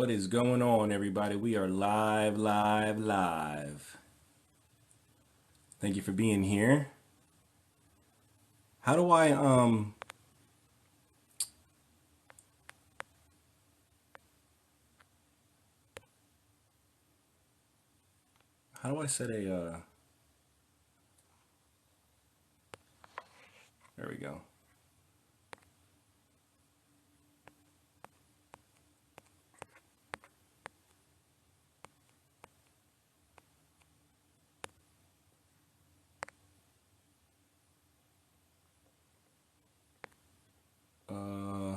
What is going on, everybody? We are live, live, live. Thank you for being here. How do I set a there we go.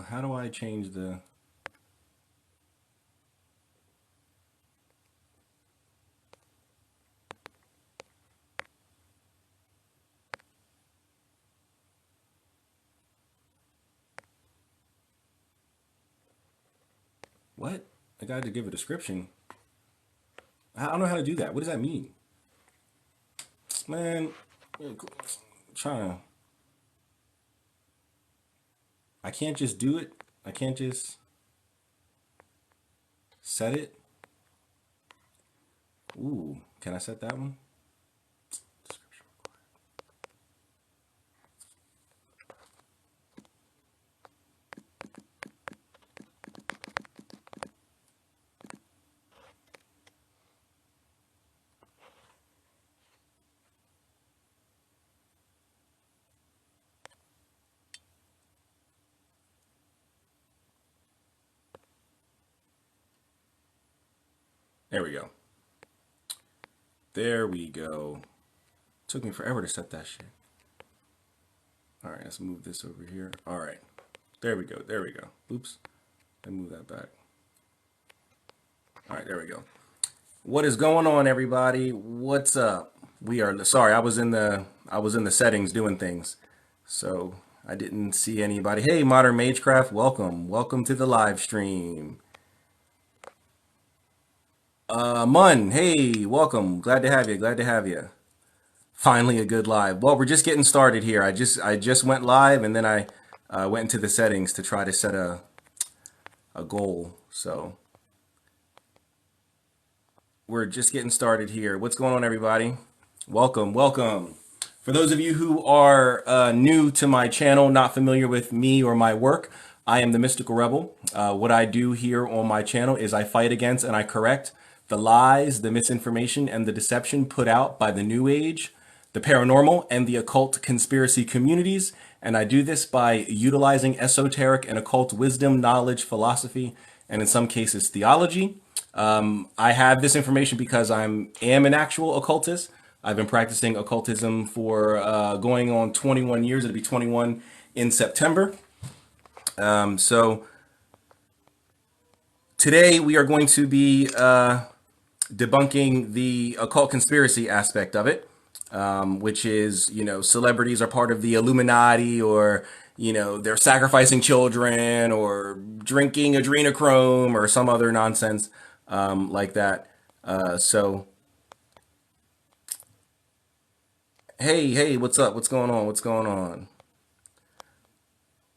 How do I change the what? I got to give a description. I don't know how to do that. What does that mean? Man, trying to I can't just do it. I can't just set it. Ooh, can I set that one? There we go. There we go. Took me forever to set that shit. All right, let's move this over here. All right. There we go. There we go. Oops. Let me move that back. All right, there we go. What is going on, everybody? What's up? We are sorry, I was in the settings doing things. So I didn't see anybody. Hey, Modern Magecraft, welcome. Welcome to the live stream. Mun, hey, welcome. Glad to have you. Glad to have you. Finally a good live. Well, we're just getting started here. I just went live and then I went into the settings to try to set a goal. So we're just getting started here. What's going on, everybody? Welcome, welcome. For those of you who are new to my channel, not familiar with me or my work, I am the Mystical Rebel. What I do here on my channel is I fight against and I correct the lies, the misinformation, and the deception put out by the New Age, the paranormal, and the occult conspiracy communities. And I do this by utilizing esoteric and occult wisdom, knowledge, philosophy, and in some cases, theology. I have this information because am an actual occultist. I've been practicing occultism for going on 21 years. It'll be 21 in September. So today we are going to be debunking the occult conspiracy aspect of it, which is, celebrities are part of the Illuminati, or, they're sacrificing children or drinking adrenochrome or some other nonsense like that. So, hey, what's up? What's going on? What's going on?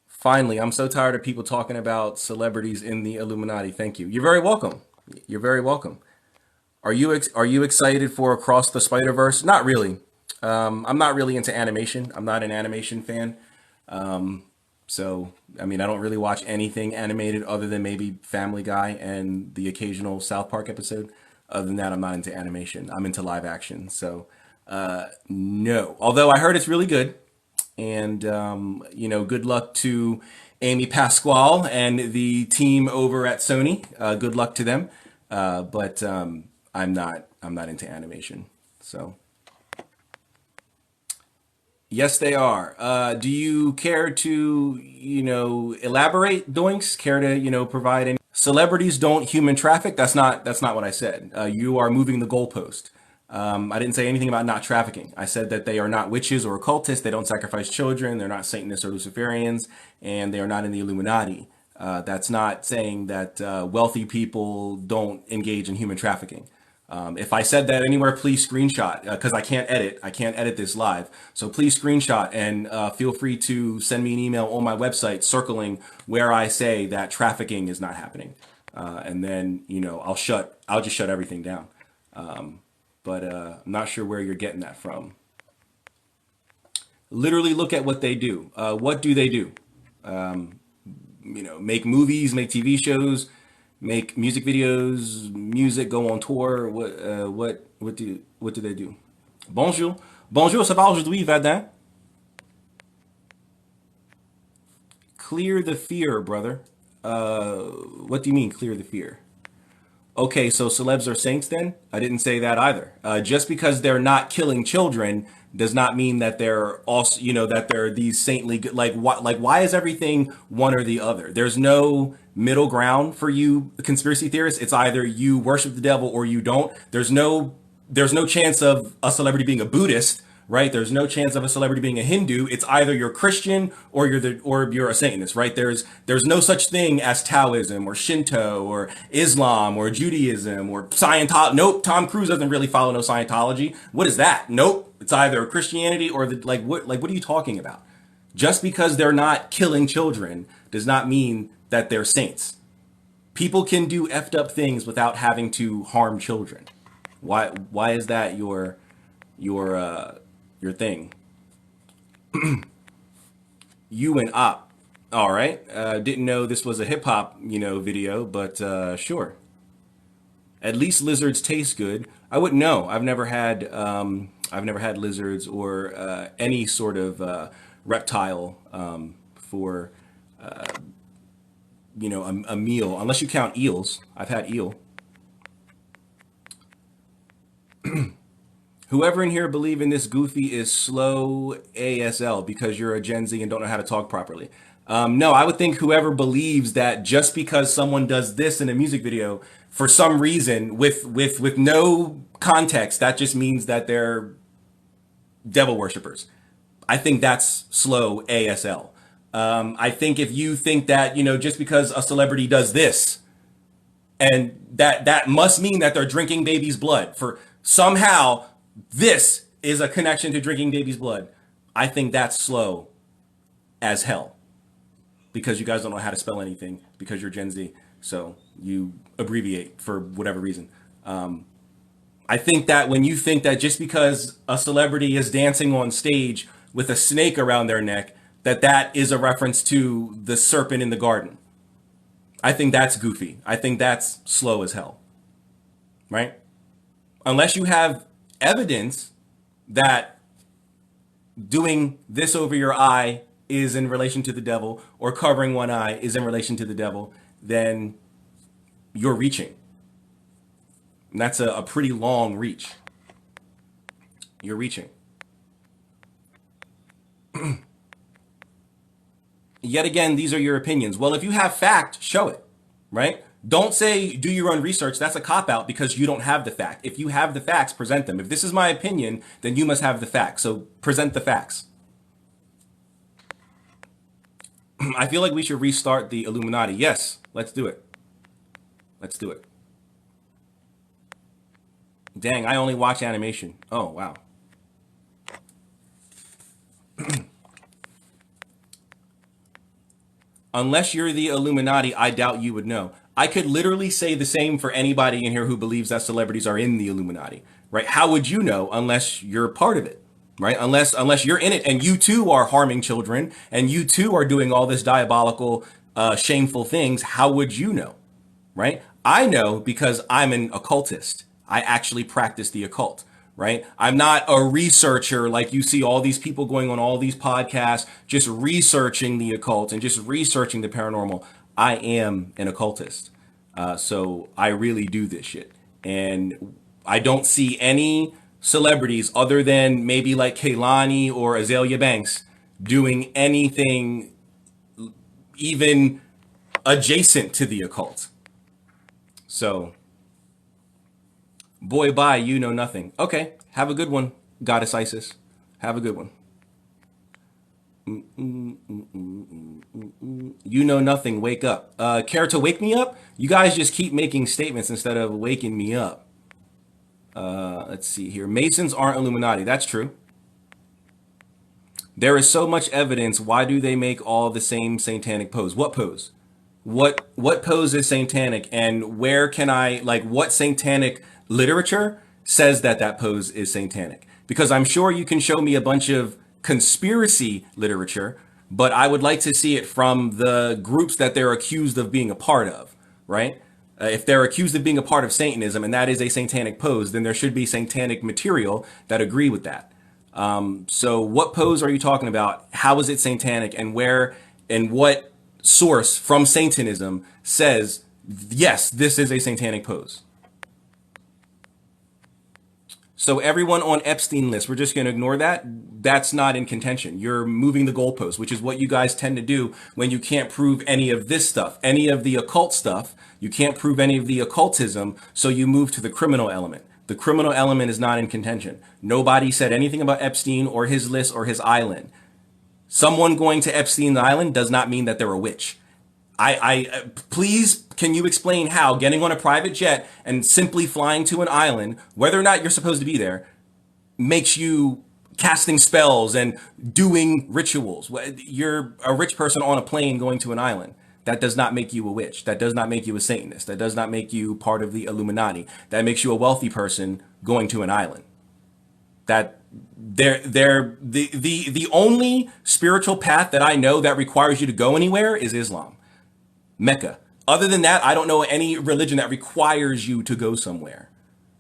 Finally, I'm so tired of people talking about celebrities in the Illuminati. Thank you. You're very welcome. You're very welcome. Are you excited for Across the Spider Verse? Not really. I'm not really into animation. I'm not an animation fan. So I mean, I don't really watch anything animated other than maybe Family Guy and the occasional South Park episode. Other than that, I'm not into animation. I'm into live action. So no. Although I heard it's really good, and good luck to Amy Pasquale and the team over at Sony. Good luck to them. But I'm not into animation. So yes, they are. Do you care to elaborate, Doinks? Care to provide any? Celebrities don't human traffic. That's not what I said. You are moving the goalpost. I didn't say anything about not trafficking. I said that they are not witches or occultists. They don't sacrifice children. They're not Satanists or Luciferians, and they are not in the Illuminati. That's not saying that wealthy people don't engage in human trafficking. If I said that anywhere, please screenshot because I can't edit. I can't edit this live. So please screenshot and feel free to send me an email on my website circling where I say that trafficking is not happening. and then I'll just shut everything down. But I'm not sure where you're getting that from. Literally look at what they do. What do they do? Make movies, make TV shows, make music videos, music, go on tour. What do they do? Bonjour, bonjour. Ça va aujourd'hui, Vadin? Clear the fear, brother. What do you mean, clear the fear? Okay, so celebs are saints then? I didn't say that either. Just because they're not killing children does not mean that they're also, that they're these saintly good. Why is everything one or the other? There's no middle ground for you conspiracy theorists. It's either you worship the devil or you don't. There's no chance of a celebrity being a Buddhist, right? There's no chance of a celebrity being a Hindu. It's either you're Christian or you're a Satanist, right? There's no such thing as Taoism or Shinto or Islam or Judaism or Scientology. Nope, Tom Cruise doesn't really follow no Scientology. What is that? Nope, it's either Christianity or what are you talking about? Just because they're not killing children does not mean that they're saints. People can do effed up things without having to harm children. Why is that your your thing? You and Op. All right. Didn't know this was a hip hop, video, but sure. At least lizards taste good. I wouldn't know. I've never had lizards or any sort of reptile for a meal, unless you count eels. I've had eel. Whoever in here believe in this goofy is slow ASL because you're a Gen Z and don't know how to talk properly. No, I would think whoever believes that just because someone does this in a music video for some reason with no context, that just means that they're devil worshippers. I think that's slow ASL. I think if you think that, just because a celebrity does this and that must mean that they're drinking baby's blood for somehow this is a connection to drinking baby's blood. I think that's slow as hell because you guys don't know how to spell anything because you're Gen Z. So you abbreviate for whatever reason. I think that when you think that just because a celebrity is dancing on stage with a snake around their neck, that is a reference to the serpent in the garden. I think that's goofy. I think that's slow as hell. Right? Unless you have evidence that doing this over your eye is in relation to the devil or covering one eye is in relation to the devil, then you're reaching. And that's a pretty long reach. You're reaching. Yet again, these are your opinions. Well, if you have fact, show it, right? Don't say, do your own research. That's a cop-out because you don't have the fact. If you have the facts, present them. If this is my opinion, then you must have the facts. So present the facts. I feel like we should restart the Illuminati. Yes, let's do it. Let's do it. Dang, I only watch animation. Oh, wow. Unless you're the Illuminati, I doubt you would know. I could literally say the same for anybody in here who believes that celebrities are in the Illuminati, right? How would you know unless you're part of it, right? Unless you're in it and you too are harming children and you too are doing all this diabolical, shameful things. How would you know, right? I know because I'm an occultist. I actually practice the occult, right? I'm not a researcher like you see all these people going on all these podcasts, just researching the occult and just researching the paranormal. I am an occultist. So I really do this shit. And I don't see any celebrities other than maybe like Kaylani or Azalea Banks doing anything even adjacent to the occult. So, boy, bye, you know nothing. Okay, have a good one, Goddess Isis. Have a good one. You know nothing, wake up. Care to wake me up? You guys just keep making statements instead of waking me up. Let's see here. Masons aren't Illuminati. That's true. There is so much evidence. Why do they make all the same satanic pose? What pose? What pose is satanic, and where can I, like, what satanic literature says that that pose is satanic? Because I'm sure you can show me a bunch of conspiracy literature, but I would like to see it from the groups that they're accused of being a part of, right? If they're accused of being a part of Satanism and that is a satanic pose, then there should be satanic material that agree with that. So what pose are you talking about? How is it satanic, and where and what source from Satanism says, yes, this is a satanic pose? So everyone on Epstein list, we're just going to ignore that. That's not in contention. You're moving the goalpost, which is what you guys tend to do when you can't prove any of this stuff, any of the occult stuff. You can't prove any of the occultism, so you move to the criminal element. The criminal element is not in contention. Nobody said anything about Epstein or his list or his island. Someone going to Epstein's island does not mean that they're a witch. Please, can you explain how getting on a private jet and simply flying to an island, whether or not you're supposed to be there, makes you casting spells and doing rituals? You're a rich person on a plane going to an island. That does not make you a witch. That does not make you a Satanist. That does not make you part of the Illuminati. That makes you a wealthy person going to an island. That they're the only spiritual path that I know that requires you to go anywhere is Islam. Mecca. Other than that, I don't know any religion that requires you to go somewhere.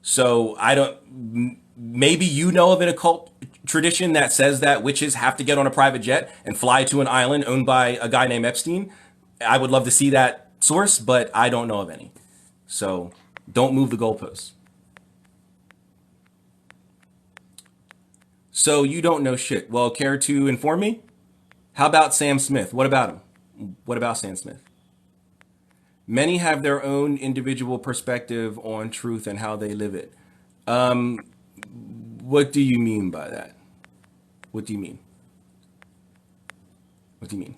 So I don't. Maybe you know of an occult tradition that says that witches have to get on a private jet and fly to an island owned by a guy named Epstein. I would love to see that source, but I don't know of any. So don't move the goalposts. So you don't know shit. Well, care to inform me? How about Sam Smith? What about him? What about Sam Smith? Many have their own individual perspective on truth and how they live it. What do you mean by that? What do you mean? What do you mean?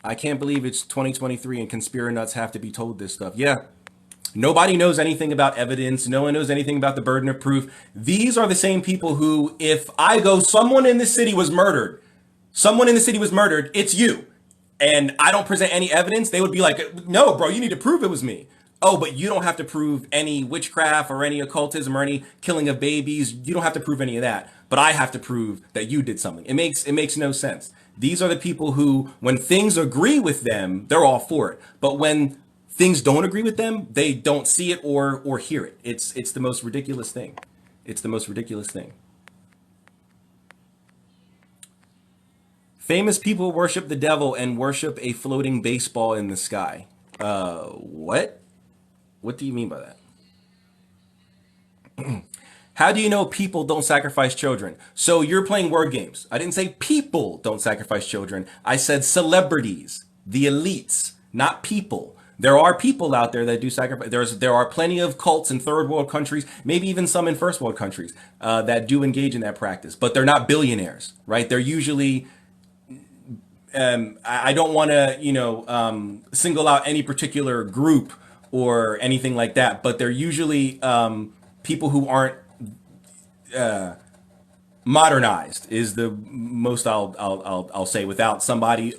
I can't believe it's 2023 and conspiracy nuts have to be told this stuff. Yeah. Nobody knows anything about evidence. No one knows anything about the burden of proof. These are the same people who, if I go, someone in this city was murdered, someone in the city was murdered, it's you, and I don't present any evidence, they would be like, no, bro, you need to prove it was me. Oh, but you don't have to prove any witchcraft or any occultism or any killing of babies. You don't have to prove any of that. But I have to prove that you did something. It makes no sense. These are the people who, when things agree with them, they're all for it. But when things don't agree with them, they don't see it or hear it. It's the most ridiculous thing. It's the most ridiculous thing. Famous people worship the devil and worship a floating baseball in the sky. What? What do you mean by that? How do you know people don't sacrifice children? So you're playing word games. I didn't say people don't sacrifice children. I said celebrities, the elites, not people. There are people out there that do sacrifice. There are plenty of cults in third world countries, maybe even some in first world countries that do engage in that practice. But they're not billionaires, right? They're usually I don't want to, single out any particular group or anything like that, but they're usually people who aren't modernized is the most I'll say without somebody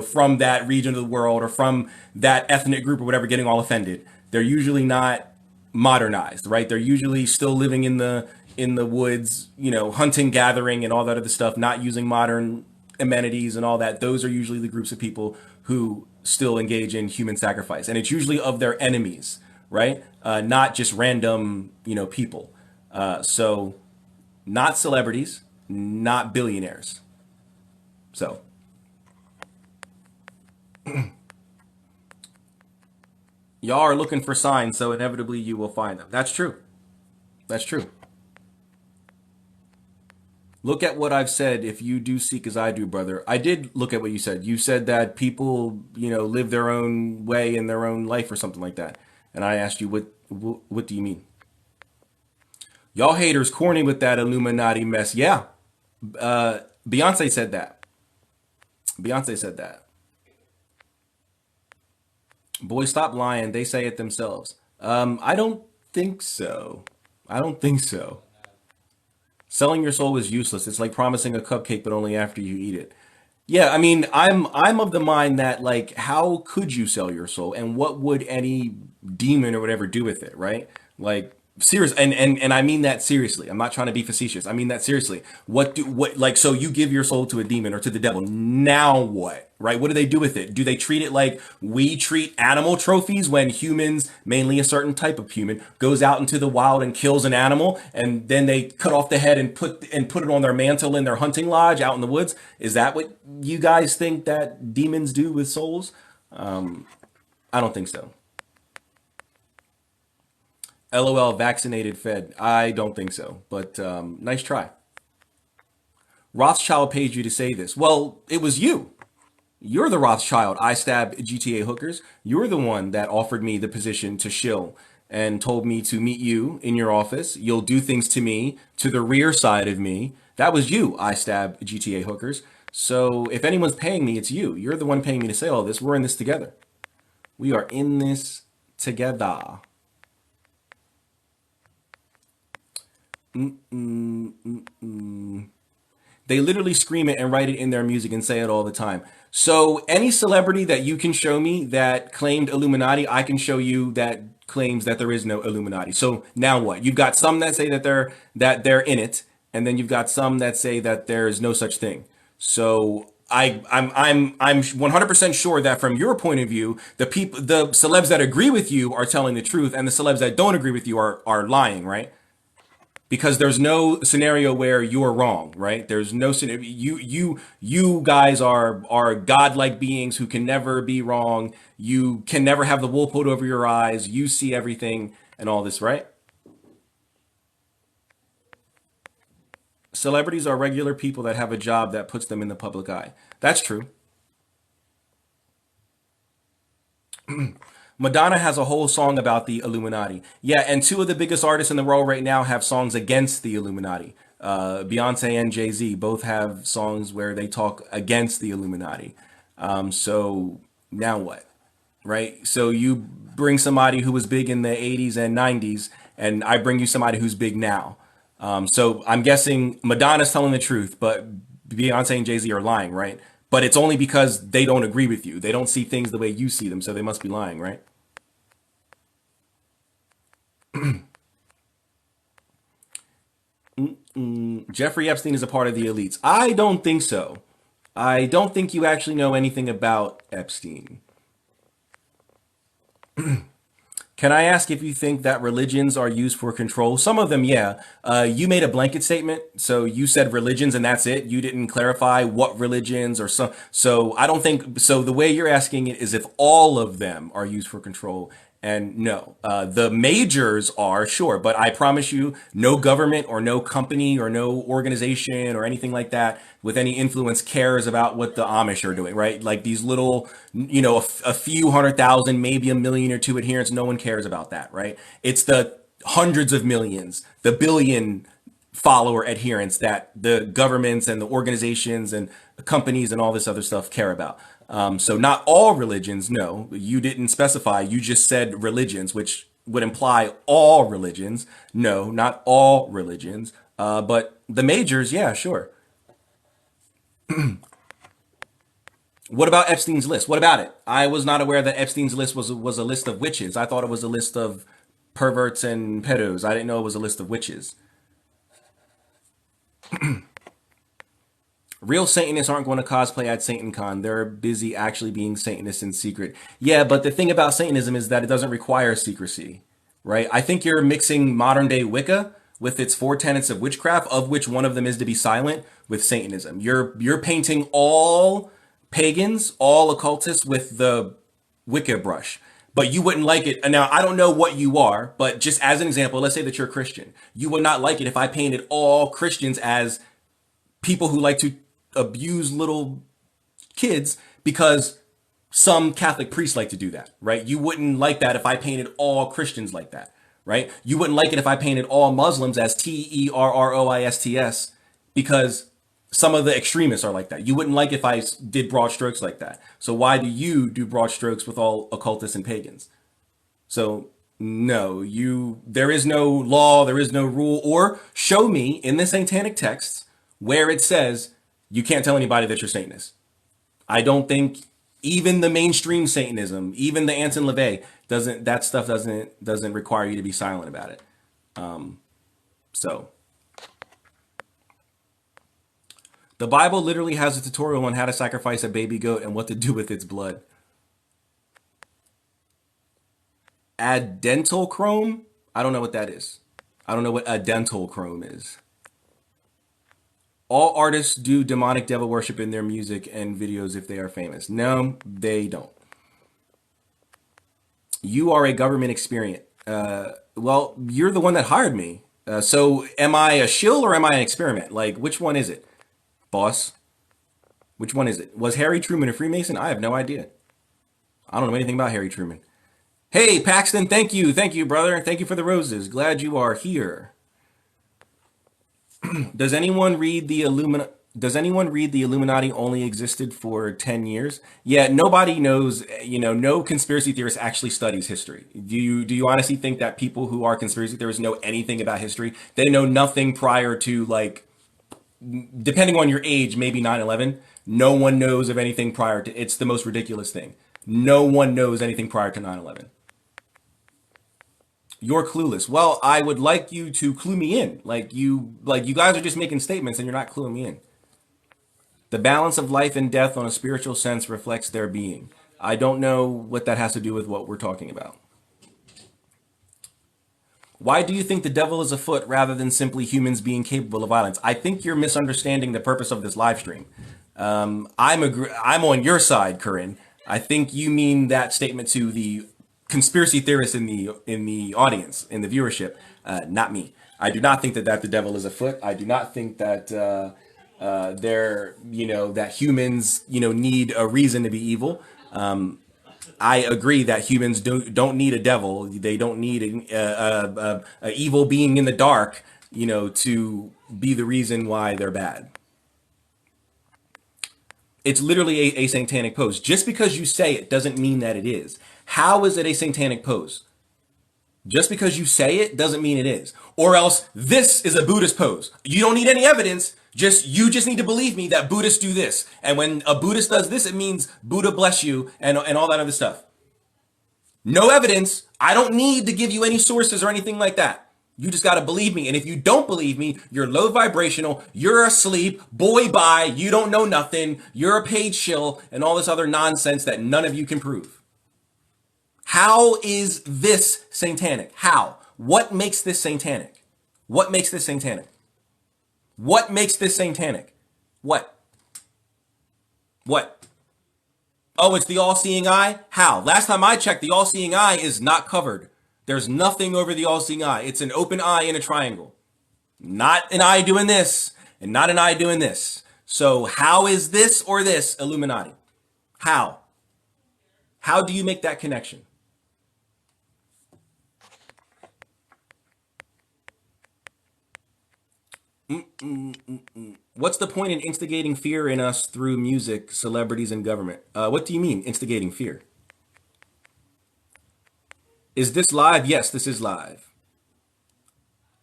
from that region of the world or from that ethnic group or whatever getting all offended. They're usually not modernized, right? They're usually still living in the woods, hunting, gathering, and all that other stuff, not using modern amenities and all that. Those are usually the groups of people who still engage in human sacrifice, and it's usually of their enemies, right? Not just random, people. So not celebrities, not billionaires. So y'all are looking for signs, so inevitably you will find them. That's true. That's true. Look at what I've said. If you do seek as I do, brother, I did look at what you said. You said that people, live their own way in their own life or something like that. And I asked you, what do you mean? Y'all haters corny with that Illuminati mess. Yeah. Beyonce said that. Beyonce said that. Boy, stop lying. They say it themselves. I don't think so. I don't think so. Selling your soul is useless. It's like promising a cupcake, but only after you eat it. Yeah, I mean, I'm of the mind that like, how could you sell your soul, and what would any demon or whatever do with it, right? Like, serious, and I mean that seriously. I'm not trying to be facetious. I mean that seriously. What like, so you give your soul to a demon or to the devil. Now what? Right? What do they do with it? Do they treat it like we treat animal trophies when humans, mainly a certain type of human, goes out into the wild and kills an animal and then they cut off the head and put it on their mantle in their hunting lodge out in the woods? Is that what you guys think that demons do with souls? I don't think so. LOL, vaccinated, fed. I don't think so, but nice try. Rothschild paid you to say this. Well, it was you. You're the Rothschild. I stabbed GTA hookers. You're the one that offered me the position to shill and told me to meet you in your office. You'll do things to me, to the rear side of me. That was you. I stabbed GTA hookers. So if anyone's paying me, it's you. You're the one paying me to say all this. We're in this together. We are in this together. They literally scream it and write it in their music and say it all the time. So any celebrity that you can show me that claimed Illuminati, I can show you that claims that there is no Illuminati. So now what? You've got some that say that they're in it, and then you've got some that say that there's no such thing. So I'm 100% sure that from your point of view, the celebs that agree with you are telling the truth, and the celebs that don't agree with you are lying, right? Because there's no scenario where you're wrong, right? There's no scenario. You guys are godlike beings who can never be wrong. You can never have the wool pulled over your eyes. You see everything and all this, right? Celebrities are regular people that have a job that puts them in the public eye. That's true. Madonna has a whole song about the Illuminati. Yeah, and two of the biggest artists in the world right now have songs against the Illuminati. Beyonce and Jay Z both have songs where they talk against the Illuminati. So now what? Right? So you bring somebody who was big in the 80s and 90s, and I bring you somebody who's big now. So I'm guessing Madonna's telling the truth, but Beyonce and Jay Z are lying, right? But it's only because they don't agree with you. They don't see things the way you see them, so they must be lying, right? Jeffrey Epstein is a part of the elites. I don't think so. I don't think you actually know anything about Epstein. Can I ask if you think that religions are used for control? Some of them, yeah. You made a blanket statement, so you said religions and that's it. You didn't clarify what religions or some. So I don't think so. The way you're asking it is if all of them are used for control. And no, the majors are sure, but I promise you, no government or no company or no organization or anything like that with any influence cares about what the Amish are doing, right? Like these little, a few 100,000, maybe a million or two adherents. No one cares about that, right? It's the hundreds of millions, the billion follower adherents that the governments and the organizations and the companies and all this other stuff care about. So not all religions, no, you didn't specify. You just said religions, which would imply all religions. No, not all religions. But the majors, yeah, sure. What about Epstein's list? What about it? I was not aware that Epstein's list was a list of witches. I thought it was a list of perverts and pedos. I didn't know it was a list of witches. Real Satanists aren't going to cosplay at SatanCon. They're busy actually being Satanists in secret. Yeah, but the thing about Satanism is that it doesn't require secrecy, right? I think you're mixing modern day Wicca with its four tenets of witchcraft, of which one of them is to be silent, with Satanism. You're painting all pagans, all occultists with the Wicca brush. But you wouldn't like it. And now I don't know what you are, but just as an example, let's say that you're a Christian. You would not like it if I painted all Christians as people who like to abuse little kids because some Catholic priests like to do that, right? You wouldn't like that if I painted all Christians like that, right? You wouldn't like it if I painted all Muslims as Terrorists because some of the extremists are like that. You wouldn't like if I did broad strokes like that. So why do you do broad strokes with all occultists and pagans? So no, there is no law, there is no rule, or show me in the satanic texts where it says you can't tell anybody that you're Satanist. I don't think even the mainstream Satanism, even the Anton LaVey, doesn't require you to be silent about it. So the Bible literally has a tutorial on how to sacrifice a baby goat and what to do with its blood. Adentochrome? I don't know what that is. I don't know what adentochrome is. All artists do demonic devil worship in their music and videos if they are famous. No, they don't. You are a government experiment. Well, you're the one that hired me. So am I a shill or am I an experiment? Like, which one is it, boss? Which one is it? Was Harry Truman a Freemason? I have no idea. I don't know anything about Harry Truman. Hey, Paxton, thank you. Thank you, brother. Thank you for the roses. Glad you are here. Does anyone read the Illumina? Does anyone read the Illuminati only existed for 10 years? Yeah, nobody knows, no conspiracy theorist actually studies history. Do you honestly think that people who are conspiracy theorists know anything about history? They know nothing prior to, like, depending on your age, maybe 9/11. No one knows of anything prior to. It's the most ridiculous thing. No one knows anything prior to 9/11. You're clueless. Well, I would like you to clue me in. Like you guys are just making statements and you're not cluing me in. The balance of life and death on a spiritual sense reflects their being. I don't know what that has to do with what we're talking about. Why do you think the devil is afoot rather than simply humans being capable of violence? I think you're misunderstanding the purpose of this live stream. I'm on your side, Corinne. I think you mean that statement to the conspiracy theorists in the audience, in the viewership, not me. I do not think that the devil is afoot. I do not think that that humans need a reason to be evil. I agree that humans don't need a devil. They don't need a evil being in the dark, to be the reason why they're bad. It's literally a satanic pose. Just because you say it doesn't mean that it is. How is it a satanic pose? Just because you say it doesn't mean it is. Or else this is a Buddhist pose. You don't need any evidence. You just need to believe me that Buddhists do this. And when a Buddhist does this, it means Buddha bless you and all that other stuff. No evidence. I don't need to give you any sources or anything like that. You just got to believe me. And if you don't believe me, you're low vibrational, you're asleep, boy bye, you don't know nothing, you're a paid shill, and all this other nonsense that none of you can prove. How is this satanic? How? What makes this satanic? What makes this satanic? What makes this satanic? What? What? Oh, it's the all-seeing eye? How? Last time I checked, the all-seeing eye is not covered. There's nothing over the all-seeing eye. It's an open eye in a triangle. Not an eye doing this, and not an eye doing this. So how is this or this Illuminati? How? How do you make that connection? What's the point in instigating fear in us through music, celebrities, and government? What do you mean, instigating fear? Is this live? Yes, this is live.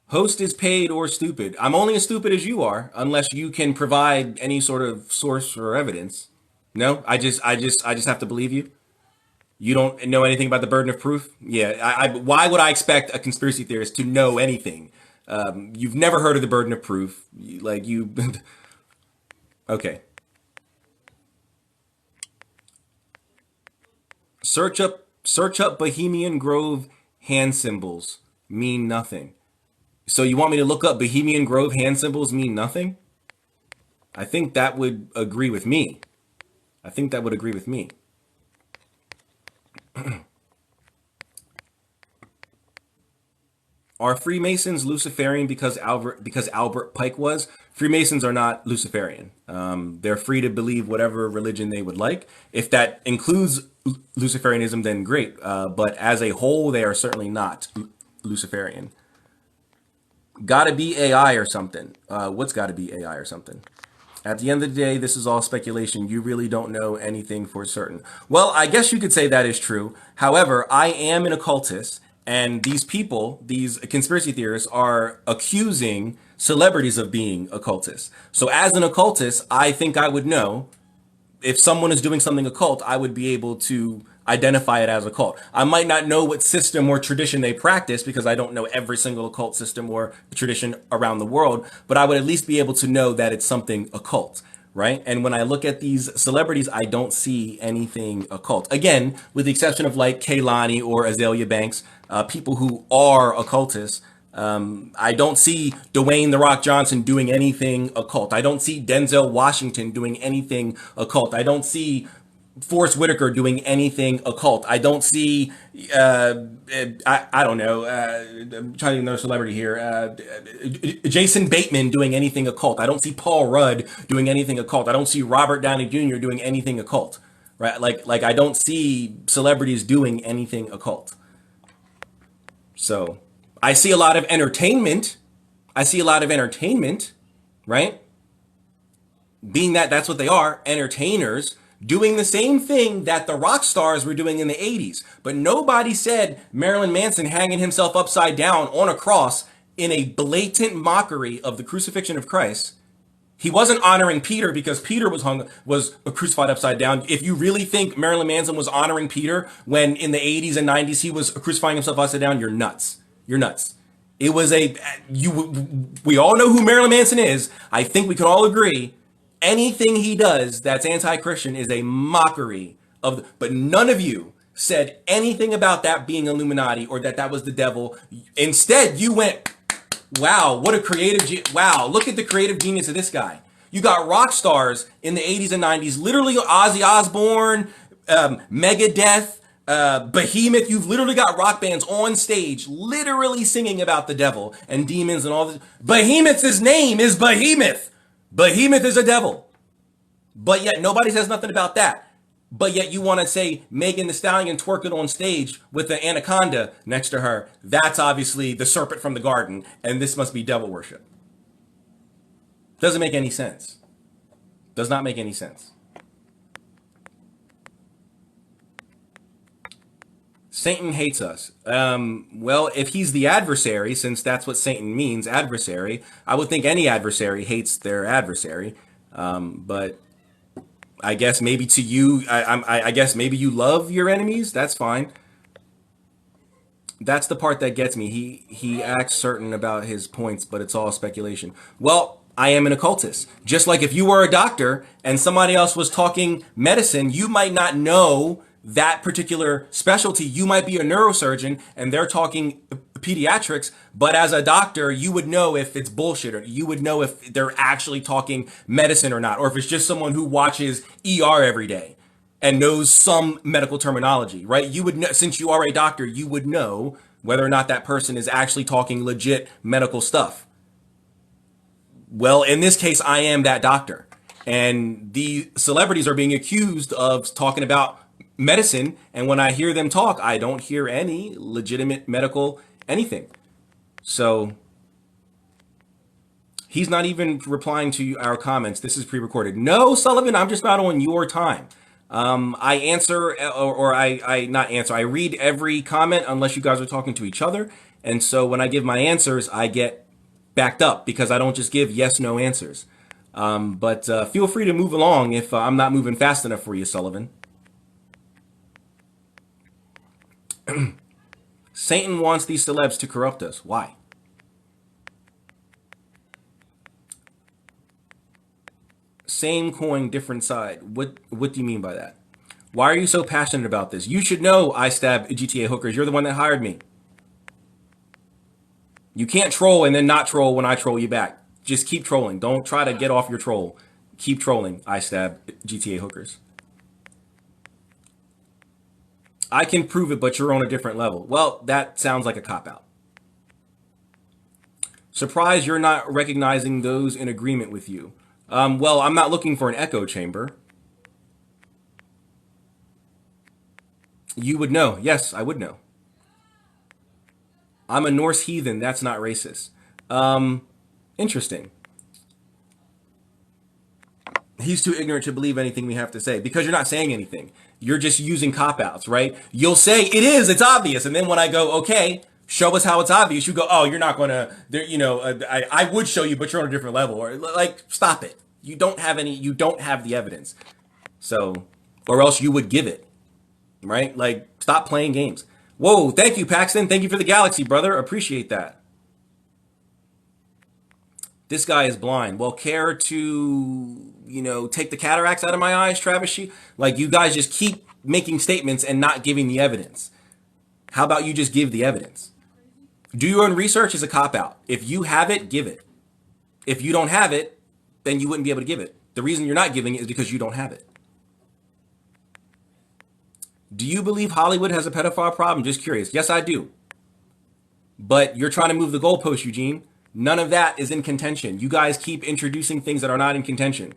Host is paid or stupid. I'm only as stupid as you are, unless you can provide any sort of source or evidence. No, I just have to believe you. You don't know anything about the burden of proof. Yeah, why would I expect a conspiracy theorist to know anything? You've never heard of the burden of proof. Okay. Search up Bohemian Grove hand symbols mean nothing. So you want me to look up Bohemian Grove hand symbols mean nothing? I think that would agree with me. I think that would agree with me. Are Freemasons Luciferian because Albert Pike was? Freemasons are not Luciferian. They're free to believe whatever religion they would like. If that includes Luciferianism, then great. But as a whole, they are certainly not Luciferian. Gotta be AI or something. What's gotta be AI or something? At the end of the day, this is all speculation. You really don't know anything for certain. Well, I guess you could say that is true. However, I am an occultist, and these people, these conspiracy theorists, are accusing celebrities of being occultists. So as an occultist, I think I would know if someone is doing something occult, I would be able to identify it as a cult. I might not know what system or tradition they practice because I don't know every single occult system or tradition around the world, but I would at least be able to know that it's something occult, right? And when I look at these celebrities, I don't see anything occult. Again, with the exception of like Kaylani or Azalea Banks, people who are occultists. I don't see Dwayne The Rock Johnson doing anything occult. I don't see Denzel Washington doing anything occult. I don't see Forrest Whitaker doing anything occult. I don't see, I don't know, I'm trying to think of another celebrity here, Jason Bateman doing anything occult. I don't see Paul Rudd doing anything occult. I don't see Robert Downey Jr. doing anything occult, right? Like I don't see celebrities doing anything occult. So I see a lot of entertainment. Right? Being that that's what they are, entertainers, doing the same thing that the rock stars were doing in the 80s. But nobody said Marilyn Manson hanging himself upside down on a cross in a blatant mockery of the crucifixion of Christ. He wasn't honoring Peter because Peter was crucified upside down. If you really think Marilyn Manson was honoring Peter when in the 80s and 90s he was crucifying himself upside down, you're nuts. You're nuts. It was we all know who Marilyn Manson is. I think we can all agree anything he does that's anti-Christian is a mockery but none of you said anything about that being Illuminati or that was the devil. Instead, you went, wow, what a wow, look at the creative genius of this guy. You got rock stars in the 80s and 90s, literally Ozzy Osbourne, Megadeth, Behemoth. You've literally got rock bands on stage literally singing about the devil and demons and all this. Behemoth's name is Behemoth. Behemoth is a devil. But yet nobody says nothing about that. But yet you want to say Megan Thee Stallion twerking on stage with the anaconda next to her. That's obviously the serpent from the garden, and this must be devil worship. Doesn't make any sense. Does not make any sense. Satan hates us. Well, if he's the adversary, since that's what Satan means, adversary, I would think any adversary hates their adversary. But I guess maybe to you, I guess maybe you love your enemies. That's fine. That's the part that gets me. He acts certain about his points, but it's all speculation. Well, I am an occultist. Just like if you were a doctor and somebody else was talking medicine, you might not know that particular specialty. You might be a neurosurgeon and they're talking pediatrics, but as a doctor, you would know if it's bullshit, or you would know if they're actually talking medicine or not, or if it's just someone who watches ER every day and knows some medical terminology, right? You would know, since you are a doctor, you would know whether or not that person is actually talking legit medical stuff. Well, in this case, I am that doctor, and the celebrities are being accused of talking about medicine, and when I hear them talk, I don't hear any legitimate medical anything. So he's not even replying to our comments. This is pre-recorded. No, Sullivan, I'm just not on your time. I answer, or I not answer. I read every comment unless you guys are talking to each other. And so when I give my answers, I get backed up because I don't just give yes, no answers. But feel free to move along if I'm not moving fast enough for you, Sullivan. Satan wants these celebs to corrupt us. Why? Same coin, different side. What do you mean by that? Why are you so passionate about this? You should know, I stab GTA hookers. You're the one that hired me. You can't troll and then not troll when I troll you back. Just keep trolling. Don't try to get off your troll. Keep trolling, I stab GTA hookers. I can prove it, but you're on a different level. Well, that sounds like a cop-out. Surprised you're not recognizing those in agreement with you. Well, I'm not looking for an echo chamber. You would know. Yes, I would know. I'm a Norse heathen. That's not racist. Interesting. He's too ignorant to believe anything we have to say because you're not saying anything. You're just using cop-outs, right? You'll say, it's obvious. And then when I go, okay, show us how it's obvious, you go, oh, you're not going to, I would show you, but you're on a different level. Or like, stop it. You don't have the evidence. So, or else you would give it, right? Like, stop playing games. Whoa, thank you, Paxton. Thank you for the galaxy, brother. Appreciate that. This guy is blind. Well, care to, take the cataracts out of my eyes, Travis She? Like, you guys just keep making statements and not giving the evidence. How about you just give the evidence? Do your own research is a cop out. If you have it, give it. If you don't have it, then you wouldn't be able to give it. The reason you're not giving it is because you don't have it. Do you believe Hollywood has a pedophile problem? Just curious. Yes, I do. But you're trying to move the goalpost, Eugene. None of that is in contention. You guys keep introducing things that are not in contention.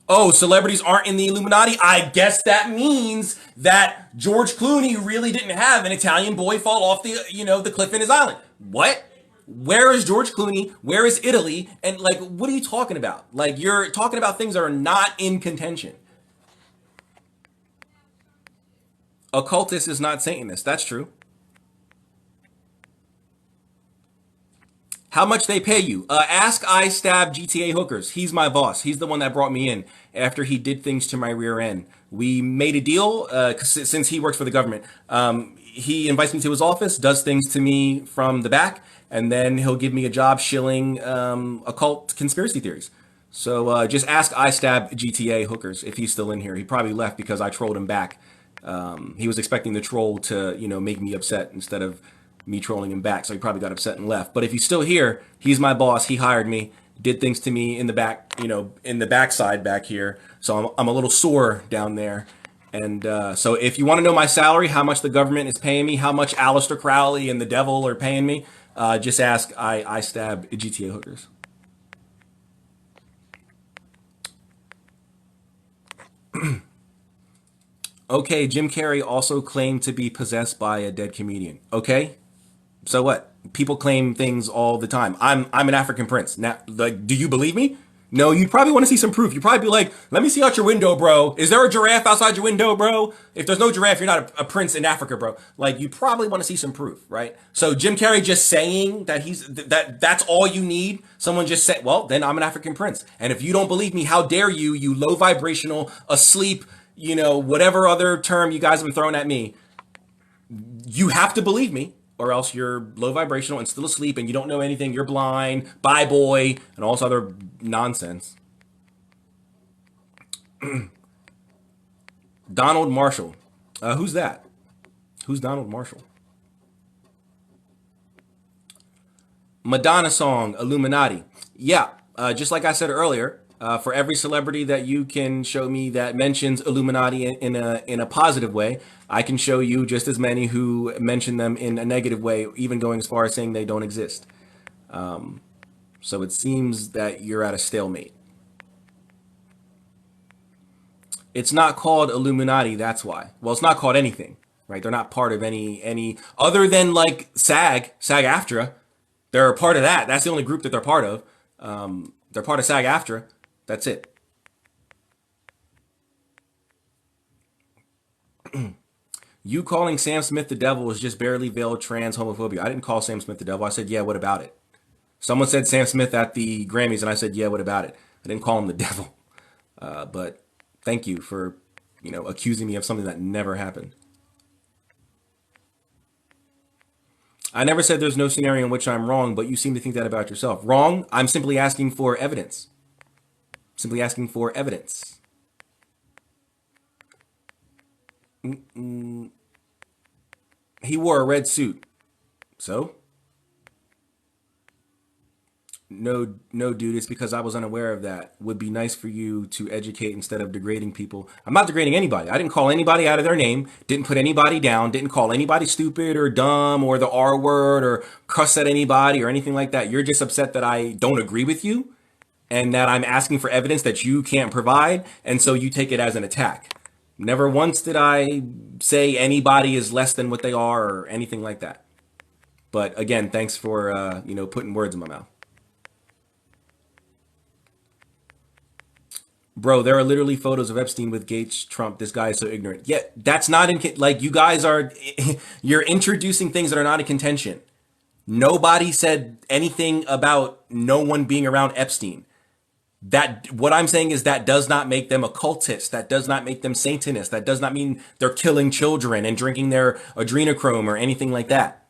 Oh, celebrities aren't in the Illuminati? I guess that means that George Clooney really didn't have an Italian boy fall off the cliff in his island. What? Where is George Clooney? Where is Italy? And like, what are you talking about? Like, you're talking about things that are not in contention. Occultist is not Satanist. That's true. How much they pay you? Ask I Stab GTA Hookers. He's my boss. He's the one that brought me in after he did things to my rear end. We made a deal since he works for the government. He invites me to his office, does things to me from the back, and then he'll give me a job shilling occult conspiracy theories. So just ask I Stab GTA Hookers if he's still in here. He probably left because I trolled him back. He was expecting the troll to, make me upset instead of me trolling him back, so he probably got upset and left. But if he's still here, he's my boss. He hired me, did things to me in the back, in the backside back here. So I'm a little sore down there. And so if you want to know my salary, how much the government is paying me, how much Aleister Crowley and the devil are paying me, just ask I Stab GTA Hookers. Okay, Jim Carrey also claimed to be possessed by a dead comedian. Okay, so what? People claim things all the time. I'm an African prince. Now, like, do you believe me? No, you'd probably want to see some proof. You'd probably be like, let me see out your window, bro. Is there a giraffe outside your window, bro? If there's no giraffe, you're not a prince in Africa, bro. Like, you probably want to see some proof, right? So Jim Carrey just saying that that's all you need. Someone just said, well, then I'm an African prince. And if you don't believe me, how dare you, you low vibrational, asleep, whatever other term you guys have been throwing at me. You have to believe me, or else you're low vibrational and still asleep and you don't know anything. You're blind, bye boy, and all this other nonsense. Donald Marshall. Who's that? Who's Donald Marshall? Madonna song, Illuminati. Yeah, just like I said earlier, for every celebrity that you can show me that mentions Illuminati in a positive way, I can show you just as many who mention them in a negative way, even going as far as saying they don't exist. So it seems that you're at a stalemate. It's not called Illuminati, that's why. Well, it's not called anything, right? They're not part of any other than like SAG-AFTRA. They're a part of that. That's the only group that they're part of. They're part of SAG-AFTRA. That's it. You calling Sam Smith the devil is just barely veiled trans homophobia. I didn't call Sam Smith the devil. I said, yeah, what about it? Someone said Sam Smith at the Grammys, and I said, yeah, what about it? I didn't call him the devil. But thank you for, accusing me of something that never happened. I never said there's no scenario in which I'm wrong, but you seem to think that about yourself. Wrong? I'm simply asking for evidence. Simply asking for evidence. He wore a red suit. So? No, no, dude, it's because I was unaware of that. Would be nice for you to educate instead of degrading people. I'm not degrading anybody. I didn't call anybody out of their name, didn't put anybody down, didn't call anybody stupid or dumb or the R word or cuss at anybody or anything like that. You're just upset that I don't agree with you and that I'm asking for evidence that you can't provide, and so you take it as an attack. Never once did I say anybody is less than what they are or anything like that. But again, thanks for putting words in my mouth. Bro, there are literally photos of Epstein with Gates, Trump. This guy is so ignorant. Yeah, that's not like you guys are, you're introducing things that are not in contention. Nobody said anything about no one being around Epstein. That what I'm saying is that does not make them occultists. That does not make them Satanists. That does not mean they're killing children and drinking their adrenochrome or anything like that.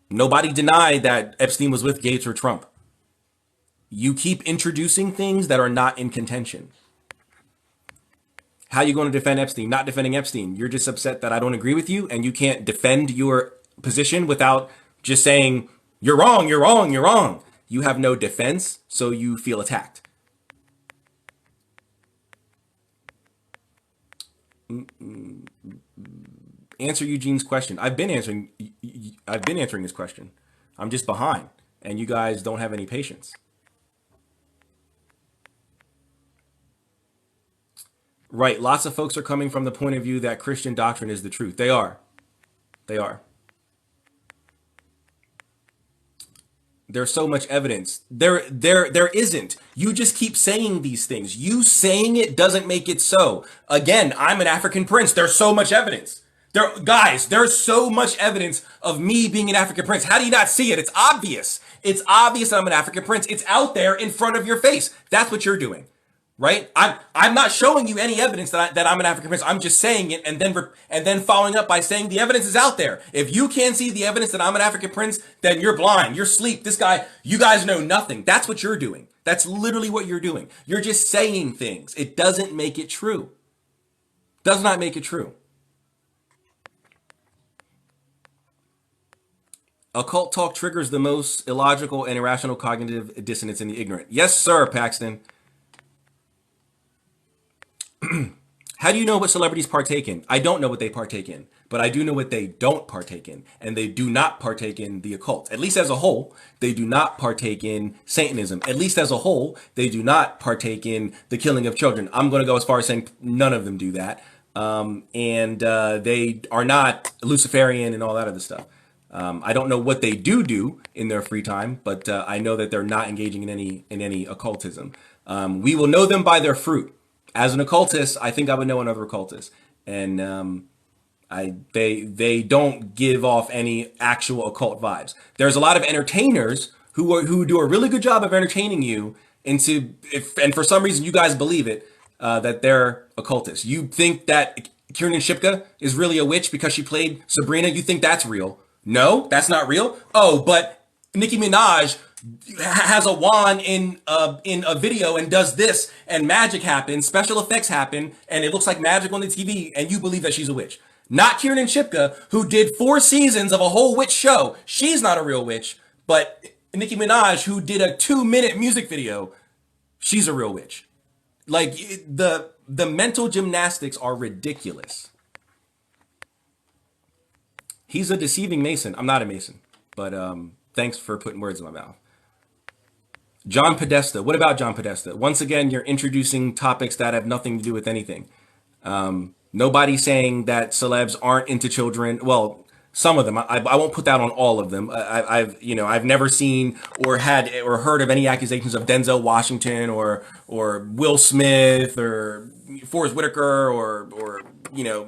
Nobody denied that Epstein was with Gates or Trump. You keep introducing things that are not in contention. How are you going to defend Epstein? Not defending Epstein. You're just upset that I don't agree with you and you can't defend your position without just saying, you're wrong, you're wrong, you're wrong. You have no defense, so you feel attacked. Answer Eugene's question. I've been answering his question. I'm just behind, and you guys don't have any patience. Right. Lots of folks are coming from the point of view that Christian doctrine is the truth. They are. They are. There's so much evidence. There isn't. You just keep saying these things. You saying it doesn't make it so. Again, I'm an African prince. There's so much evidence. Guys, there's so much evidence of me being an African prince. How do you not see it? It's obvious. It's obvious that I'm an African prince. It's out there in front of your face. That's what you're doing. Right? I'm not showing you any evidence that I'm an African prince. I'm just saying it and then following up by saying the evidence is out there. If you can't see the evidence that I'm an African prince, then you're blind. You're asleep. You guys know nothing. That's what you're doing. That's literally what you're doing. You're just saying things. It doesn't make it true. Does not make it true. Occult talk triggers the most illogical and irrational cognitive dissonance in the ignorant. Yes, sir, Paxton. How do you know what celebrities partake in? I don't know what they partake in, but I do know what they don't partake in. And they do not partake in the occult. At least as a whole, they do not partake in Satanism. At least as a whole, they do not partake in the killing of children. I'm going to go as far as saying none of them do that. They are not Luciferian and all that other stuff. I don't know what they do in their free time, but I know that they're not engaging in any occultism. We will know them by their fruit. As an occultist, I think I would know another occultist, and they don't give off any actual occult vibes. There's a lot of entertainers who do a really good job of entertaining you and for some reason you guys believe it, that they're occultists. You think that Kiernan Shipka is really a witch because she played Sabrina. You think that's real? No, that's not real. Oh, but Nicki Minaj has a wand in a video and does this, and magic happens, special effects happen, and it looks like magic on the TV, and you believe that she's a witch. Not Kiernan Shipka, who did 4 seasons of a whole witch show. She's not a real witch, but Nicki Minaj, who did a 2-minute music video, she's a real witch. Like, the mental gymnastics are ridiculous. He's a deceiving Mason. I'm not a Mason, but thanks for putting words in my mouth. John Podesta. What about John Podesta? Once again, you're introducing topics that have nothing to do with anything. Nobody's saying that celebs aren't into children. Well, some of them. I won't put that on all of them. I've never seen or had or heard of any accusations of Denzel Washington or Will Smith or Forrest Whitaker or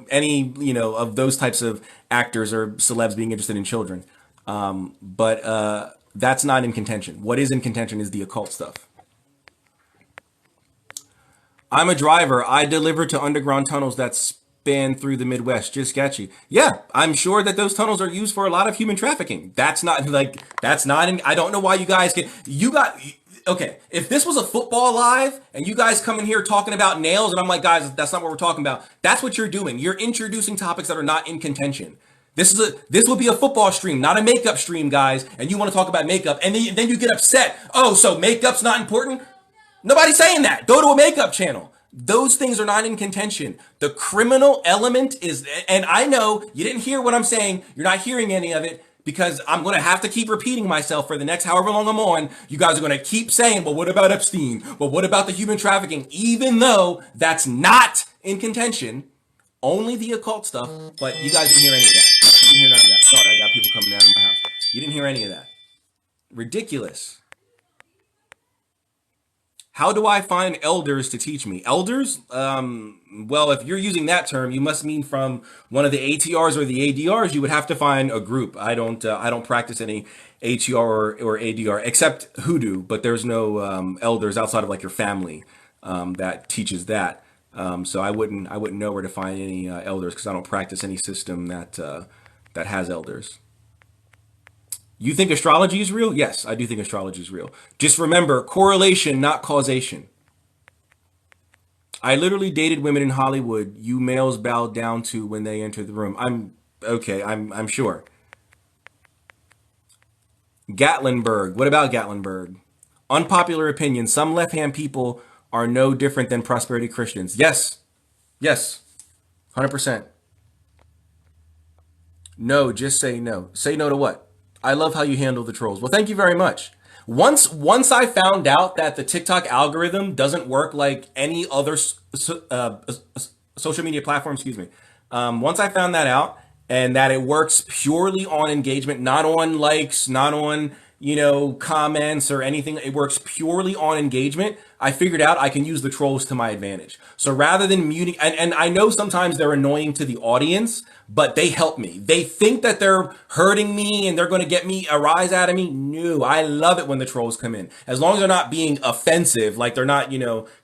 any of those types of actors or celebs being interested in children. But that's not in contention. What is in contention is the occult stuff. I'm a driver. I deliver to underground tunnels that span through the Midwest. Just sketchy. Yeah, I'm sure that those tunnels are used for a lot of human trafficking. That's not I don't know why you guys okay, if this was a football live and you guys come in here talking about nails and I'm like, guys, that's not what we're talking about. That's what you're doing. You're introducing topics that are not in contention. This will be a football stream, not a makeup stream, guys. And you want to talk about makeup, and then you get upset. Oh, so makeup's not important? Nobody's saying that. Go to a makeup channel. Those things are not in contention. The criminal element is, and I know you didn't hear what I'm saying. You're not hearing any of it because I'm going to have to keep repeating myself for the next however long I'm on. You guys are going to keep saying, well, what about Epstein? Well, what about the human trafficking? Even though that's not in contention. Only the occult stuff, but you guys didn't hear any of that. You didn't hear none of that. Sorry, I got people coming down to my house. You didn't hear any of that. Ridiculous. How do I find elders to teach me? Elders? Well, if you're using that term, you must mean from one of the ATRs or the ADRs. You would have to find a group. I don't practice any ATR or ADR except hoodoo, but there's no elders outside of like your family that teaches that. So I wouldn't know where to find any elders because I don't practice any system that has elders. You think astrology is real? Yes, I do think astrology is real. Just remember, correlation, not causation. I literally dated women in Hollywood you males bow down to when they enter the room. I'm okay, I'm sure. Gatlinburg. What about Gatlinburg? Unpopular opinion. Some left-hand people are no different than prosperity Christians. Yes. Yes. 100%. No, just say no. Say no to what? I love how you handle the trolls. Well, thank you very much. Once I found out that the TikTok algorithm doesn't work like any other social media platform, excuse me. Once I found that out and that it works purely on engagement, not on likes, not on comments or anything. It works purely on engagement. I figured out I can use the trolls to my advantage. So rather than muting, and I know sometimes they're annoying to the audience, but they help me. They think that they're hurting me and they're going to get me a rise out of me. No, I love it when the trolls come in. As long as they're not being offensive, like they're not,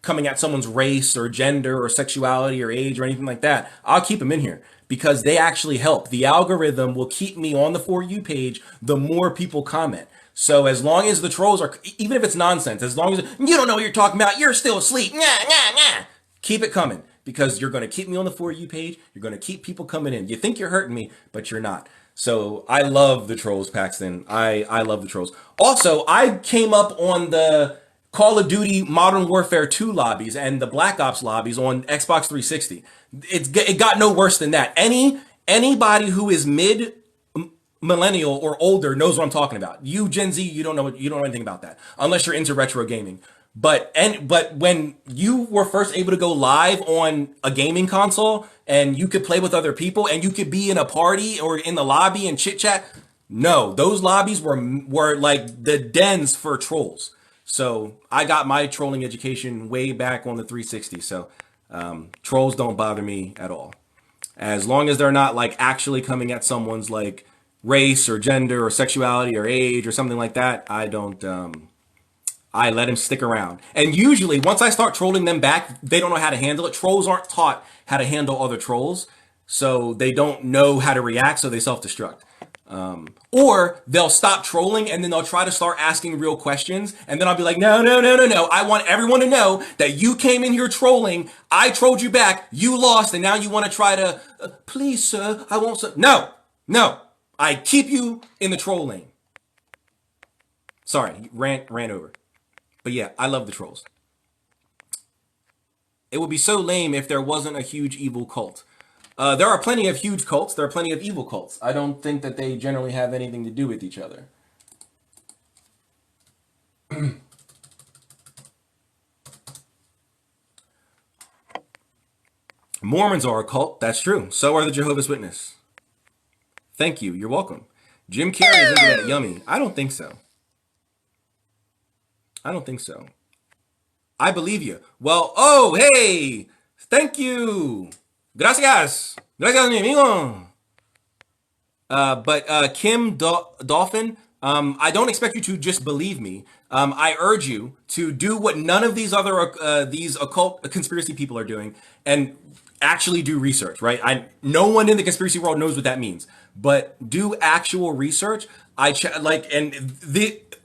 coming at someone's race or gender or sexuality or age or anything like that, I'll keep them in here because they actually help. The algorithm will keep me on the For You page the more people comment. So as long as the trolls are, even if it's nonsense, as long as you don't know what you're talking about, you're still asleep, keep it coming because you're going to keep me on the For You page. You're going to keep people coming in. You think you're hurting me, but you're not. So I love the trolls, Paxton. I love the trolls. Also, I came up on the Call of Duty Modern Warfare 2 lobbies and the Black Ops lobbies on Xbox 360. It got no worse than that. Anybody who is mid millennial or older knows what I'm talking about. You Gen Z, you don't know anything about that unless you're into retro gaming. But when you were first able to go live on a gaming console and you could play with other people and you could be in a party or in the lobby and chit chat, no, those lobbies were like the dens for trolls. So I got my trolling education way back on the 360. So trolls don't bother me at all, as long as they're not like actually coming at someone's like race or gender or sexuality or age or something like that. I don't. I let him stick around. And usually, once I start trolling them back, they don't know how to handle it. Trolls aren't taught how to handle other trolls, so they don't know how to react, so they self-destruct. Or they'll stop trolling and then they'll try to start asking real questions. And then I'll be like, no. I want everyone to know that you came in here trolling. I trolled you back. You lost. And now you want to try to, please, sir, I won't. No. I keep you in the troll lane. Sorry, ran over. But yeah, I love the trolls. It would be so lame if there wasn't a huge evil cult. There are plenty of huge cults. There are plenty of evil cults. I don't think that they generally have anything to do with each other. Mormons are a cult. That's true. So are the Jehovah's Witnesses. Thank you. You're welcome. Jim Carrey is into that yummy. I don't think so. I believe you. Well, oh, hey. Thank you. Gracias, mi amigo. But Kim Dolphin, I don't expect you to just believe me. I urge you to do what none of these other these occult conspiracy people are doing and actually do research, right? No one in the conspiracy world knows what that means, but do actual research.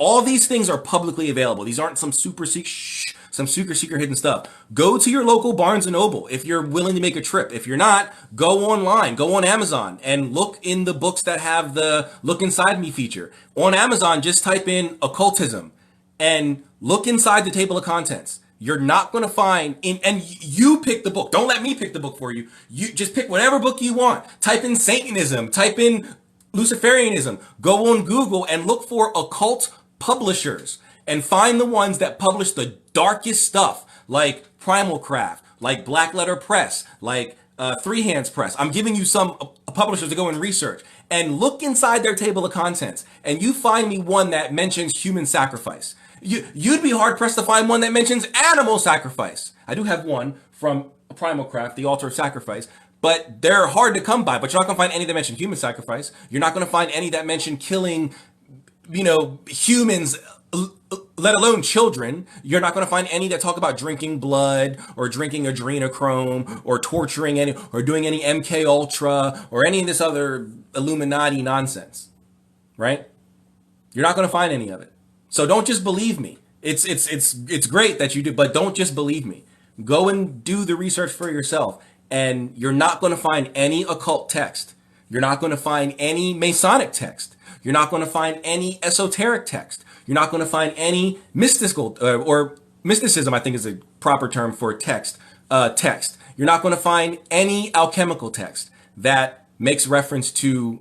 All these things are publicly available. These aren't some super secret hidden stuff. Go to your local Barnes and Noble if you're willing to make a trip. If you're not, go online, go on Amazon and look in the books that have the Look Inside Me feature. On Amazon, just type in occultism and look inside the table of contents. You're not going to find and you pick the book. Don't let me pick the book for you. You just pick whatever book you want. Type in Satanism, type in Luciferianism. Go on Google and look for occult publishers and find the ones that publish the darkest stuff, like Primal Craft, like Black Letter Press, like Three Hands Press. I'm giving you some publishers to go and research and look inside their table of contents, and you find me one that mentions human sacrifice. You'd be hard pressed to find one that mentions animal sacrifice. I do have one from Primal Craft, the Altar of Sacrifice, but they're hard to come by. But you're not gonna find any that mention human sacrifice. You're not gonna find any that mention killing, humans, let alone children. You're not going to find any that talk about drinking blood or drinking adrenochrome or torturing any or doing any MK Ultra or any of this other Illuminati nonsense, right? You're not going to find any of it. So don't just believe me. It's great that you do, but don't just believe me. Go and do the research for yourself, and you're not going to find any occult text. You're not going to find any Masonic text. You're not going to find any esoteric text. You're not going to find any mystical or mysticism, I think is a proper term for text. Text. You're not going to find any alchemical text that makes reference to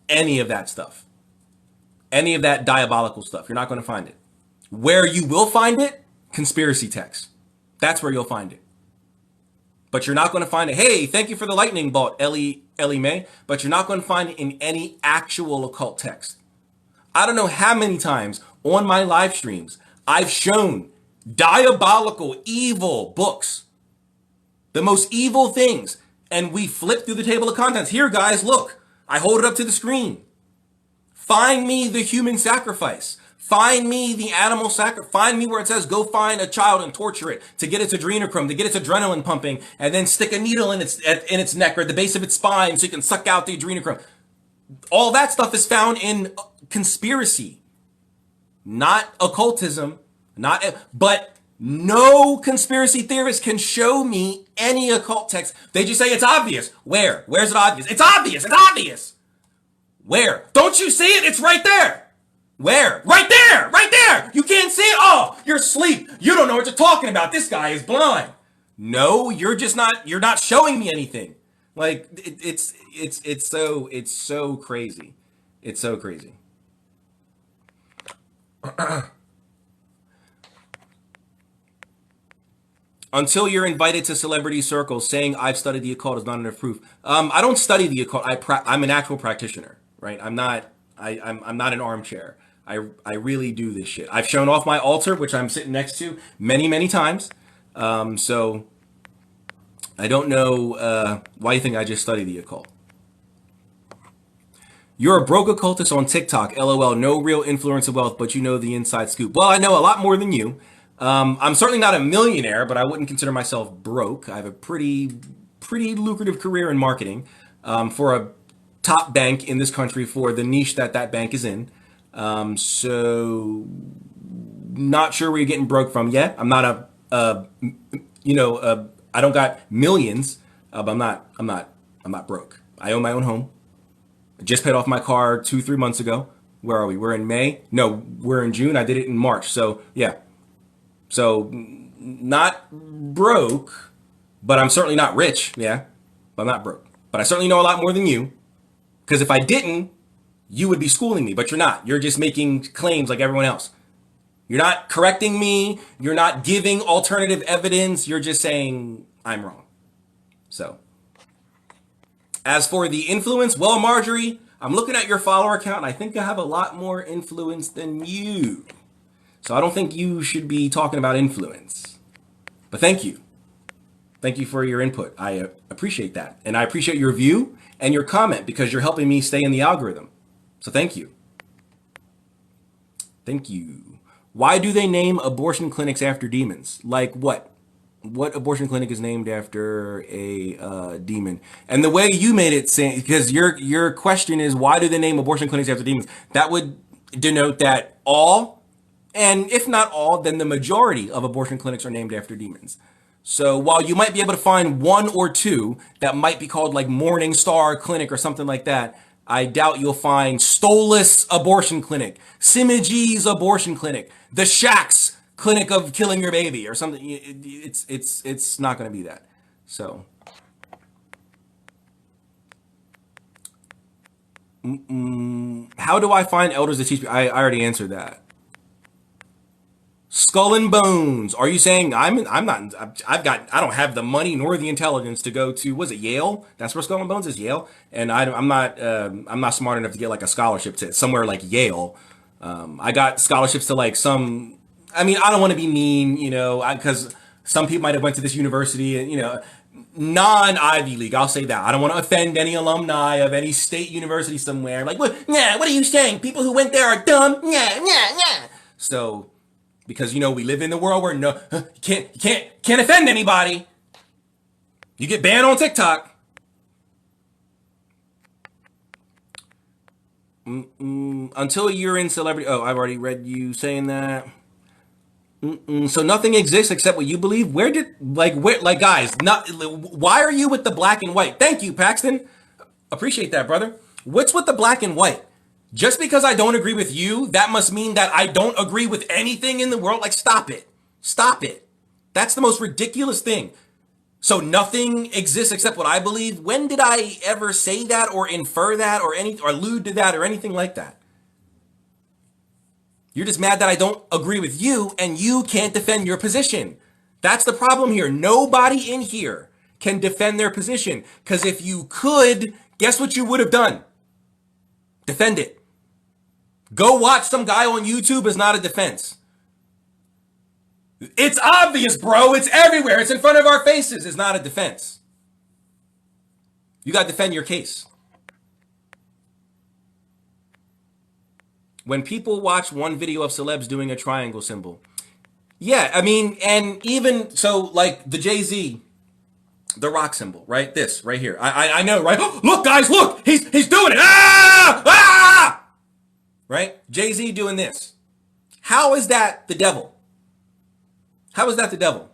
any of that stuff, any of that diabolical stuff. You're not going to find it. Where you will find it, conspiracy text. That's where you'll find it. But you're not going to find it. Hey, thank you for the lightning bolt, Ellie May. But you're not going to find it in any actual occult text. I don't know how many times on my live streams I've shown diabolical, evil books, the most evil things, and we flip through the table of contents. Here, guys, look. I hold it up to the screen. Find me the human sacrifice. Find me the animal sacrifice. Find me where it says go find a child and torture it to get its adrenochrome, to get its adrenaline pumping, and then stick a needle in its neck or at the base of its spine so you can suck out the adrenochrome. All that stuff is found in conspiracy, not occultism, but no conspiracy theorist can show me any occult text. They just say it's obvious. Where? Where's it obvious? It's obvious. It's obvious. Where? Don't you see it? It's right there. Where? Right there! Right there! You can't see it? Oh, you're asleep. You don't know what you're talking about. This guy is blind. No, you're not showing me anything. Like, it's so crazy. It's so crazy. Until you're invited to celebrity circles, saying I've studied the occult is not enough proof. I don't study the occult. I'm an actual practitioner, right? I'm not an armchair. I really do this shit. I've shown off my altar, which I'm sitting next to many times. So I don't know why you think I just study the occult. You're a broke occultist on TikTok. LOL. No real influence of wealth, but you know the inside scoop. Well, I know a lot more than you. I'm certainly not a millionaire, but I wouldn't consider myself broke. I have a pretty lucrative career in marketing for a top bank in this country for the niche that bank is in. So not sure where you're getting broke from yet. I'm not I don't got millions, but I'm not broke. I own my own home. I just paid off my car 2-3 months ago. Where are we? We're in May. No, we're in June. I did it in March. So yeah. So not broke, but I'm certainly not rich. Yeah, but I'm not broke. But I certainly know a lot more than you. Because if I didn't, you would be schooling me, but you're not. You're just making claims like everyone else. You're not correcting me. You're not giving alternative evidence. You're just saying I'm wrong. So, as for the influence, well, Marjorie, I'm looking at your follower count, and I think I have a lot more influence than you. So I don't think you should be talking about influence. But thank you. Thank you for your input. I appreciate that. And I appreciate your view and your comment because you're helping me stay in the algorithm. So thank you. Thank you. Why do they name abortion clinics after demons? Like what? What abortion clinic is named after a demon? And the way you made it say, because your question is, why do they name abortion clinics after demons? That would denote that all, and if not all, then the majority of abortion clinics are named after demons. So while you might be able to find one or two that might be called like Morning Star Clinic or something like that, I doubt you'll find Stolas Abortion Clinic, Simiji's Abortion Clinic, the Shack's Clinic of Killing Your Baby or something. It's not going to be that. So. How do I find elders to teach me? I already answered that. Skull and Bones. Are you saying I don't have the money nor the intelligence to go to, was it Yale? That's where Skull and Bones is, Yale. And I'm not smart enough to get like a scholarship to somewhere like Yale. I got scholarships to like some I mean, I don't want to be mean, you know, because some people might have went to this university and, you know, non-Ivy League. I'll say that. I don't want to offend any alumni of any state university somewhere. Like, what? Yeah, what are you saying? People who went there are dumb? Yeah, yeah, yeah. So, because, you know, we live in the world where no, you can't offend anybody. You get banned on TikTok. Until you're in celebrity. Oh, I've already read you saying that. So nothing exists except what you believe. Where, guys, not, why are you with the black and white? Thank you, Paxton. Appreciate that, brother. What's with the black and white? Just because I don't agree with you, that must mean that I don't agree with anything in the world? Like, stop it. Stop it. That's the most ridiculous thing. So nothing exists except what I believe. When did I ever say that or infer that or allude to that or anything like that? You're just mad that I don't agree with you and you can't defend your position. That's the problem here. Nobody in here can defend their position. Because if you could, guess what you would have done? Defend it. Go watch some guy on YouTube is not a defense. It's obvious, bro. It's everywhere. It's in front of our faces. It's not a defense. You got to defend your case. When people watch one video of celebs doing a triangle symbol. Yeah, I mean, and even so, like the Jay-Z, the rock symbol, right? This right here. I know, right? Look, guys, look, he's doing it. Ah! Ah! Right? Jay-Z doing this. How is that the devil? How is that the devil?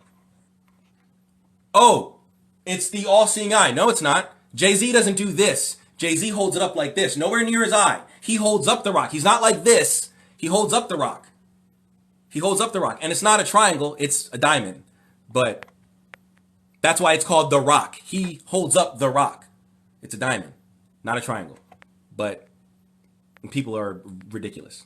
Oh, it's the all-seeing eye. No, it's not. Jay-Z doesn't do this. Jay-Z holds it up like this, nowhere near his eye. He holds up the rock. He's not like this. He holds up the rock. He holds up the rock. And it's not a triangle, it's a diamond. But that's why it's called the rock. He holds up the rock. It's a diamond, not a triangle. But people are ridiculous.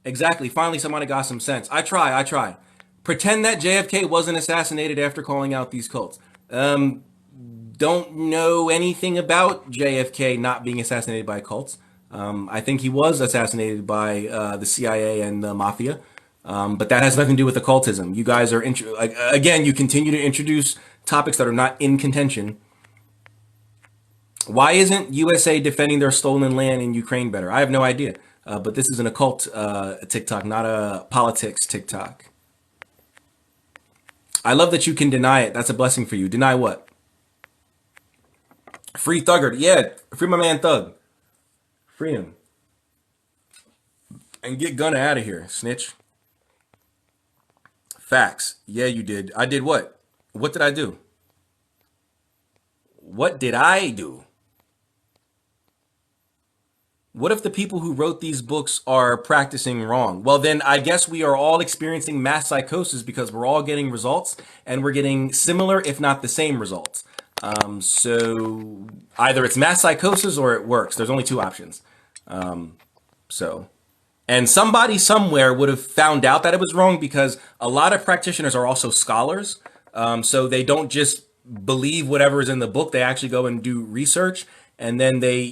Exactly. Finally, somebody got some sense. I try. Pretend that JFK wasn't assassinated after calling out these cults. Don't know anything about JFK not being assassinated by cults. I think he was assassinated by the CIA and the mafia. But that has nothing to do with occultism. You guys are, again, you continue to introduce topics that are not in contention. Why isn't USA defending their stolen land in Ukraine better? I have no idea. But this is an occult TikTok, not a politics TikTok. I love that you can deny it. That's a blessing for you. Deny what? Free Thugger. Yeah, free my man Thug. Free him. And get Gunna out of here, snitch. Facts. Yeah, you did. I did what? What did I do? What did I do? What if the people who wrote these books are practicing wrong? Well, then I guess we are all experiencing mass psychosis because we're all getting results and we're getting similar, if not the same results. So either it's mass psychosis or it works. There's only two options. And somebody somewhere would have found out that it was wrong because a lot of practitioners are also scholars. So they don't just believe whatever is in the book. They actually go and do research. And then they,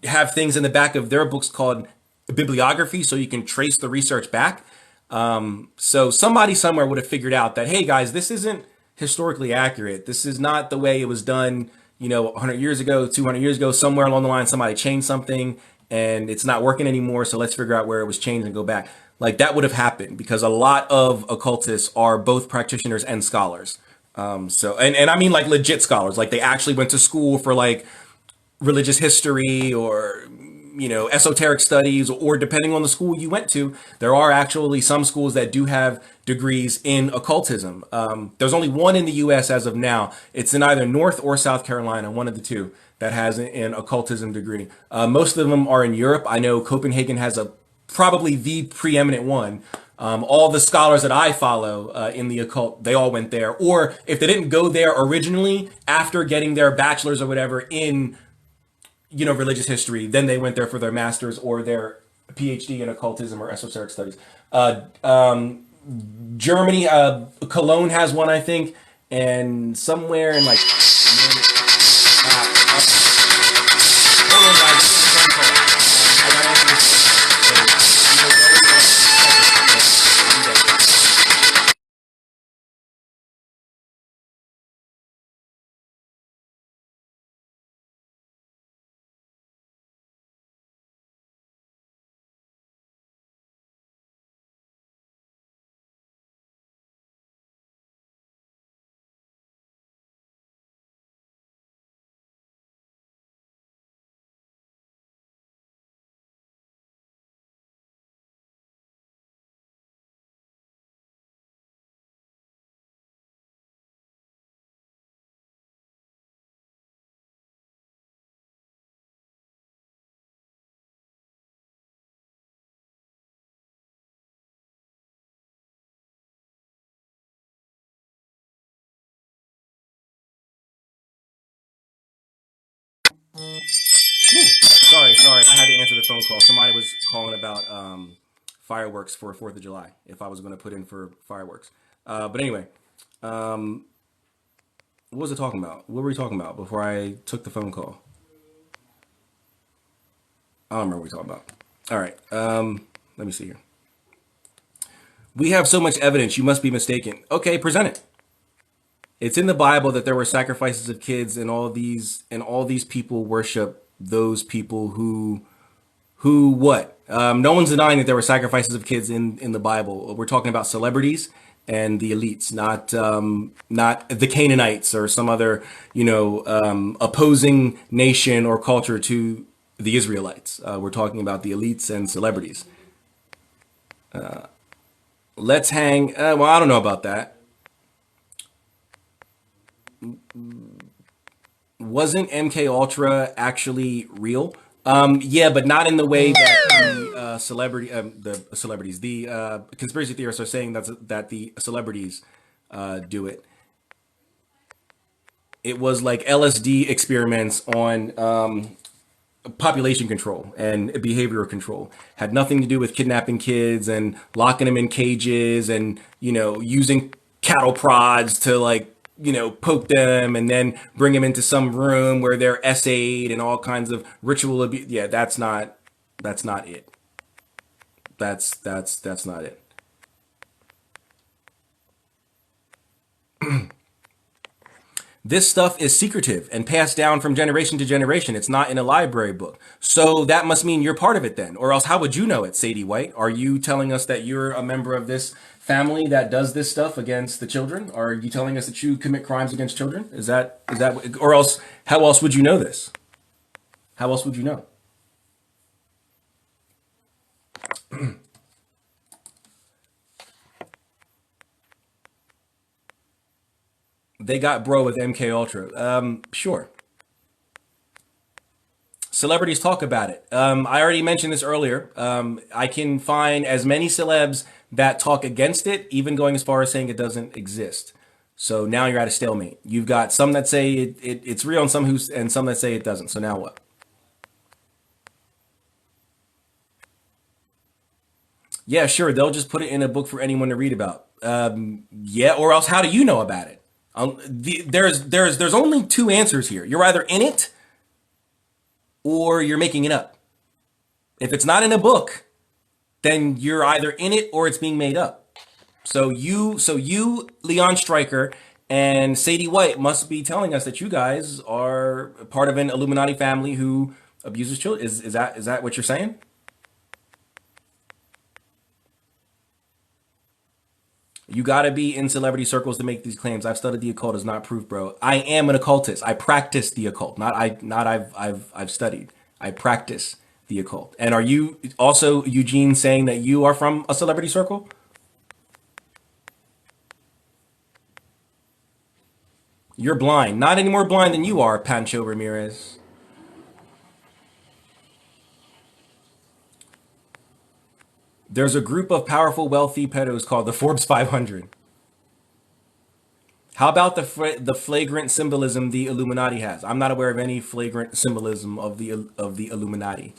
have things in the back of their books called bibliography, so you can trace the research back. So somebody somewhere would have figured out that, hey guys, this isn't historically accurate. This is not the way it was done, 100 years ago, 200 years ago. Somewhere along the line, somebody changed something and it's not working anymore. So let's figure out where it was changed and go back. Like that would have happened because a lot of occultists are both practitioners and scholars. And I mean like legit scholars, like they actually went to school for like religious history or esoteric studies, or depending on the school you went to, there are actually some schools that do have degrees in occultism. There's only one in the US as of now. It's in either North or South Carolina, one of the two, that has an occultism degree. Most of them are in Europe. I know Copenhagen has probably the preeminent one. All the scholars that I follow in the occult, they all went there. Or if they didn't go there originally, after getting their bachelor's or whatever in religious history, then they went there for their master's or their PhD in occultism or esoteric studies. Germany, Cologne has one, I think, and somewhere in like. Hold on, guys. Sorry. I had to answer the phone call. Somebody was calling about fireworks for 4th of July. If I was going to put in for fireworks, but anyway, what was it talking about? What were we talking about before I took the phone call? I don't remember what we were talking about. All right. Let me see here. We have so much evidence. You must be mistaken. Okay, present it. It's in the Bible that there were sacrifices of kids, and all these people worship those people who what? No one's denying that there were sacrifices of kids in the Bible. We're talking about celebrities and the elites, not the Canaanites or some other opposing nation or culture to the Israelites. We're talking about the elites and celebrities. Let's hang. Well, I don't know about that. Wasn't MK Ultra actually real? Yeah, but not in the way that the celebrities, the conspiracy theorists are saying that the celebrities do it. It was like LSD experiments on population control and behavioral control. Had nothing to do with kidnapping kids and locking them in cages and using cattle prods to poke them and then bring them into some room where they're essayed and all kinds of ritual abuse. Yeah, that's not it. That's not it. This stuff is secretive and passed down from generation to generation. It's not in a library book. So that must mean you're part of it then. Or else how would you know it, Sadie White? Are you telling us that you're a member of this family that does this stuff against the children? Are you telling us that you commit crimes against children? Is that or else how else would you know this? How else would you know? They got bro with MK Ultra. Sure. Celebrities talk about it. I already mentioned this earlier. I can find as many celebs that talk against it, even going as far as saying it doesn't exist. So now you're at a stalemate. You've got some that say it's real, and some that say it doesn't. So now what? Yeah, sure. They'll just put it in a book for anyone to read about. Yeah, or else how do you know about it? There's only two answers here. You're either in it or you're making it up. If it's not in a book, then you're either in it or it's being made up. So you, Leon Stryker, and Sadie White must be telling us that you guys are part of an Illuminati family who abuses children. Is that what you're saying? You got to be in celebrity circles to make these claims. I've studied the occult is not proof, bro. I am an occultist. I practice the occult. Not I've studied. I practice the occult. And are you also, Eugene, saying that you are from a celebrity circle? You're blind. Not any more blind than you are, Pancho Ramirez. There's a group of powerful, wealthy pedos called the Forbes 500. How about the flagrant symbolism the Illuminati has? I'm not aware of any flagrant symbolism of the Illuminati.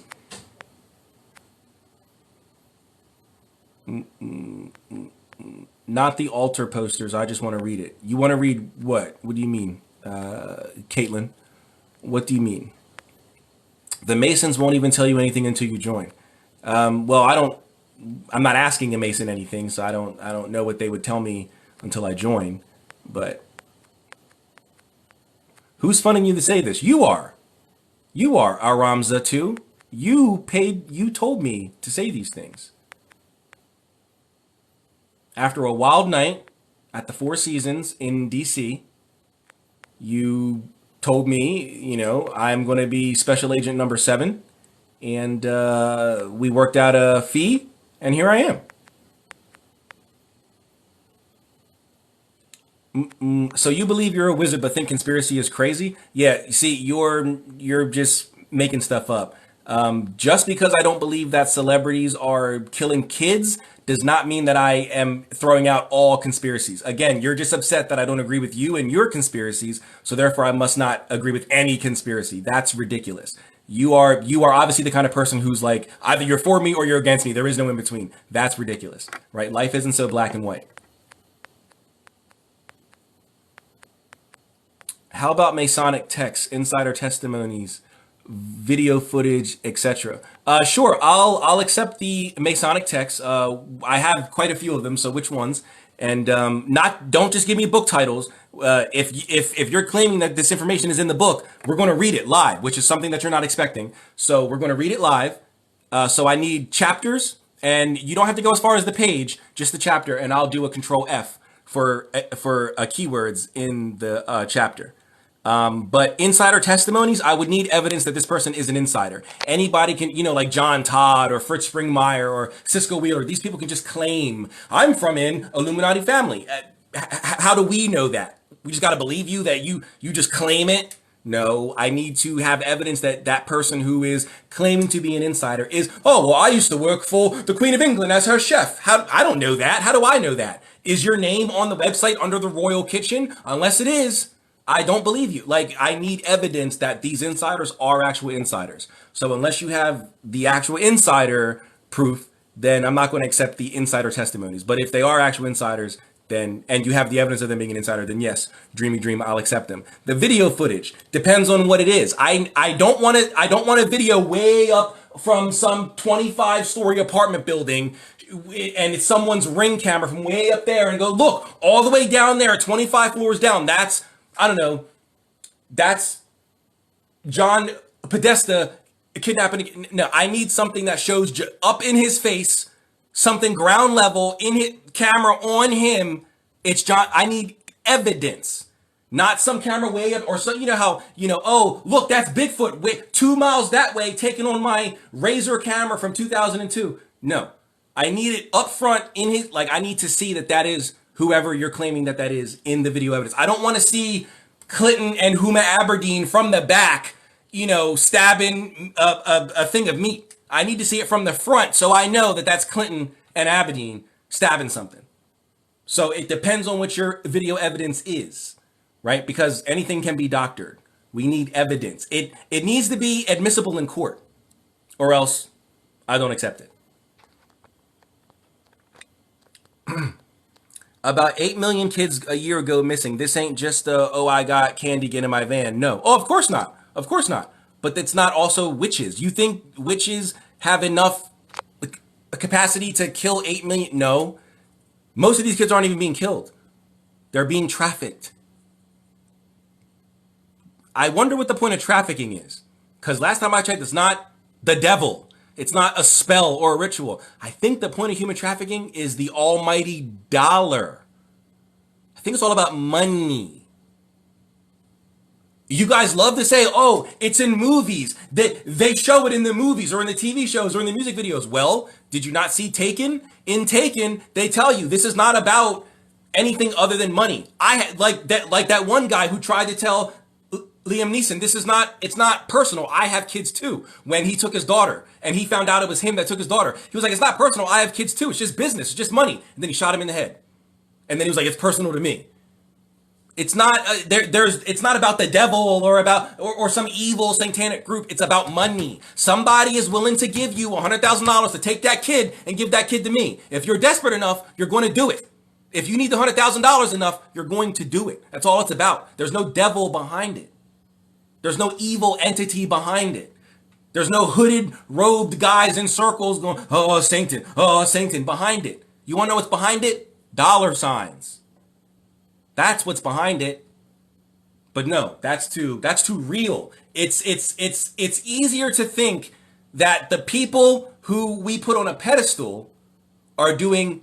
Not the altar posters. I just want to read it. You want to read what? What do you mean, Caitlin? What do you mean? The Masons won't even tell you anything until you join. Well, I don't. I'm not asking a Mason anything, so I don't know what they would tell me until I join. But who's funding you to say this? You are. You are Aramza too. You paid. You told me to say these things after a wild night at the Four Seasons in D.C. You told me, I'm going to be Special Agent Number Seven, and we worked out a fee, and here I am. So you believe you're a wizard, but think conspiracy is crazy? Yeah, you see, you're just making stuff up. Just because I don't believe that celebrities are killing kids does not mean that I am throwing out all conspiracies. Again, you're just upset that I don't agree with you and your conspiracies, so therefore I must not agree with any conspiracy. That's ridiculous. You are obviously the kind of person who's like, either you're for me or you're against me. There is no in between. That's ridiculous, right? Life isn't so black and white. How about Masonic texts, insider testimonies, video footage, etc.? Sure, I'll accept the Masonic texts. I have quite a few of them, so which ones? And not don't just give me book titles. If you're claiming that this information is in the book, we're going to read it live, which is something that you're not expecting. So we're going to read it live. So I need chapters, and you don't have to go as far as the page, just the chapter, and I'll do a control F for keywords in the chapter. But insider testimonies, I would need evidence that this person is an insider. Anybody can, like John Todd or Fritz Springmeier or Cisco Wheeler. These people can just claim, I'm from an Illuminati family. How do we know that? We just got to believe you that you just claim it? No, I need to have evidence that that person who is claiming to be an insider is, oh, well, I used to work for the Queen of England as her chef. I don't know that. How do I know that? Is your name on the website under the Royal Kitchen? Unless it is, I don't believe you. Like, I need evidence that these insiders are actual insiders. So unless you have the actual insider proof, then I'm not going to accept the insider testimonies. But if they are actual insiders, then, and you have the evidence of them being an insider, then yes, dreamy dream, I'll accept them. The video footage depends on what it is. I don't want a video way up from some 25-story apartment building and it's someone's ring camera from way up there and go, look, all the way down there, 25 floors down. That's, I don't know, that's John Podesta kidnapping. No, I need something that shows up in his face, something ground level in his camera on him. It's John. I need evidence, not some camera way up or so. You know how, oh, look, that's Bigfoot way 2 miles that way taken on my Razor camera from 2002. No, I need it up front in his, like, I need to see that is whoever you're claiming that is in the video evidence. I don't want to see Clinton and Huma Aberdeen from the back, stabbing a thing of meat. I need to see it from the front so I know that that's Clinton and Aberdeen stabbing something. So it depends on what your video evidence is, right? Because anything can be doctored. We need evidence. It needs to be admissible in court, or else I don't accept it. About 8 million kids a year ago missing. This ain't just oh, I got candy, get in my van. No. Oh, of course not. Of course not. But it's not also witches. You think witches have enough capacity to kill 8 million? No. Most of these kids aren't even being killed. They're being trafficked. I wonder what the point of trafficking is. Because last time I checked, it's not the devil. It's not a spell or a ritual. I think the point of human trafficking is the almighty dollar. I think it's all about money. You guys love to say, oh, it's in movies. They show it in the movies or in the TV shows or in the music videos. Well, did you not see Taken? In Taken, they tell you this is not about anything other than money. Like that one guy who tried to tell Liam Neeson, it's not personal. I have kids too. When he took his daughter and he found out it was him that took his daughter, he was like, it's not personal. I have kids too. It's just business. It's just money. And then he shot him in the head. And then he was like, it's personal to me. It's not, it's not about the devil or some evil satanic group. It's about money. Somebody is willing to give you $100,000 to take that kid and give that kid to me. If you're desperate enough, you're going to do it. If you need the $100,000 enough, you're going to do it. That's all it's about. There's no devil behind it. There's no evil entity behind it. There's no hooded, robed guys in circles going, oh, Satan, behind it. You want to know what's behind it? Dollar signs. That's what's behind it. But no, that's too real. It's easier to think that the people who we put on a pedestal are doing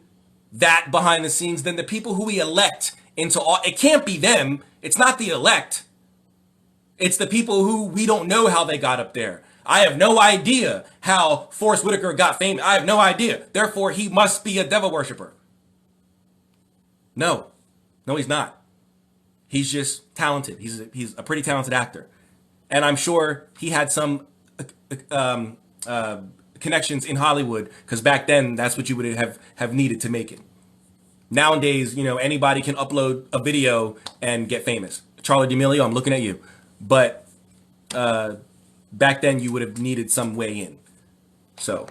that behind the scenes than the people who we elect into all. It can't be them. It's not the elect. It's the people who we don't know how they got up there. I have no idea how Forrest Whitaker got famous. I have no idea. Therefore, he must be a devil worshiper. No, he's not. He's just talented. He's a pretty talented actor. And I'm sure he had some connections in Hollywood, because back then that's what you would have needed to make it. Nowadays, anybody can upload a video and get famous. Charlie D'Amelio, I'm looking at you. But back then you would have needed some way in. So,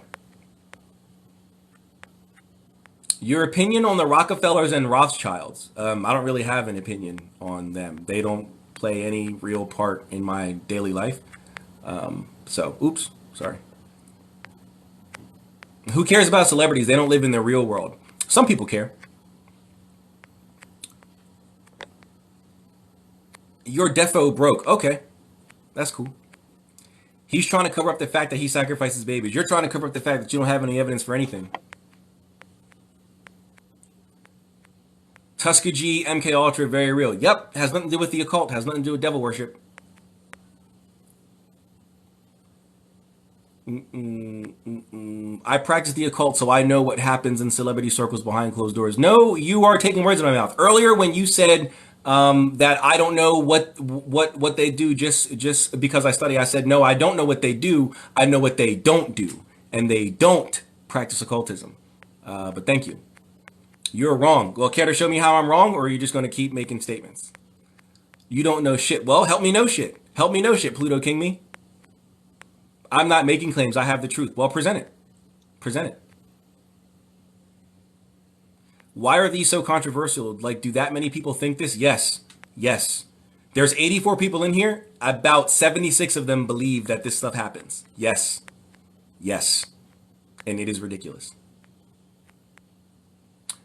your opinion on the Rockefellers and Rothschilds? I don't really have an opinion on them. They don't play any real part in my daily life. Oops, sorry. Who cares about celebrities? They don't live in the real world. Some people care. Your defo broke. Okay, that's cool. He's trying to cover up the fact that he sacrifices babies. You're trying to cover up the fact that you don't have any evidence for anything. Tuskegee, MK Ultra, very real. Yep, has nothing to do with the occult. Has nothing to do with devil worship. I practice the occult, so I know what happens in celebrity circles behind closed doors. No, you are taking words in my mouth. Earlier, when you said that I don't know what they do just because I study, I said no, I don't know what they do. I know what they don't do, and they don't practice occultism. But thank you. You're wrong. Well, care to show me how I'm wrong, or are you just going to keep making statements? You don't know shit. Well, help me know shit. Help me know shit, Pluto King me. I'm not making claims. I have the truth. Well, present it. Present it. Why are these so controversial? Like, do that many people think this? Yes. Yes. There's 84 people in here. About 76 of them believe that this stuff happens. Yes. Yes. And it is ridiculous.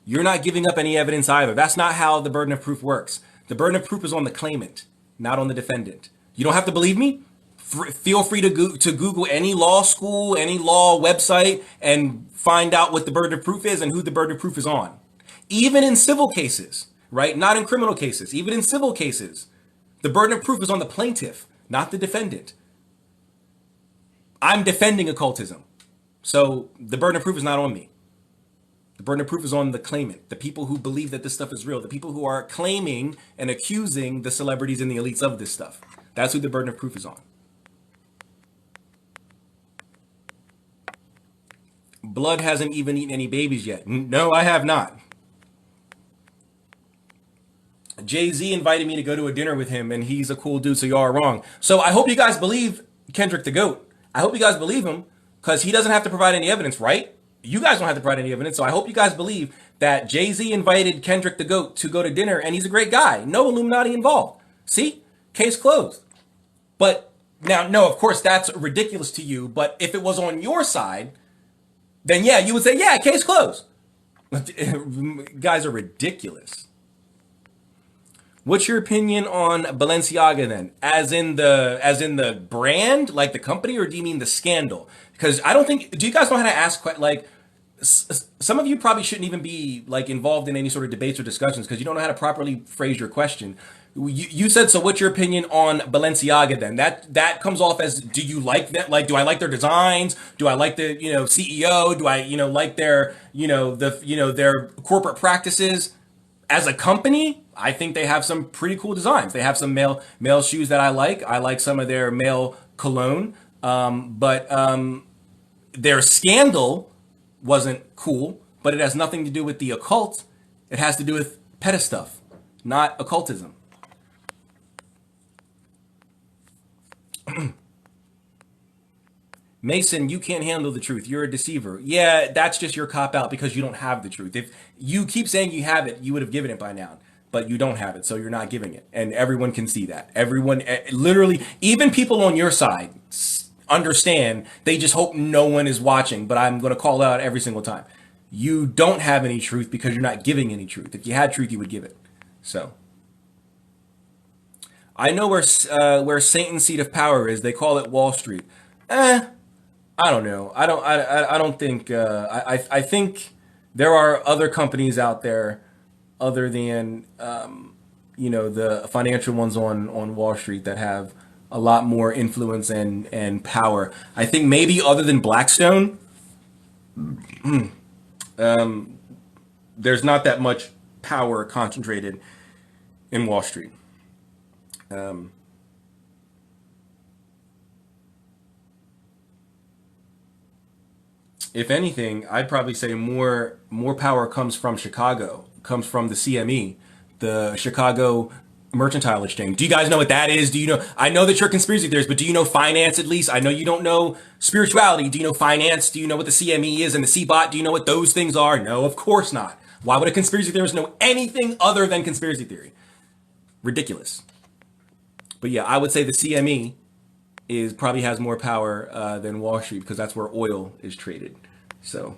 You're not giving up any evidence either. That's not how the burden of proof works. The burden of proof is on the claimant, not on the defendant. You don't have to believe me? Feel free to Google any law school, any law website, and find out what the burden of proof is and who the burden of proof is on. Even in civil cases, right? Not in criminal cases. Even in civil cases, the burden of proof is on the plaintiff, not the defendant. I'm defending occultism, so the burden of proof is not on me. The burden of proof is on the claimant, the people who believe that this stuff is real, the people who are claiming and accusing the celebrities and the elites of this stuff. That's who the burden of proof is on. Blood hasn't even eaten any babies yet. No, I have not. Jay-Z invited me to go to a dinner with him, and he's a cool dude, so y'all are wrong. So I hope you guys believe Kendrick the GOAT. I hope you guys believe him, because he doesn't have to provide any evidence, right? You guys don't have to provide any evidence, so I hope you guys believe that Jay-Z invited Kendrick the GOAT to go to dinner, and he's a great guy. No Illuminati involved. See? Case closed. But now, no, of course, that's ridiculous to you, but if it was on your side, then yeah, you would say, yeah, case closed. Guys are ridiculous. What's your opinion on Balenciaga then? As in the brand, like the company, or do you mean the scandal? Because I don't think, do you guys know how to ask, like, some of you probably shouldn't even be like involved in any sort of debates or discussions because you don't know how to properly phrase your question. You said, so what's your opinion on Balenciaga then? That comes off as, do you like that? Like, do I like their designs? Do I like the, CEO? Do I, like their, their corporate practices? As a company, I think they have some pretty cool designs. They have some male shoes that I like. I like some of their male cologne. But their scandal wasn't cool, but it has nothing to do with the occult. It has to do with peta stuff, not occultism. Mason, you can't handle the truth. You're a deceiver. Yeah, that's just your cop out because you don't have the truth. If you keep saying you have it, you would have given it by now. But you don't have it, so you're not giving it. And everyone can see that. Everyone, literally, even people on your side understand. They just hope no one is watching. But I'm going to call out every single time. You don't have any truth because you're not giving any truth. If you had truth, you would give it. So I know where Satan's seat of power is. They call it Wall Street. I don't know. I don't think. I think there are other companies out there, other than the financial ones on Wall Street that have a lot more influence and power. I think maybe other than Blackstone, there's not that much power concentrated in Wall Street. I, If anything, I'd probably say more power comes from Chicago, comes from the CME, the Chicago Mercantile Exchange. Do you guys know what that is? Do you know? I know that you're conspiracy theorists, but do you know finance at least? I know you don't know spirituality. Do you know finance? Do you know what the CME is and the CBOT? Do you know what those things are? No, of course not. Why would a conspiracy theorist know anything other than conspiracy theory? Ridiculous. But yeah, I would say the CME is probably has more power than Wall Street because that's where oil is traded. So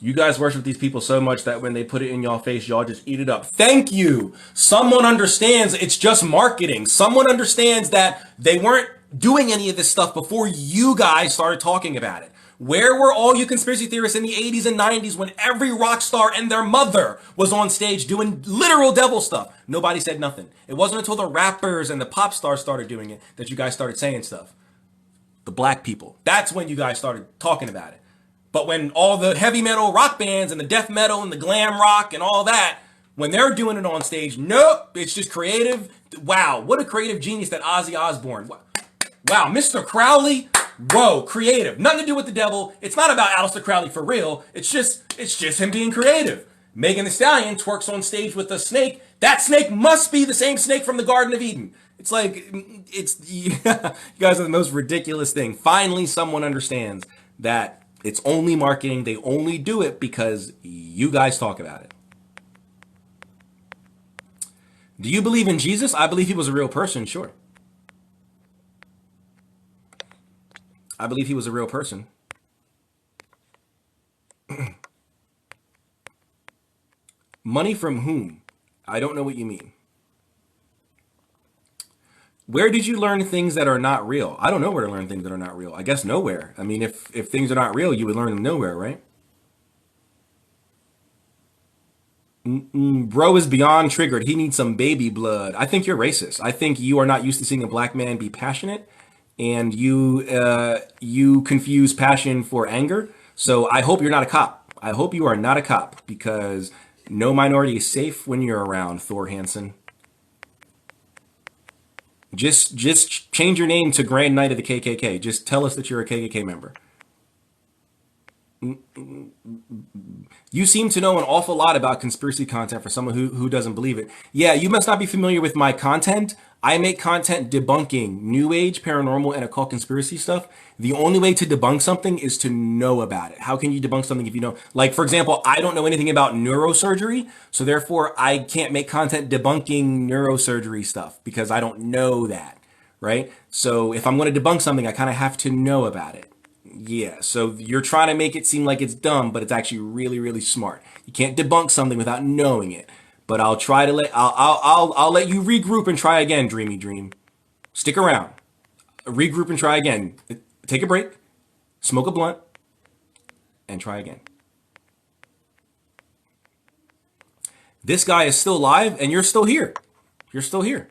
you guys worship these people so much that when they put it in y'all face, y'all just eat it up. Thank you. Someone understands it's just marketing. Someone understands that they weren't doing any of this stuff before you guys started talking about it. Where were all you conspiracy theorists in the 80s and 90s when every rock star and their mother was on stage doing literal devil stuff? Nobody said nothing. It wasn't until the rappers and the pop stars started doing it that you guys started saying stuff. The black people. That's when you guys started talking about it. But when all the heavy metal rock bands and the death metal and the glam rock and all that, when they're doing it on stage, nope, it's just creative. Wow, what a creative genius that Ozzy Osbourne. Wow, Mr. Crowley. Whoa, creative. Nothing to do with the devil. It's not about Aleister Crowley for real. It's just him being creative. Megan Thee Stallion twerks on stage with a snake. That snake must be the same snake from the Garden of Eden. It's like, you guys are the most ridiculous thing. Finally, someone understands that it's only marketing. They only do it because you guys talk about it. Do you believe in Jesus? I believe he was a real person, sure. I believe he was a real person. Money from whom? I don't know what you mean. Where did you learn things that are not real? I don't know where to learn things that are not real. I guess nowhere. I mean, if things are not real, you would learn them nowhere, right? Bro is beyond triggered. He needs some baby blood. I think you're racist. I think you are not used to seeing a black man be passionate, and you confuse passion for anger. So I hope you're not a cop. I hope you are not a cop because no minority is safe when you're around, Thor Hansen. Just change your name to Grand Knight of the KKK. Just tell us that you're a KKK member. You seem to know an awful lot about conspiracy content for someone who doesn't believe it. Yeah, you must not be familiar with my content. I make content debunking New Age, paranormal, and occult conspiracy stuff. The only way to debunk something is to know about it. How can you debunk something if you know? Like, for example, I don't know anything about neurosurgery, so therefore I can't make content debunking neurosurgery stuff because I don't know that, right? So if I'm going to debunk something, I kind of have to know about it. Yeah, so you're trying to make it seem like it's dumb, but it's actually really, really smart. You can't debunk something without knowing it. But I'll try to I'll let you regroup and try again, Dreamy Dream. Stick around. Regroup and try again. Take a break, smoke a blunt, and try again. This guy is still alive, and you're still here. You're still here.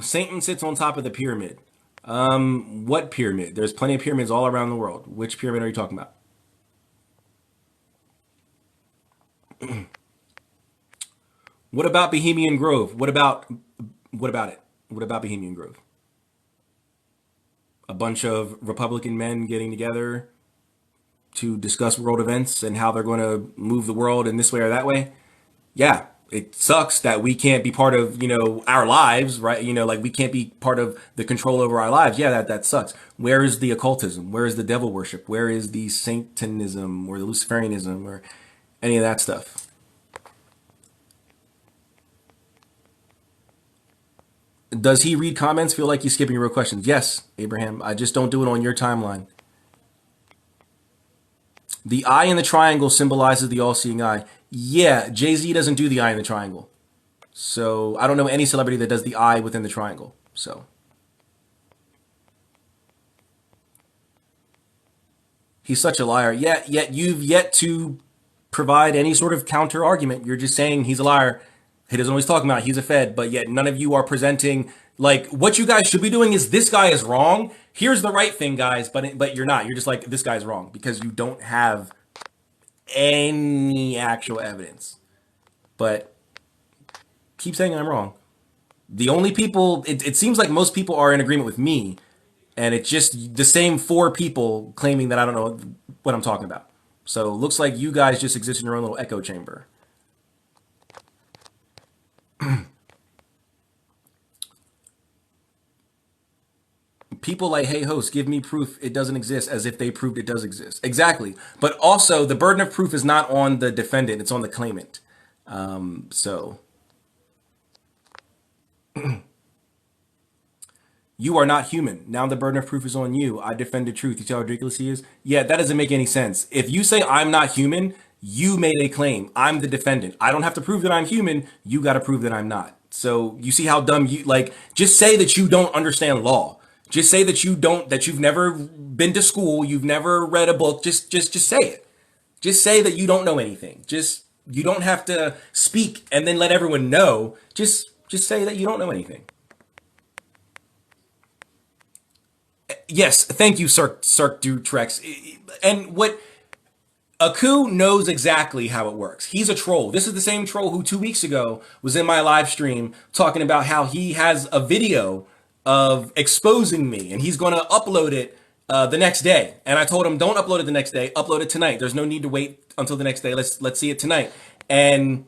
Satan sits on top of the pyramid. What pyramid? There's plenty of pyramids all around the world. Which pyramid are you talking about? What about Bohemian Grove? What about it? What about Bohemian Grove? A bunch of Republican men getting together to discuss world events and how they're going to move the world in this way or that way. Yeah, it sucks that we can't be part of, our lives, right? Like we can't be part of the control over our lives. Yeah, that sucks. Where is the occultism? Where is the devil worship? Where is the Satanism or the Luciferianism or any of that stuff? Does he read comments? Feel like he's skipping real questions? Yes, Abraham. I just don't do it on your timeline. The eye in the triangle symbolizes the all-seeing eye. Yeah, Jay-Z doesn't do the eye in the triangle. So I don't know any celebrity that does the eye within the triangle. So he's such a liar. Yet you've yet to provide any sort of counter argument. You're just saying he's a liar. He doesn't always talk about it. He's a Fed, but yet none of you are presenting like what you guys should be doing is this guy is wrong. Here's the right thing, guys, but you're not. You're just like this guy's wrong because you don't have any actual evidence. But keep saying I'm wrong. The only people, it seems like most people are in agreement with me, and it's just the same four people claiming that I don't know what I'm talking about. So it looks like you guys just exist in your own little echo chamber. People like, hey, host, give me proof it doesn't exist as if they proved it does exist. Exactly. But also, the burden of proof is not on the defendant, it's on the claimant. So you are not human. Now the burden of proof is on you. I defend the truth. You see how ridiculous he is? Yeah, that doesn't make any sense. If you say I'm not human, you made a claim. I'm the defendant. I don't have to prove that I'm human. You got to prove that I'm not. So you see how dumb you like. Just say that you don't understand law. Just say that you don't. That you've never been to school. You've never read a book. Just say it. Just say that you don't know anything. Just you don't have to speak and then let everyone know. Just say that you don't know anything. Yes, thank you, Cirque du Trex. And what Aku knows exactly how it works. He's a troll. This is the same troll who 2 weeks ago was in my live stream talking about how he has a video of exposing me and he's going to upload it the next day. And I told him, don't upload it the next day. Upload it tonight. There's no need to wait until the next day. Let's see it tonight. And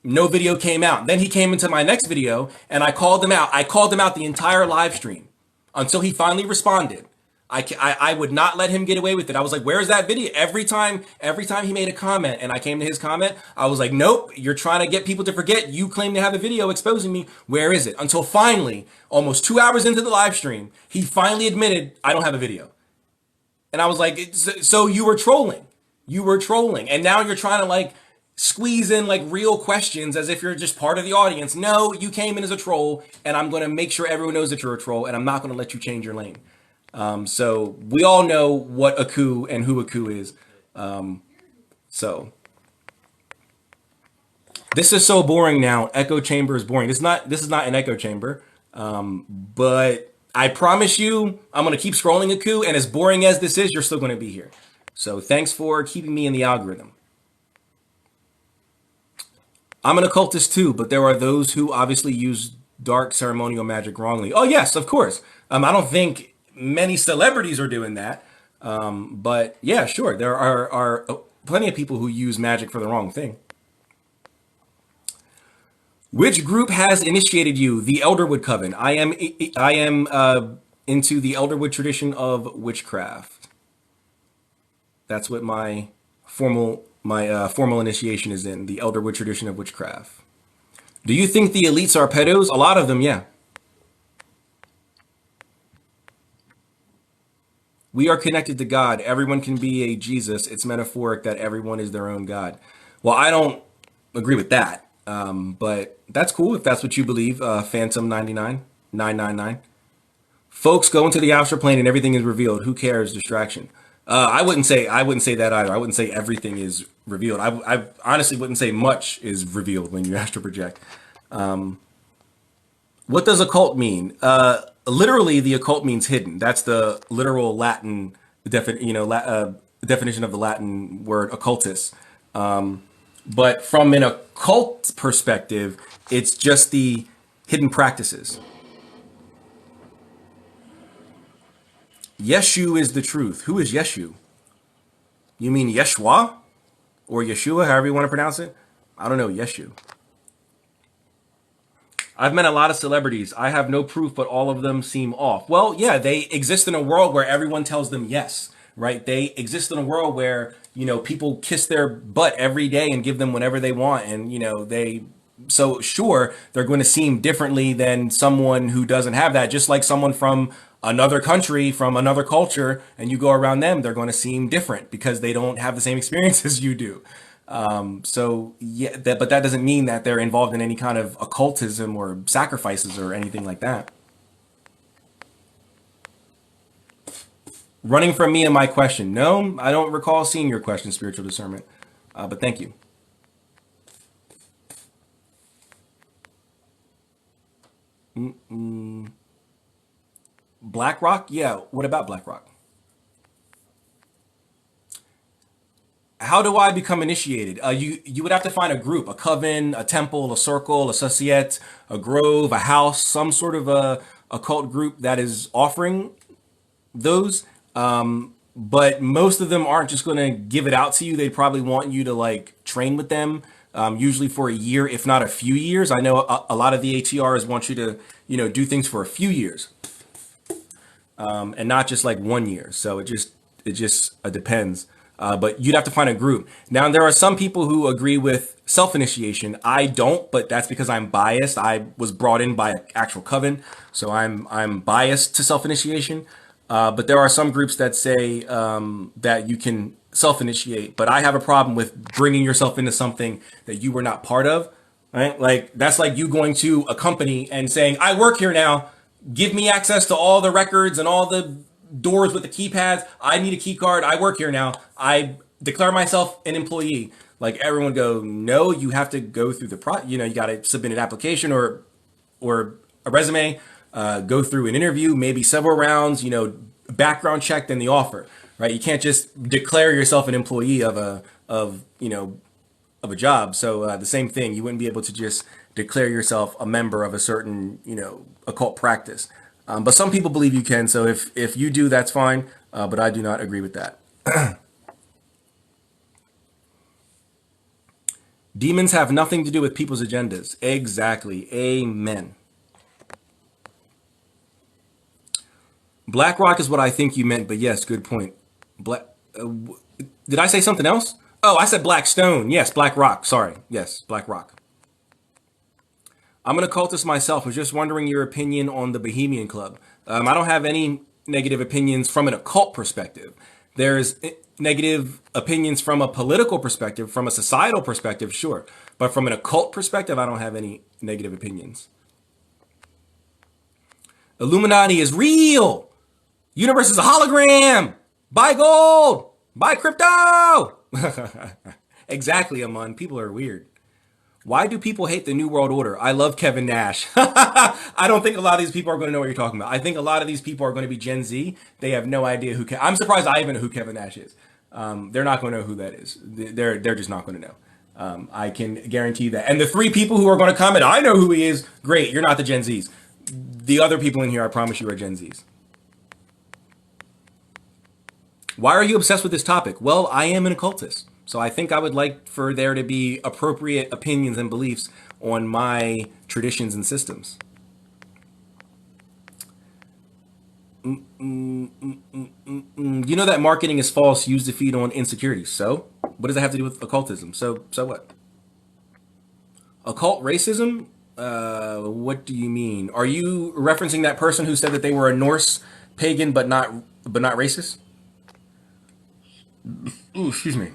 no video came out. Then he came into my next video and I called him out. I called him out the entire live stream until he finally responded. I would not let him get away with it. I was like, where's that video? Every time he made a comment and I came to his comment, I was like, nope, you're trying to get people to forget you claim to have a video exposing me. Where is it? Until finally, almost 2 hours into the live stream, he finally admitted I don't have a video. And I was like, so you were trolling. You were trolling. And now you're trying to like squeeze in like real questions as if you're just part of the audience. No, you came in as a troll and I'm going to make sure everyone knows that you're a troll and I'm not going to let you change your lane. So we all know what Aku and who Aku is. So this is so boring now. Echo chamber is boring. This is not an echo chamber. But I promise you, I'm gonna keep scrolling Aku, and as boring as this is, you're still gonna be here. So thanks for keeping me in the algorithm. I'm an occultist too, but there are those who obviously use dark ceremonial magic wrongly. Oh yes, of course. I don't think many celebrities are doing that. But yeah, sure, there are plenty of people who use magic for the wrong thing. Which group has initiated you? The Elderwood Coven. I am into the Elderwood tradition of witchcraft. That's what my formal initiation is in the Elderwood tradition of witchcraft. Do you think the elites are pedos? A lot of them, yeah. We are connected to God. Everyone can be a Jesus. It's metaphoric that everyone is their own God. Well, I don't agree with that. But that's cool if that's what you believe. Phantom 99 999. Folks go into the astral plane and everything is revealed. Who cares? Distraction. I wouldn't say that either. I wouldn't say everything is revealed. I honestly wouldn't say much is revealed when you astral project. What does occult mean? Literally, the occult means hidden. That's the literal Latin definition of the Latin word occultus. But from an occult perspective, it's just the hidden practices. Yeshu is the truth. Who is Yeshu? You mean Yeshua or Yeshua, however you want to pronounce it? I don't know, Yeshu. I've met a lot of celebrities. I have no proof, but all of them seem off. Well, yeah, they exist in a world where everyone tells them yes, right? They exist in a world where, people kiss their butt every day and give them whatever they want. And, so sure, they're going to seem differently than someone who doesn't have that. Just like someone from another country, from another culture, and you go around them, they're going to seem different because they don't have the same experiences you do. So yeah, but that doesn't mean that they're involved in any kind of occultism or sacrifices or anything like that. Running from me and my question. No, I don't recall seeing your question, spiritual discernment. But thank you. BlackRock? Yeah. What about BlackRock? How do I become initiated? You would have to find a group, a coven, a temple, a circle, a societe, a grove, a house, some sort of a occult group that is offering those. But most of them aren't just going to give it out to you. They probably want you to like train with them, usually for a year, if not a few years. I know a lot of the ATRs want you to, do things for a few years, and not just like 1 year. So it just depends. But you'd have to find a group. Now there are some people who agree with self-initiation. I don't, but that's because I'm biased. I was brought in by an actual coven, so I'm biased to self-initiation. But there are some groups that say that you can self-initiate. But I have a problem with bringing yourself into something that you were not part of. Right? Like that's like you going to a company and saying, "I work here now. Give me access to all the records and all the doors with the keypads. I need a key card. I work here now. I declare myself an employee." Like everyone go, "No, you have to go through the you got to submit an application or a resume, go through an interview, maybe several rounds, background check, then the offer, right? You can't just declare yourself an employee of a job. So the same thing, you wouldn't be able to just declare yourself a member of a certain, occult practice. But some people believe you can. So if you do, that's fine. But I do not agree with that. Demons have nothing to do with people's agendas. Exactly. Amen. BlackRock is what I think you meant, but yes, good point. Black. Did I say something else? Oh, I said Blackstone. Yes, BlackRock. Sorry. Yes, BlackRock. I'm an occultist myself. I was just wondering your opinion on the Bohemian Club. I don't have any negative opinions from an occult perspective. There's negative opinions from a political perspective, from a societal perspective, sure. But from an occult perspective, I don't have any negative opinions. Illuminati is real. Universe is a hologram. Buy gold. Buy crypto. Exactly, Aman. People are weird. Why do people hate the New World Order? I love Kevin Nash. I don't think a lot of these people are going to know what you're talking about. I think a lot of these people are going to be Gen Z. They have no idea who. I'm surprised I even know who Kevin Nash is. They're not going to know who that is. They're just not going to know. I can guarantee that. And the 3 people who are going to comment, I know who he is. Great, you're not the Gen Zs. The other people in here, I promise you, are Gen Zs. Why are you obsessed with this topic? Well, I am an occultist. So I think I would like for there to be appropriate opinions and beliefs on my traditions and systems. You know that marketing is false, used to feed on insecurities. So what does that have to do with occultism? So what? Occult racism? What do you mean? Are you referencing that person who said that they were a Norse pagan but not racist? Ooh, excuse me.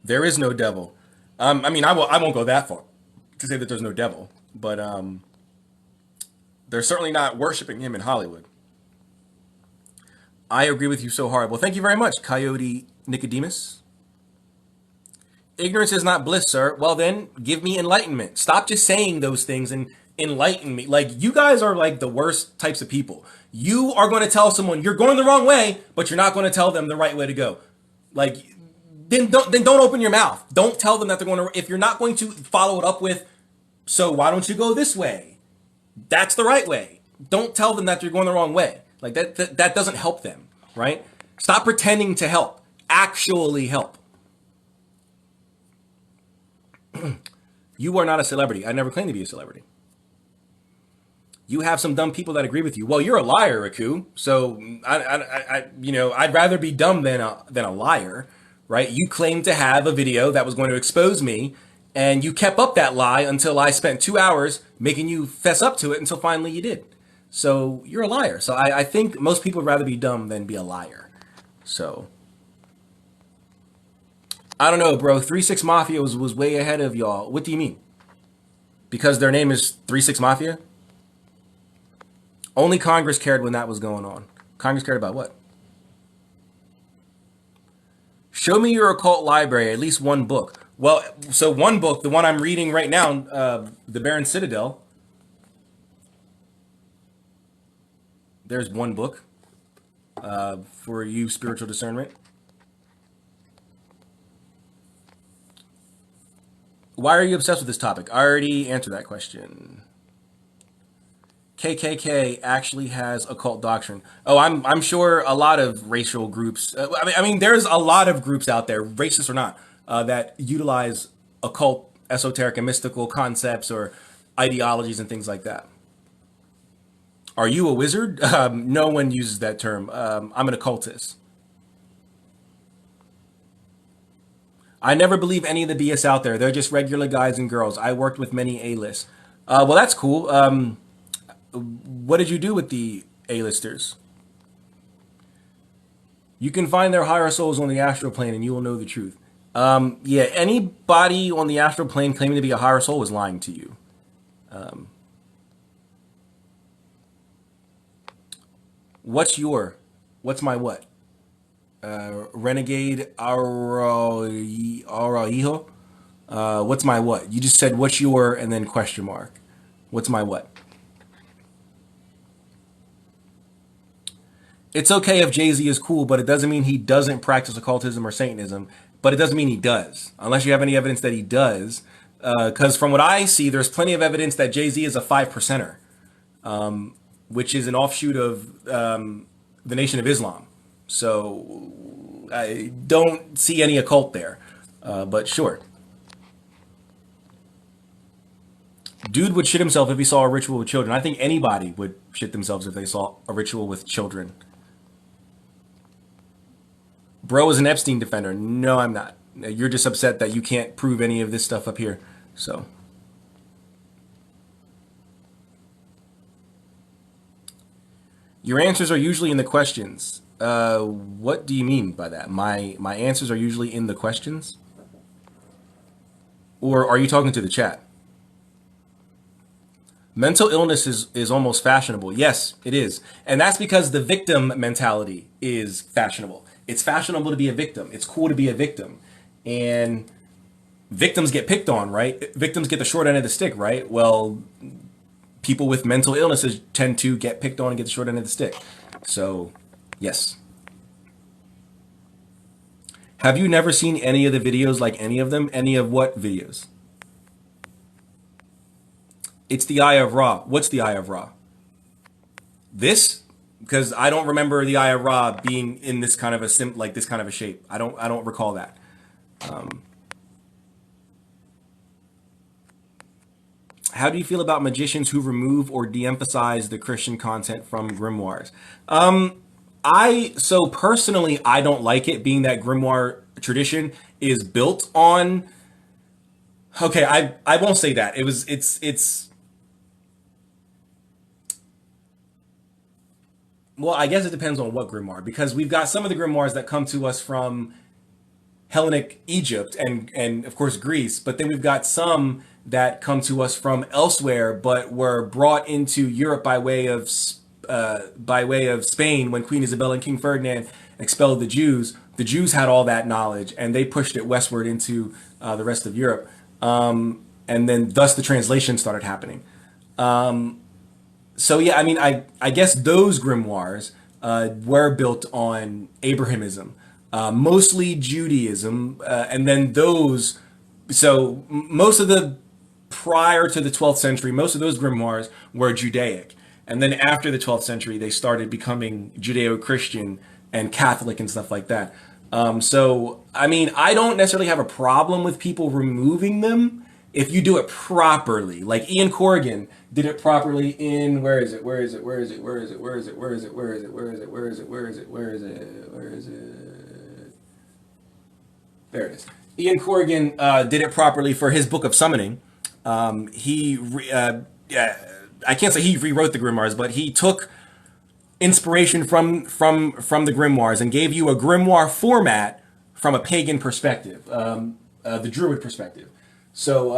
There is no devil. I won't go that far to say that there's no devil, but they're certainly not worshiping him in Hollywood. I agree with you so hard. Well, thank you very much, Coyote Nicodemus. Ignorance is not bliss, sir. Well, then give me enlightenment. Stop just saying those things and enlighten me. Like, you guys are like the worst types of people. You are going to tell someone you're going the wrong way, but you're not going to tell them the right way to go. Like, then don't open your mouth. Don't tell them that they're going to, if you're not going to follow it up with, so why don't you go this way? That's the right way. Don't tell them that you're going the wrong way. Like that doesn't help them, right? Stop pretending to help. Actually help. You are not a celebrity. I never claimed to be a celebrity. You have some dumb people that agree with you. Well, you're a liar, Aku. So I'd rather be dumb than a liar, right? You claimed to have a video that was going to expose me, and you kept up that lie until I spent 2 hours making you fess up to it until finally you did. So you're a liar. So I think most people would rather be dumb than be a liar. So I don't know, bro. 3-6 Mafia was way ahead of y'all. What do you mean? Because their name is 3-6 Mafia? Only Congress cared when that was going on. Congress cared about what? Show me your occult library, at least one book. Well, so one book, the one I'm reading right now, The Baron Citadel. There's one book. for you spiritual discernment. Why are you obsessed with this topic? I already answered that question. KKK actually has occult doctrine. Oh, I'm sure a lot of racial groups. I mean, there's a lot of groups out there, racist or not, that utilize occult, esoteric, and mystical concepts or ideologies and things like that. Are you a wizard? No one uses that term. I'm an occultist. I never believe any of the BS out there. They're just regular guys and girls. I worked with many A-lists. Well, that's cool. What did you do with the A-listers? You can find their higher souls on the astral plane and you will know the truth. Yeah, anybody on the astral plane claiming to be a higher soul is lying to you. What's my what? Renegade Araujo? What's my what? You just said what's your and then question mark. What's my what? It's okay if Jay-Z is cool, but it doesn't mean he doesn't practice occultism or Satanism. But it doesn't mean he does, unless you have any evidence that he does. Because from what I see, there's plenty of evidence that Jay-Z is a 5%er, which is an offshoot of the Nation of Islam. So I don't see any occult there, but sure. Dude would shit himself if he saw a ritual with children. I think anybody would shit themselves if they saw a ritual with children. Bro is an Epstein defender. No, I'm not. You're just upset that you can't prove any of this stuff up here. So. Your answers are usually in the questions. What do you mean by that? My answers are usually in the questions? Or are you talking to the chat? Mental illness is almost fashionable. Yes, it is. And that's because the victim mentality is fashionable. It's fashionable to be a victim. It's cool to be a victim. And victims get picked on, right? Victims get the short end of the stick, right? Well, people with mental illnesses tend to get picked on and get the short end of the stick. So, yes. Have you never seen any of the videos, like any of them? Any of what videos? It's the Eye of Ra. What's the Eye of Ra? This? Because I don't remember the Eye of Ra being in this kind of this kind of a shape. I don't recall that. How do you feel about magicians who remove or de-emphasize the Christian content from grimoires? So personally, I don't like it, being that grimoire tradition is built on. Okay, I won't say that. It's. Well, I guess it depends on what grimoire, because we've got some of the grimoires that come to us from Hellenic Egypt and of course Greece, but then we've got some that come to us from elsewhere, but were brought into Europe by way of Spain when Queen Isabella and King Ferdinand expelled the Jews. The Jews had all that knowledge and they pushed it westward into the rest of Europe, and then thus the translation started happening. So yeah, I mean, I guess those grimoires were built on Abrahamism, mostly Judaism, and then those. So most of the prior to the 12th century, most of those grimoires were Judaic, and then after the 12th century, they started becoming Judeo-Christian and Catholic and stuff like that. So I mean, I don't necessarily have a problem with people removing them if you do it properly. Like Ian Corrigan did it properly in where is it? There it is. Ian Corrigan did it properly for his book of summoning. I can't say he rewrote the grimoires, but he took inspiration from the grimoires and gave you a grimoire format from a pagan perspective, the Druid perspective. So,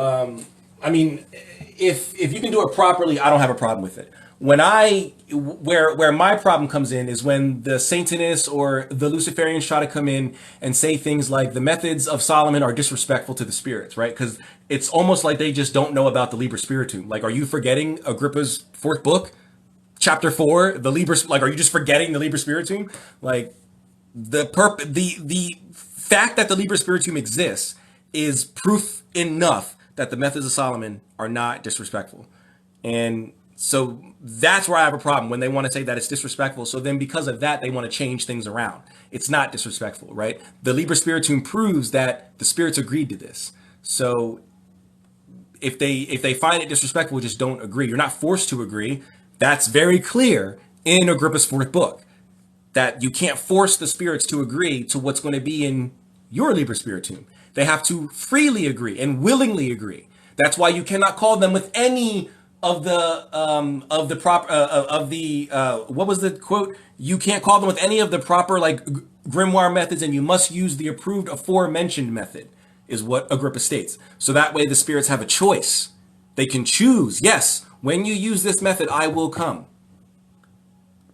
I mean, if you can do it properly, I don't have a problem with it. Where my problem comes in is when the Satanists or the Luciferians try to come in and say things like the methods of Solomon are disrespectful to the spirits, right? Because it's almost like they just don't know about the Liber Spiritum. Like, are you forgetting Agrippa's fourth book? chapter 4, the Liber, like, are you just forgetting the Liber Spiritum? Like, the fact that the Liber Spiritum exists is proof enough that the methods of Solomon are not disrespectful. And so that's where I have a problem when they want to say that it's disrespectful. So then because of that, they want to change things around. It's not disrespectful, right? The Liber Spiritum proves that the spirits agreed to this. So if they find it disrespectful, just don't agree. You're not forced to agree. That's very clear in Agrippa's fourth book, that you can't force the spirits to agree to what's going to be in your Liber Spiritum. They have to freely agree and willingly agree. That's why you cannot call them with any of the proper what was the quote? You can't call them with any of the proper like grimoire methods, and you must use the approved aforementioned method, is what Agrippa states. So that way the spirits have a choice. They can choose. Yes, when you use this method, I will come.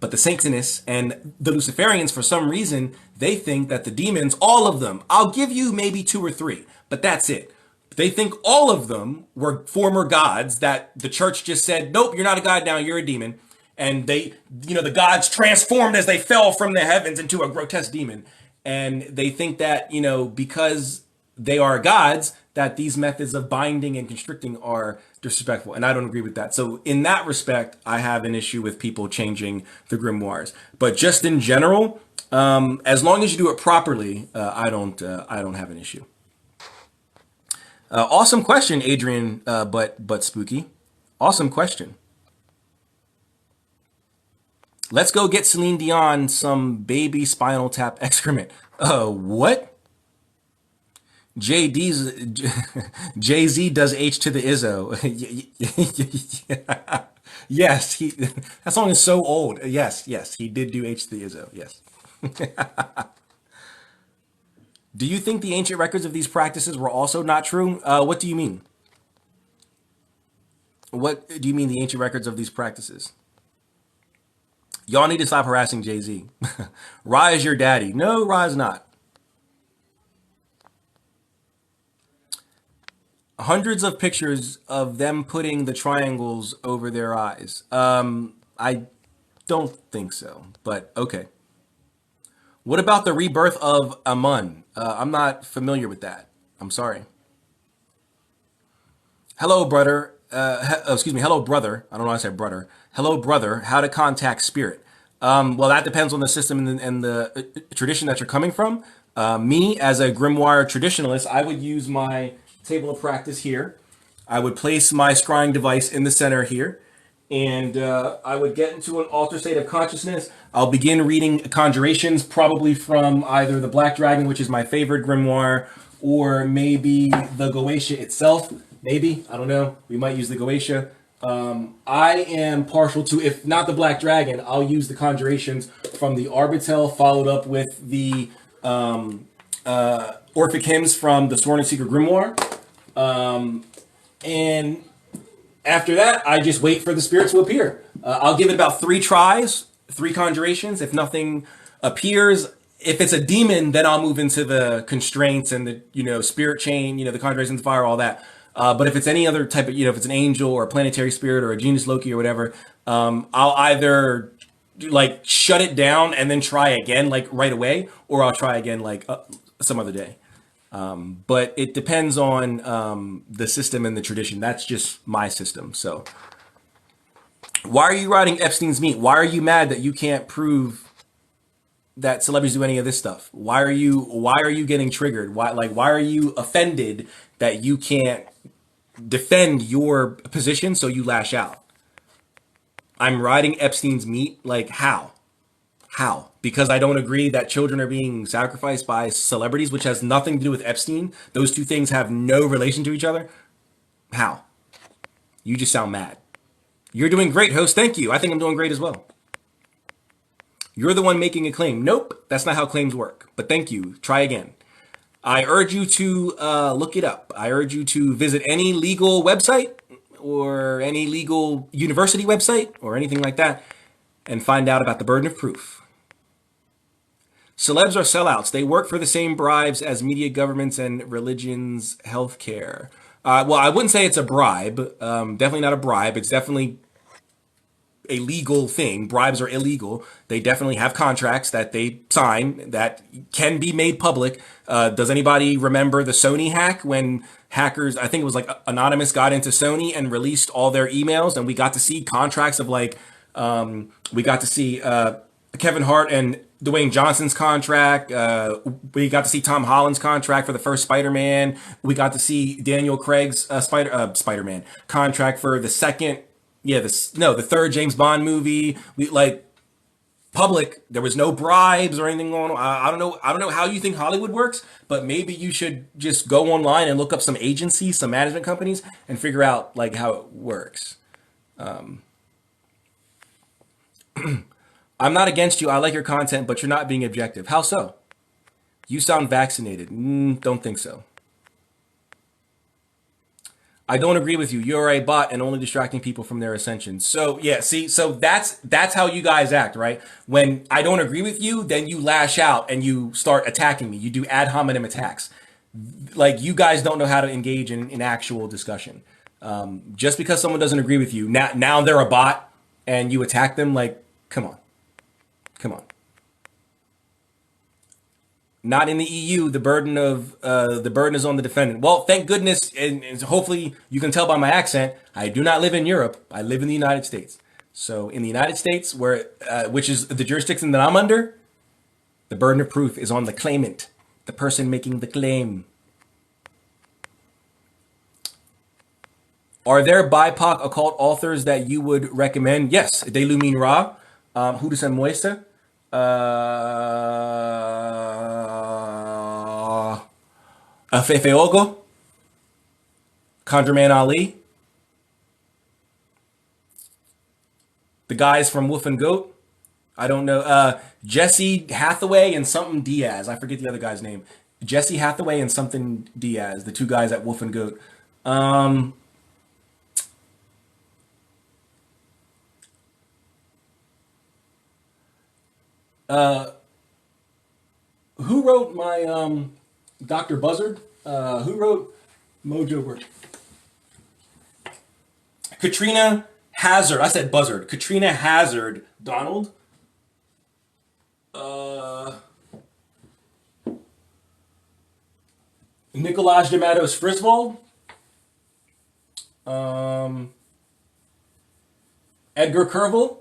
But the Satanists and the Luciferians, for some reason, they think that the demons, all of them, I'll give you maybe 2 or 3, but that's it. They think all of them were former gods that the church just said, nope, you're not a god now, you're a demon. And they, the gods transformed as they fell from the heavens into a grotesque demon. And they think that, because they are gods, that these methods of binding and constricting are disrespectful. And I don't agree with that. So in that respect, I have an issue with people changing the grimoires. But just in general, as long as you do it properly, I don't have an issue. Awesome question, Adrian, but spooky. Awesome question. Let's go get Celine Dion some baby Spinal Tap excrement. What? Jay-Z does H to the Izzo. Yes, that song is so old. Yes, he did do H to the Izzo. Yes. Do you think the ancient records of these practices were also not true? What do you mean? What do you mean the ancient records of these practices? Y'all need to stop harassing Jay-Z. Ra is your daddy. No, Ra is not. Hundreds of pictures of them putting the triangles over their eyes. I don't think so, but okay. What about the rebirth of Amun? I'm not familiar with that. I'm sorry. Hello, brother. Excuse me. Hello, brother. I don't know why I said brother. Hello, brother. How to contact spirit? Well, that depends on the system and the tradition that you're coming from. Me, as a grimoire traditionalist, I would use my table of practice here. I would place my scrying device in the center here, and I would get into an altered state of consciousness. I'll begin reading conjurations, probably from either the Black Dragon, which is my favorite grimoire, or maybe the Goetia itself. Maybe, I don't know. We might use the Goetia. I am partial to, if not the Black Dragon, I'll use the conjurations from the Arbitel, followed up with the Orphic Hymns from the Sworn and Secret Grimoire. And after that, I just wait for the spirits to appear. I'll give it about 3 tries, 3 conjurations. If nothing appears, if it's a demon, then I'll move into the constraints and the, spirit chain, the conjurations, fire, all that. But if it's any other type of, if it's an angel or a planetary spirit or a genius Loki or whatever, I'll either like shut it down and then try again, like right away, or I'll try again, like some other day. But it depends on the system and the tradition. That's just my system. So why are you riding Epstein's meat? Why are you mad that you can't prove that celebrities do any of this stuff? Why are you getting triggered? Why are you offended that you can't defend your position, so you lash out? I'm riding Epstein's meat. Like, how? Because I don't agree that children are being sacrificed by celebrities, which has nothing to do with Epstein. Those two things have no relation to each other. How? You just sound mad. You're doing great, host. Thank you. I think I'm doing great as well. You're the one making a claim. Nope, that's not how claims work. But thank you. Try again. I urge you to look it up. I urge you to visit any legal website or any legal university website or anything like that and find out about the burden of proof. Celebs are sellouts. They work for the same bribes as media, governments, and religions, healthcare. Well, I wouldn't say it's a bribe. Definitely not a bribe. It's definitely a legal thing. Bribes are illegal. They definitely have contracts that they sign that can be made public. Does anybody remember the Sony hack when hackers, I think it was like Anonymous, got into Sony and released all their emails, and we got to see contracts of like, we got to see Kevin Hart and Dwayne Johnson's contract. We got to see Tom Holland's contract for the first Spider-Man. We got to see Daniel Craig's Spider-Man contract for the second, the third James Bond movie. We like public. There was no bribes or anything going on. I don't know. I don't know how you think Hollywood works, but maybe you should just go online and look up some agencies, some management companies, and figure out like how it works. I'm not against you. I like your content, but you're not being objective. How so? You sound vaccinated. Don't think so. I don't agree with you. You're a bot and only distracting people from their ascension. So yeah, see, so that's how you guys act, right? When I don't agree with you, then you lash out and you start attacking me. You do ad hominem attacks. Like you guys don't know how to engage in actual discussion. Just because someone doesn't agree with you, now they're a bot and you attack them. Like, come on. Come on. Not in the EU. The burden is on the defendant. Well, thank goodness, and hopefully you can tell by my accent, I do not live in Europe. I live in the United States. So in the United States, which is the jurisdiction that I'm under, the burden of proof is on the claimant, the person making the claim. Are there BIPOC occult authors that you would recommend? Yes, De Lumin Ra, Who se muestra. Afefeogo, Conjurman Ali, the guys from Wolf and Goat. I don't know. Jesse Hathaway and something Diaz. I forget the other guy's name. Jesse Hathaway and something Diaz, the two guys at Wolf and Goat. Who wrote my Dr. Buzzard? Who wrote Mojo Work? Katrina Hazard. I said Buzzard. Katrina Hazard. Donald. Nicolaj de Matos Friswold. Edgar Kervel.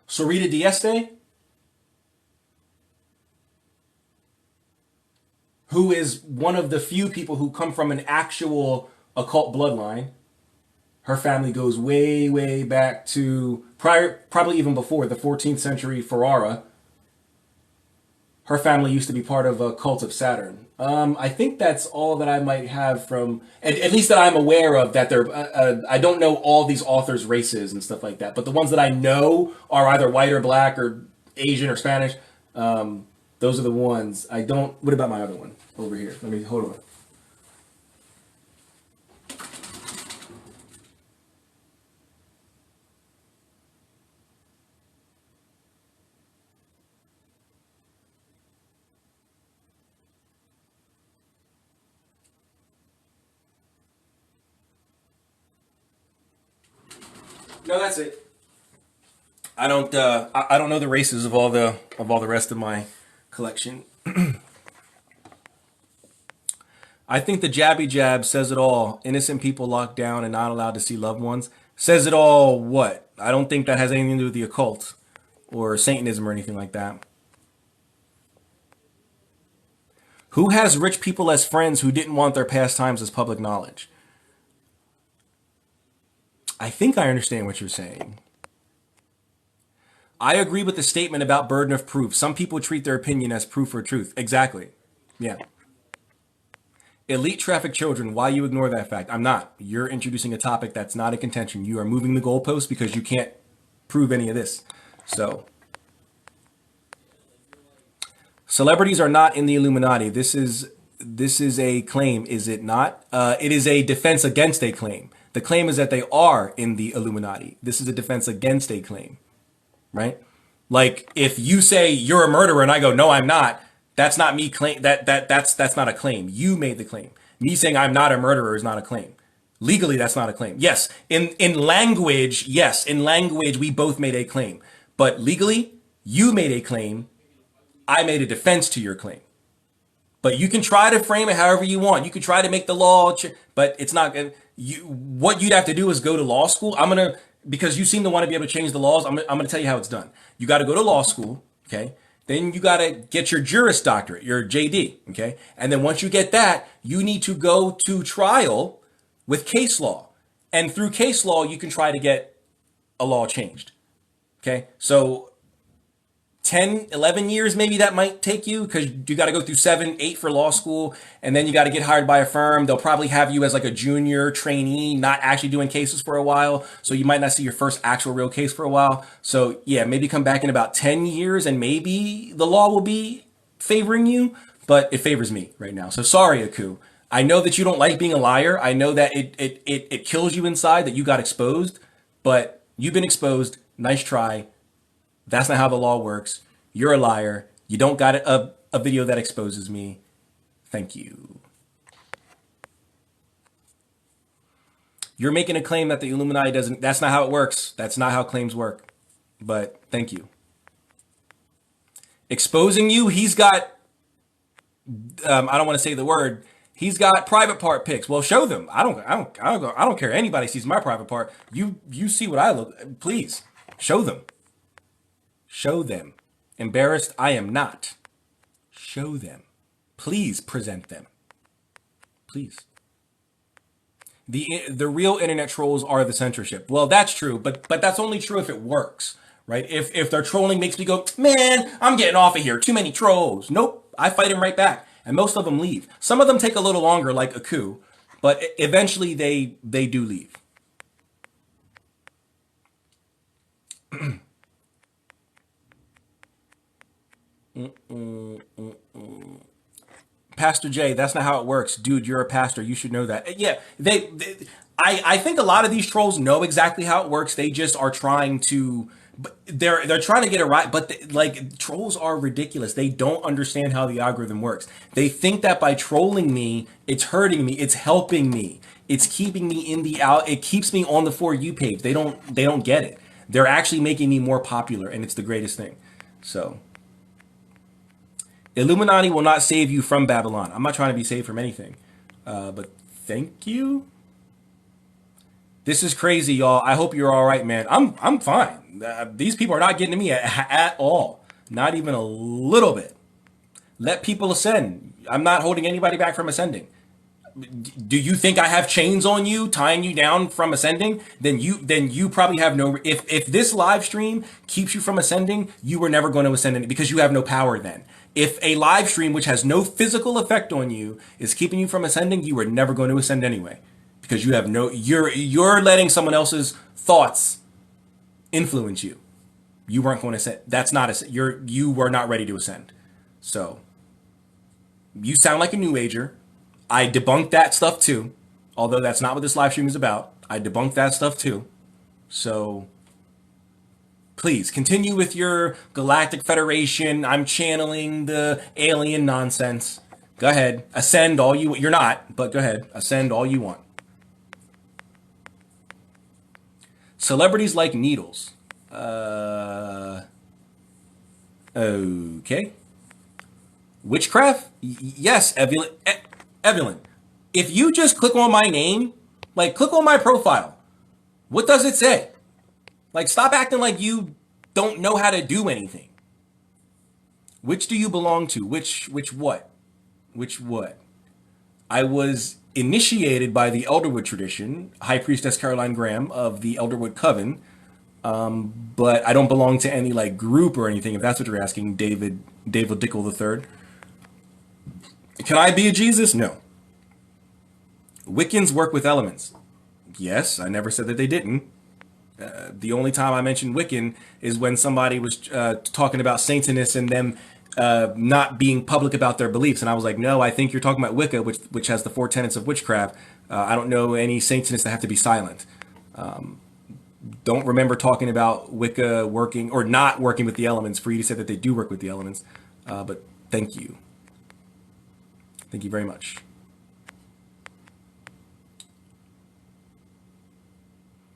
Sarita Dieste, who is one of the few people who come from an actual occult bloodline. Her family goes way, way back to probably even before the 14th century Ferrara. Her family used to be part of a cult of Saturn. I think that's all that I might have from, at least that I'm aware of, that they're, I don't know all these authors' races and stuff like that, but the ones that I know are either white or black or Asian or Spanish. Those are the ones. I don't, what about my other one over here? Let me, hold on. No, that's it. I don't. I don't know the races of all the rest of my collection. I think the Jabby Jab says it all. Innocent people locked down and not allowed to see loved ones. Says it all. What? I don't think that has anything to do with the occult or Satanism or anything like that. Who has rich people as friends who didn't want their pastimes as public knowledge? I think I understand what you're saying. I agree with the statement about burden of proof. Some people treat their opinion as proof or truth. Exactly. Yeah. Elite traffic children, why you ignore that fact? I'm not. You're introducing a topic that's not in contention. You are moving the goalpost because you can't prove any of this. So, celebrities are not in the Illuminati. This is a claim, is it not? It is a defense against a claim. The claim is that they are in the Illuminati. This is a defense against a claim, right? Like if you say you're a murderer and I go, no, I'm not. That's not me claim. That's not a claim. You made the claim. Me saying I'm not a murderer is not a claim. Legally, that's not a claim. Yes, in language, yes, in language, we both made a claim. But legally, you made a claim. I made a defense to your claim. But you can try to frame it however you want. You can try to make the law, but it's not. You what you'd have to do is go to law school. I'm gonna because you seem to want to be able to change the laws. I'm gonna tell you how it's done. You got to go to law school, okay? Then you got to get your Juris Doctorate, your JD, okay? And then once you get that, you need to go to trial with case law, and through case law, you can try to get a law changed, okay? So 10, 11 years maybe that might take you because you got to go through 7, 8 for law school, and then you got to get hired by a firm. They'll probably have you as like a junior trainee, not actually doing cases for a while, so you might not see your first actual real case for a while. So yeah, maybe come back in about 10 years and maybe the law will be favoring you, but it favors me right now. So sorry, Aku. I know that you don't like being a liar. I know that it kills you inside that you got exposed, but you've been exposed. Nice try. That's not how the law works. You're a liar. You don't got a video that exposes me. Thank you. You're making a claim that the Illuminati doesn't. That's not how it works. That's not how claims work. But thank you. Exposing you, he's got, I don't want to say the word. He's got private part pics. Well, show them. I don't care. Anybody sees my private part. You see what I look. Please show them. Show them. Embarrassed, I am not. Show them. Please present them. Please. The real internet trolls are the censorship. Well, that's true, but that's only true if it works, right? If their trolling makes me go, man, I'm getting off of here. Too many trolls. Nope, I fight them right back, and most of them leave. Some of them take a little longer, like Aku, but eventually they do leave. Pastor Jay, that's not how it works. Dude, you're a pastor. You should know that. Yeah, I think a lot of these trolls know exactly how it works. They just are trying to, they're trying to get it right. But like trolls are ridiculous. They don't understand how the algorithm works. They think that by trolling me, it's hurting me. It's helping me. It's keeping me in the out. It keeps me on the For You page. They don't get it. They're actually making me more popular, and it's the greatest thing. So. Illuminati will not save you from Babylon. I'm not trying to be saved from anything. But thank you. This is crazy, y'all. I hope you're all right, man. I'm fine. These people are not getting to me at all. Not even a little bit. Let people ascend. I'm not holding anybody back from ascending. Do you think I have chains on you tying you down from ascending? Then you probably have no. If this live stream keeps you from ascending, you were never going to ascend because you have no power then. If a live stream which has no physical effect on you is keeping you from ascending, you were never going to ascend anyway because you have no. You're letting someone else's thoughts influence you. You weren't going to ascend. That's not a. You were not ready to ascend. So you sound like a new ager. I debunked that stuff too, although that's not what this live stream is about. I debunked that stuff too. So please continue with your Galactic Federation. I'm channeling the alien nonsense. Go ahead. Ascend all you want. You're not, but go ahead. Ascend all you want. Celebrities like needles. Okay. Witchcraft? Yes, Evelyn, if you just click on my name, like click on my profile, what does it say? Like stop acting like you don't know how to do anything. Which do you belong to? Which what? Which what? I was initiated by the Elderwood tradition, High Priestess Caroline Graham of the Elderwood Coven, but I don't belong to any like group or anything, if that's what you're asking, David Dickel III. Can I be a Jesus? No. Wiccans work with elements. Yes, I never said that they didn't. The only time I mentioned Wiccan is when somebody was talking about Satanists and them not being public about their beliefs. And I was like, no, I think you're talking about Wicca, which has the 4 tenets of witchcraft. I don't know any Satanists that have to be silent. Don't remember talking about Wicca working or not working with the elements for you to say that they do work with the elements. But thank you. Thank you very much.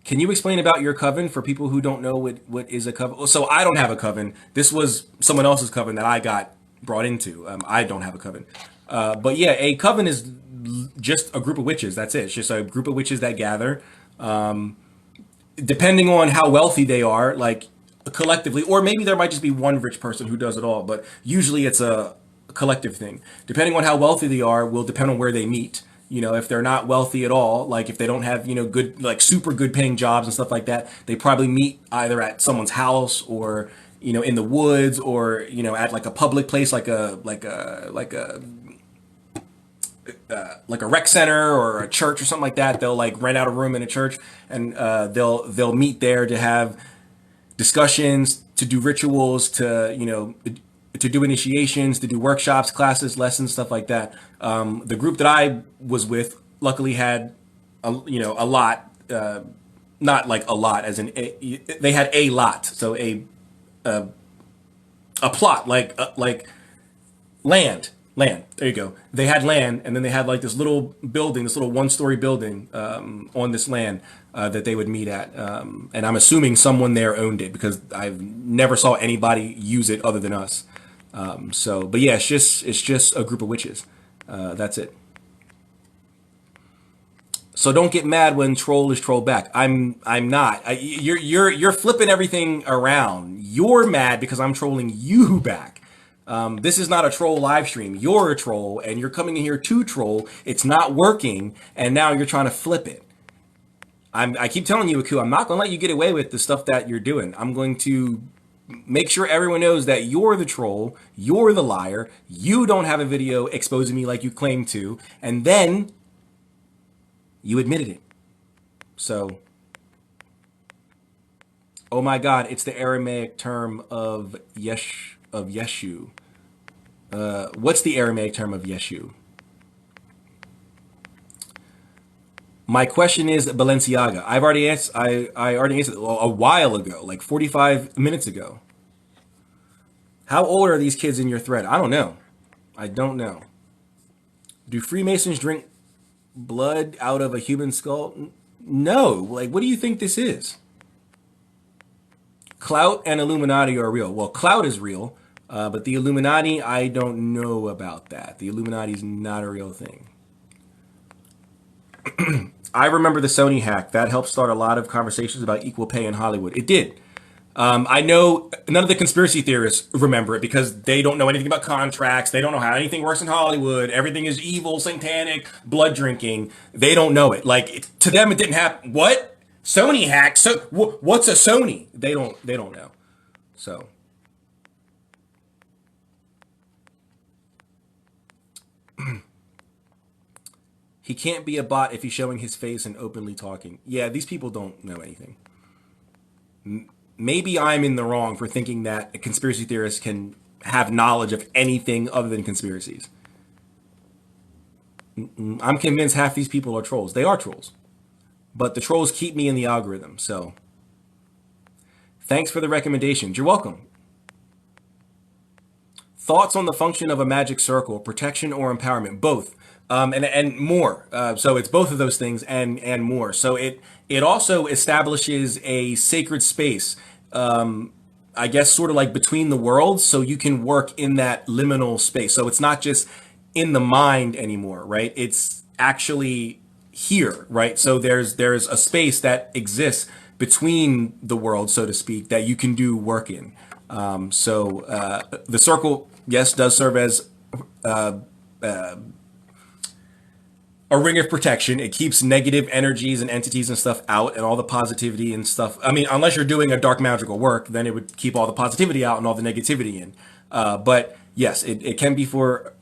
Can you explain about your coven for people who don't know what is a coven? So I don't have a coven. This was someone else's coven that I got brought into. I don't have a coven. But yeah, a coven is just a group of witches. That's it. It's just a group of witches that gather. Depending on how wealthy they are, like collectively, or maybe there might just be one rich person who does it all, but usually it's a collective thing. Depending on how wealthy they are will depend on where they meet. You know, if they're not wealthy at all, like if they don't have, good, like super good paying jobs and stuff like that, they probably meet either at someone's house or, in the woods or, at like a public place, like a rec center or a church or something like that. They'll like rent out a room in a church and they'll meet there to have discussions, to do rituals, to do initiations, to do workshops, classes, lessons, stuff like that. The group that I was with luckily had a lot, not like a lot as in they had a lot, so a plot like land. There you go. They had land, and then they had like this little building, this little one-story building on this land that they would meet at. And I'm assuming someone there owned it because I've never saw anybody use it other than us. But yeah, it's just a group of witches. That's it. So don't get mad when troll is troll back. I'm not. You're flipping everything around. You're mad because I'm trolling you back. This is not a troll live stream. You're a troll and you're coming in here to troll. It's not working. And now you're trying to flip it. I keep telling you, Aku, I'm not going to let you get away with the stuff that you're doing. I'm going to make sure everyone knows that you're the troll. You're the liar. You don't have a video exposing me like you claim to. And then you admitted it. So, oh my God, it's the Aramaic term of Yeshu. What's the Aramaic term of Yeshu? My question is Balenciaga. I already answered a while ago, like 45 minutes ago. How old are these kids in your thread? I don't know. Do Freemasons drink blood out of a human skull? No. Like, what do you think this is? Clout and Illuminati are real. Well, clout is real, but the Illuminati, I don't know about that. The Illuminati is not a real thing. I remember the Sony hack. That helped start a lot of conversations about equal pay in Hollywood. It did. I know none of the conspiracy theorists remember it because they don't know anything about contracts. They don't know how anything works in Hollywood. Everything is evil, satanic, blood drinking. They don't know it. Like, to them, it didn't happen. What? Sony hack? So what's a Sony? They don't know. So. He can't be a bot if he's showing his face and openly talking. Yeah, these people don't know anything. Maybe I'm in the wrong for thinking that a conspiracy theorist can have knowledge of anything other than conspiracies. I'm convinced half these people are trolls. They are trolls. But the trolls keep me in the algorithm, so. Thanks for the recommendations. You're welcome. Thoughts on the function of a magic circle, protection or empowerment? Both. And more. So it's both of those things and more. So it also establishes a sacred space, I guess sort of like between the worlds, so you can work in that liminal space. So it's not just in the mind anymore, right? It's actually here, right? So there's a space that exists between the worlds, so to speak, that you can do work in. The circle, yes, does serve as a ring of protection. It keeps negative energies and entities and stuff out and all the positivity and stuff. I mean, unless you're doing a dark magical work, then it would keep all the positivity out and all the negativity in. But yes, it can be for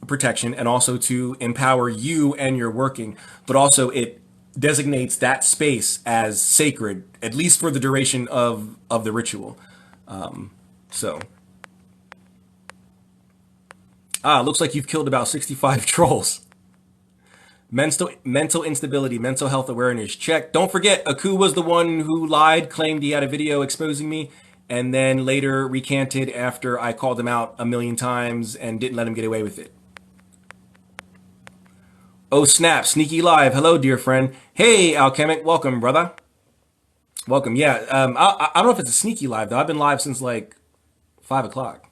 protection and also to empower you and your working, but also it designates that space as sacred, at least for the duration of the ritual. Looks like you've killed about 65 trolls. Mental instability, mental health awareness. Check. Don't forget, Aku was the one who lied, claimed he had a video exposing me, and then later recanted after I called him out a million times and didn't let him get away with it. Oh snap! Sneaky live. Hello, dear friend. Hey, Alchemic. Welcome, brother. Welcome. Yeah. I don't know if it's a sneaky live though. I've been live since like 5 o'clock.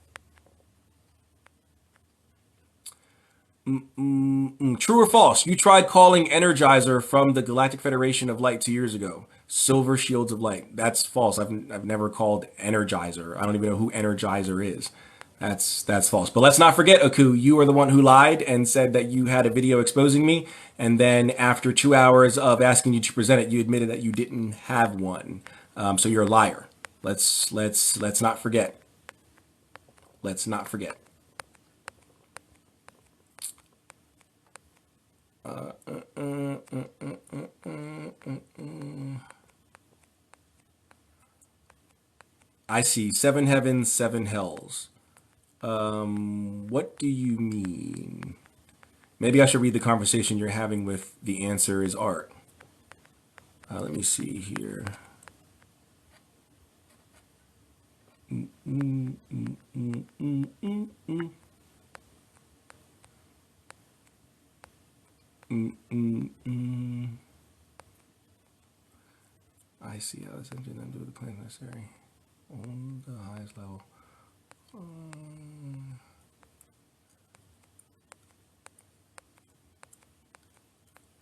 True or false? You tried calling Energizer from the Galactic Federation of Light 2 years ago. Silver Shields of Light. That's false. I've never called Energizer. I don't even know who Energizer is. That's false. But let's not forget, Aku, you are the one who lied and said that you had a video exposing me, and then after 2 hours of asking you to present it, you admitted that you didn't have one. So you're a liar. Let's not forget. Let's not forget. I see seven heavens, seven hells. What do you mean? Maybe I should read the conversation you're having with the answer is art. Let me see here. I see how this engine undo the plan necessary on the highest level.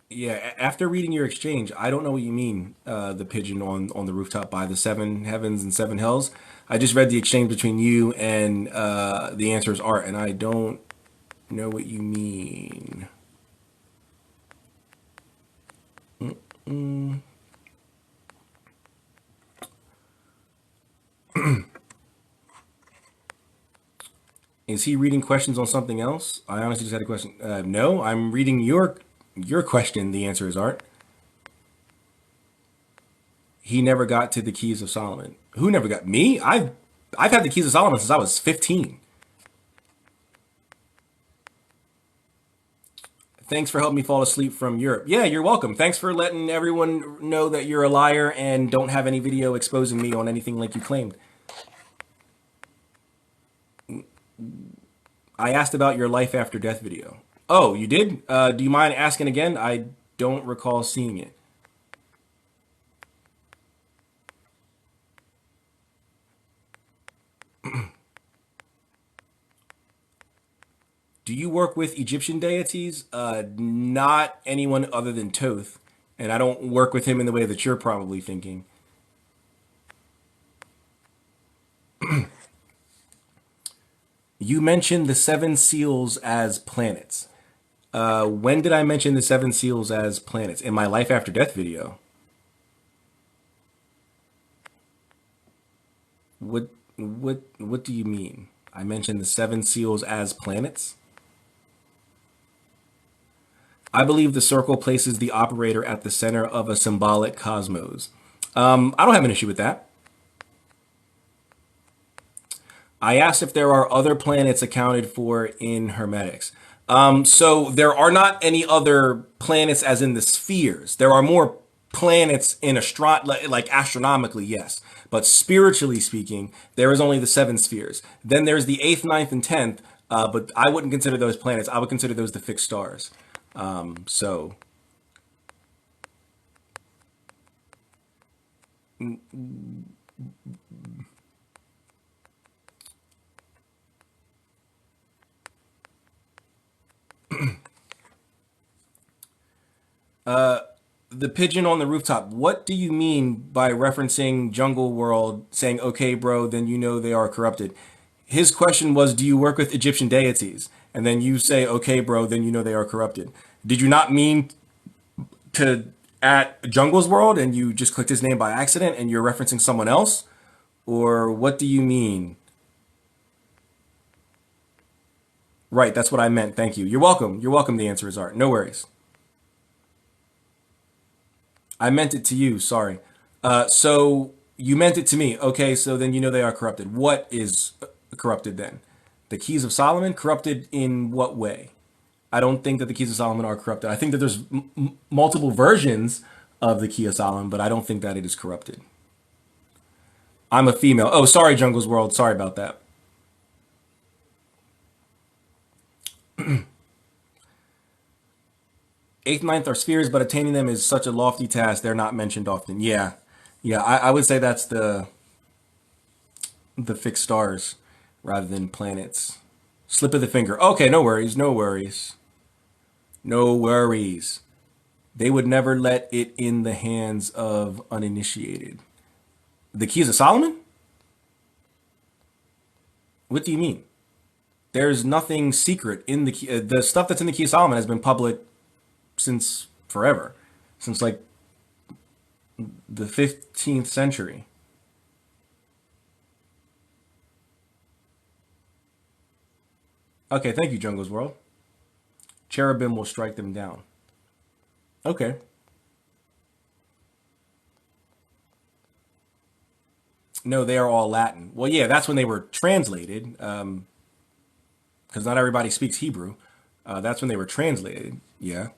Yeah, after reading your exchange, I don't know what you mean. The pigeon on the rooftop by the seven heavens and seven hells. I just read the exchange between you and the answer is art, and I don't know what you mean. Is he reading questions on something else? I honestly just had a question. No, I'm reading your question. The answer is art. He never got to the keys of Solomon. Who never got me? I've had the keys of Solomon since I was 15. Thanks for helping me fall asleep from Europe. Yeah, you're welcome. Thanks for letting everyone know that you're a liar and don't have any video exposing me on anything like you claimed. I asked about your life after death video. Oh, you did? Do you mind asking again? I don't recall seeing it. Do you work with Egyptian deities? Not anyone other than Toth. And I don't work with him in the way that you're probably thinking. You mentioned the seven seals as planets. When did I mention the seven seals as planets? In my life after death video. What do you mean? I mentioned the seven seals as planets? I believe the circle places the operator at the center of a symbolic cosmos. I don't have an issue with that. I asked if there are other planets accounted for in hermetics. So there are not any other planets as in the spheres. There are more planets in like astronomically, yes. But spiritually speaking, there is only the seven spheres. Then there's the eighth, ninth, and tenth. But I wouldn't consider those planets. I would consider those the fixed stars. So the pigeon on the rooftop. What do you mean by referencing Jungle World, saying, okay, bro, then you know they are corrupted? His question was, do you work with Egyptian deities? And then you say, okay, bro, then you know they are corrupted. Did you not mean to at Jungle's World and you just clicked his name by accident and you're referencing someone else? Or what do you mean? Right, that's what I meant. Thank you. You're welcome. You're welcome. The answer is art. No worries. I meant it to you. Sorry. So you meant it to me. Okay, so then you know they are corrupted. What is corrupted then? The keys of Solomon? Corrupted in what way? I don't think that the keys of Solomon are corrupted. I think that there's multiple versions of the key of Solomon, but I don't think that it is corrupted. I'm a female. Oh, sorry, Jungle's World. Sorry about that. Eighth, ninth are spheres, but attaining them is such a lofty task. They're not mentioned often. Yeah, yeah. I would say that's the fixed stars rather than planets. Slip of the finger. Okay, no worries, no worries, no worries. They would never let it in the hands of uninitiated. The Keys of Solomon? What do you mean? There's nothing secret in the key. The stuff that's in the Key of Solomon has been public since forever, since like the 15th century. Okay, thank you, Jungle's World. Cherubim will strike them down. Okay. No, they are all Latin. Well, yeah, that's when they were translated, because not everybody speaks Hebrew. That's when they were translated. Yeah.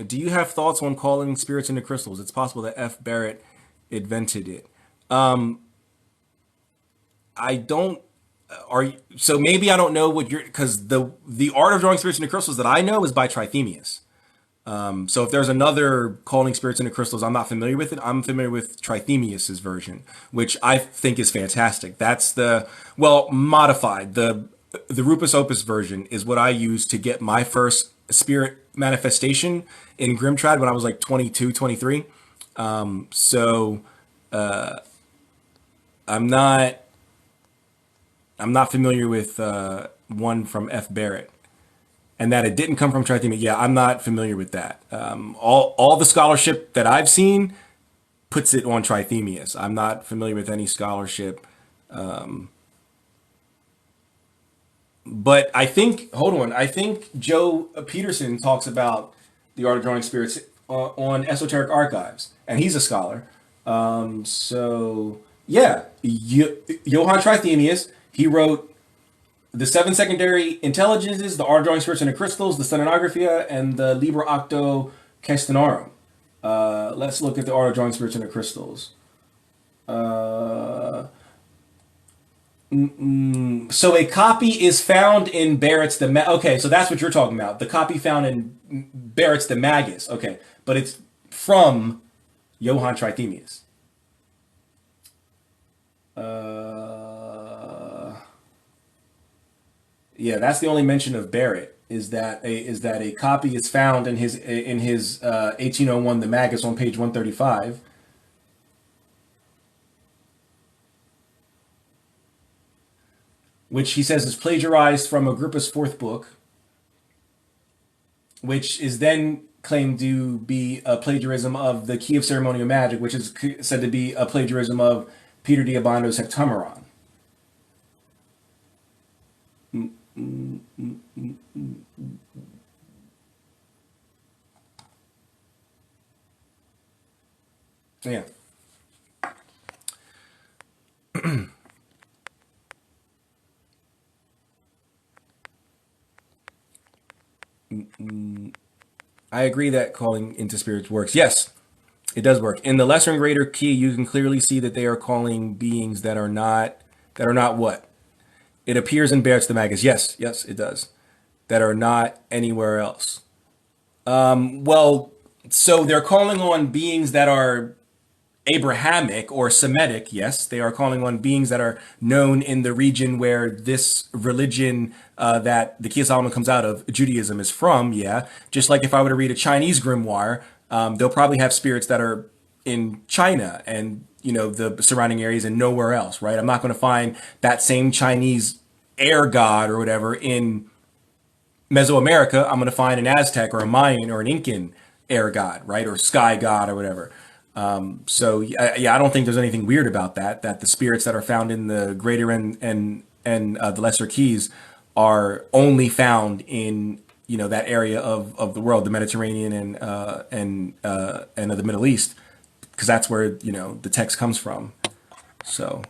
Do you have thoughts on calling spirits into crystals? It's possible that F. Barrett invented it. I don't. So maybe I don't know what you're, because the art of drawing spirits into crystals that I know is by Trithemius. So if there's another calling spirits into crystals, I'm not familiar with it. I'm familiar with Trithemius's version, which I think is fantastic. That's modified. The Rupus Opus version is what I used to get my first spirit manifestation in Grimtrad when I was like 22, 23. So I'm not I'm not familiar with one from F. Barrett, and that it didn't come from Trithemius. Yeah, I'm not familiar with that. All the scholarship that I've seen puts it on Trithemius. I'm not familiar with any scholarship. But I think, hold on, I think Joe Peterson talks about the art of drawing spirits on Esoteric Archives, and he's a scholar. So yeah, Johann Trithemius, he wrote the seven secondary intelligences, the art of drawing spirits into crystals, the Stenographia, and the Liber Octo Castellarum. Let's look at the art of drawing spirits into crystals. Uh, so a copy is found in Barrett's okay, so that's what you're talking about. The copy found in Barrett's the Magus. Okay, but it's from Johann Trithemius. Uh, yeah, that's the only mention of Barrett. Is that a copy is found in his 1801 the Magus on page 135, which he says is plagiarized from Agrippa's fourth book, which is then claimed to be a plagiarism of the Key of Ceremonial Magic, which is said to be a plagiarism of Peter Diabando's Hectomeron. Yeah. I agree that calling into spirits works. Yes, it does work. In the lesser and greater key, you can clearly see that they are calling beings that are not what? It appears in Barrett's the Magus. Yes, yes, it does. That are not anywhere else. Well, so they're calling on beings that are Abrahamic or Semitic, yes, they are calling on beings that are known in the region where this religion that the Key of Solomon comes out of, Judaism, is from, yeah. Just like if I were to read a Chinese grimoire, they'll probably have spirits that are in China and, the surrounding areas and nowhere else, right? I'm not going to find that same Chinese air god or whatever in Mesoamerica. I'm going to find an Aztec or a Mayan or an Incan air god, right? Or sky god or whatever. So yeah, I don't think there's anything weird about that. That the spirits that are found in the greater and the lesser keys are only found in that area of the world, the Mediterranean and the Middle East, because that's where the text comes from. So,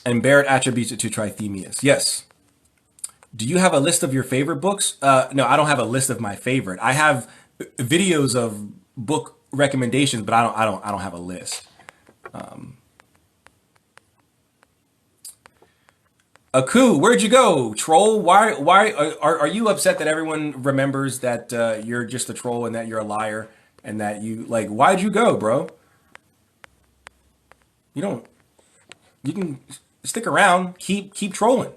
and Barrett attributes it to Trithemius. Yes. Do you have a list of your favorite books? No, I don't have a list of my favorite. I have videos of book recommendations, but I don't have a list. Aku, where'd you go, troll? Why are you upset that everyone remembers that you're just a troll and that you're a liar and that you like? Why'd you go, bro? You don't. You can stick around, keep trolling.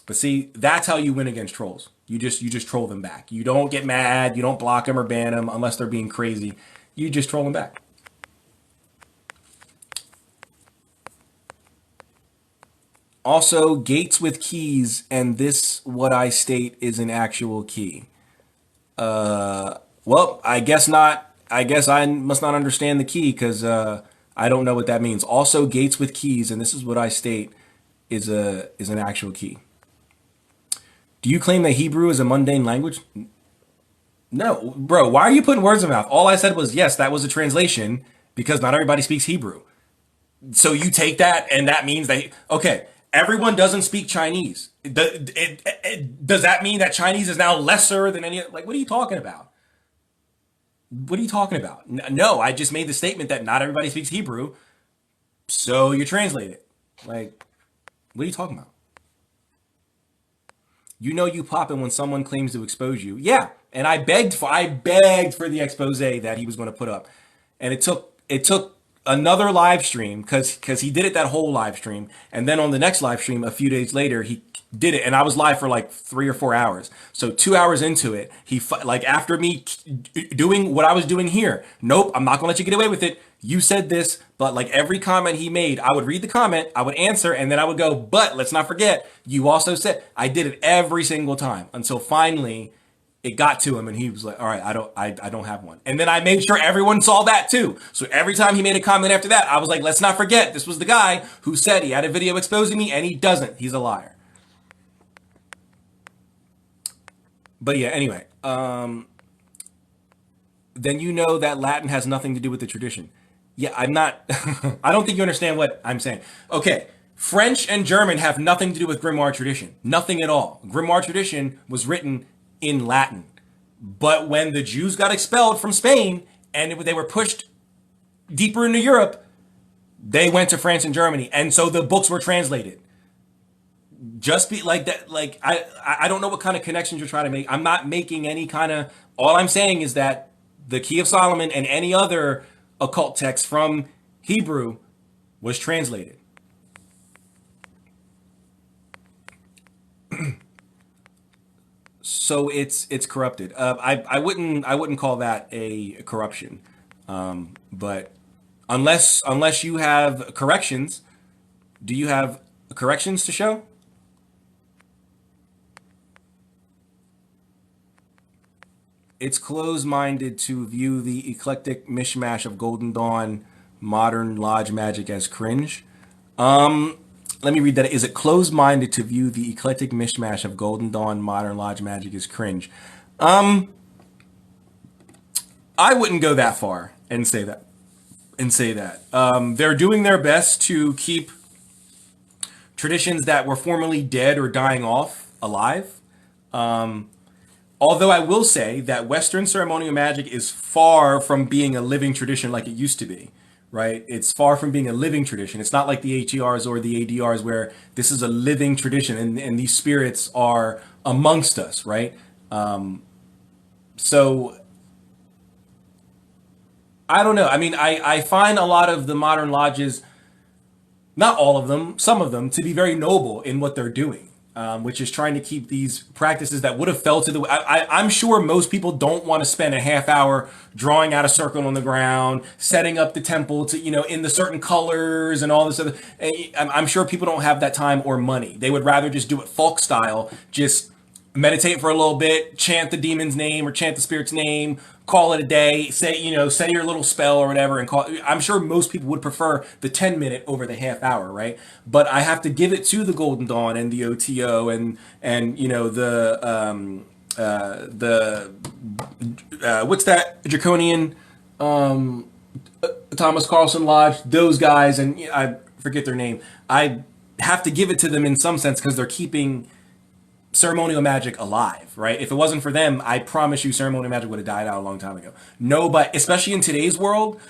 But see, that's how you win against trolls. You just troll them back. You don't get mad. You don't block them or ban them unless they're being crazy. You just troll them back. Also, gates with keys, and this what I state is an actual key. Well, I guess not. I guess I must not understand the key because I don't know what that means. Also, gates with keys, and this is what I state is an actual key. Do you claim that Hebrew is a mundane language? No, bro. Why are you putting words in my mouth? All I said was yes, that was a translation because not everybody speaks Hebrew. So you take that, and that means that okay, everyone doesn't speak Chinese. Does that mean that Chinese is now lesser than any? Like, what are you talking about? What are you talking about? No, I just made the statement that not everybody speaks Hebrew, so you translate it. Like, what are you talking about? You know you popping when someone claims to expose you. Yeah, and I begged for the expose that he was going to put up, and it took another live stream because he did it that whole live stream, and then on the next live stream a few days later he did it, and I was live for like 3 or 4 hours. So 2 hours into it, like after me doing what I was doing here. Nope, I'm not gonna let you get away with it. You said this, but like every comment he made, I would read the comment, I would answer, and then I would go, but let's not forget, you also said. I did it every single time until finally it got to him and he was like, all right, I don't have one. And then I made sure everyone saw that too. So every time he made a comment after that, I was like, let's not forget, this was the guy who said he had a video exposing me and he doesn't. He's a liar. But yeah, anyway, then you know that Latin has nothing to do with the tradition. Yeah, I'm not. I don't think you understand what I'm saying. Okay, French and German have nothing to do with grimoire tradition. Nothing at all. Grimoire tradition was written in Latin. But when the Jews got expelled from Spain and they were pushed deeper into Europe, they went to France and Germany. And so the books were translated. Just be like that. Like, I don't know what kind of connections you're trying to make. I'm not making any kind of. All I'm saying is that the Key of Solomon and any other occult text from Hebrew was translated. So it's corrupted. I wouldn't call that a corruption. But unless you have corrections, do you have corrections to show? It's closed-minded to view the eclectic mishmash of Golden Dawn modern lodge magic as cringe. Let me read that. Is it closed-minded to view the eclectic mishmash of Golden Dawn modern lodge magic as cringe? I wouldn't go that far and say that. They're doing their best to keep traditions that were formerly dead or dying off alive. Although I will say that Western ceremonial magic is far from being a living tradition like it used to be, right? It's far from being a living tradition. It's not like the HERs or the ADRs where this is a living tradition and these spirits are amongst us, right? So I don't know. I mean, I find a lot of the modern lodges, not all of them, some of them, to be very noble in what they're doing, which is trying to keep these practices that would have fell to the. I'm sure most people don't want to spend a half hour drawing out a circle on the ground, setting up the temple to in the certain colors and all this other. I'm sure people don't have that time or money. They would rather just do it folk style, just meditate for a little bit, chant the demon's name or chant the spirit's name, call it a day, say your little spell or whatever and call. I'm sure most people would prefer the 10 minute over the half hour, right? But I have to give it to the Golden Dawn and the OTO and the what's that draconian Thomas Carlson Lodge, those guys, and I forget their name. I have to give it to them in some sense because they're keeping ceremonial magic alive, right? If it wasn't for them, I promise you ceremonial magic would have died out a long time ago. No, but especially in today's world,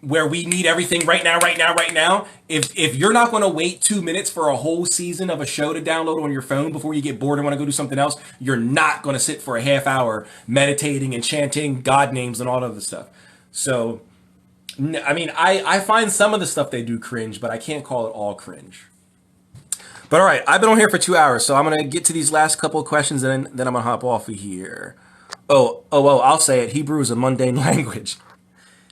where we need everything right now, right now, right now. If you're not going to wait 2 minutes for a whole season of a show to download on your phone before you get bored and want to go do something else, you're not going to sit for a half hour meditating and chanting God names and all of the stuff. So, I mean, I find some of the stuff they do cringe, but I can't call it all cringe. But all right, I've been on here for 2 hours, so I'm gonna get to these last couple of questions, and then I'm gonna hop off of here. Oh, I'll say it. Hebrew is a mundane language.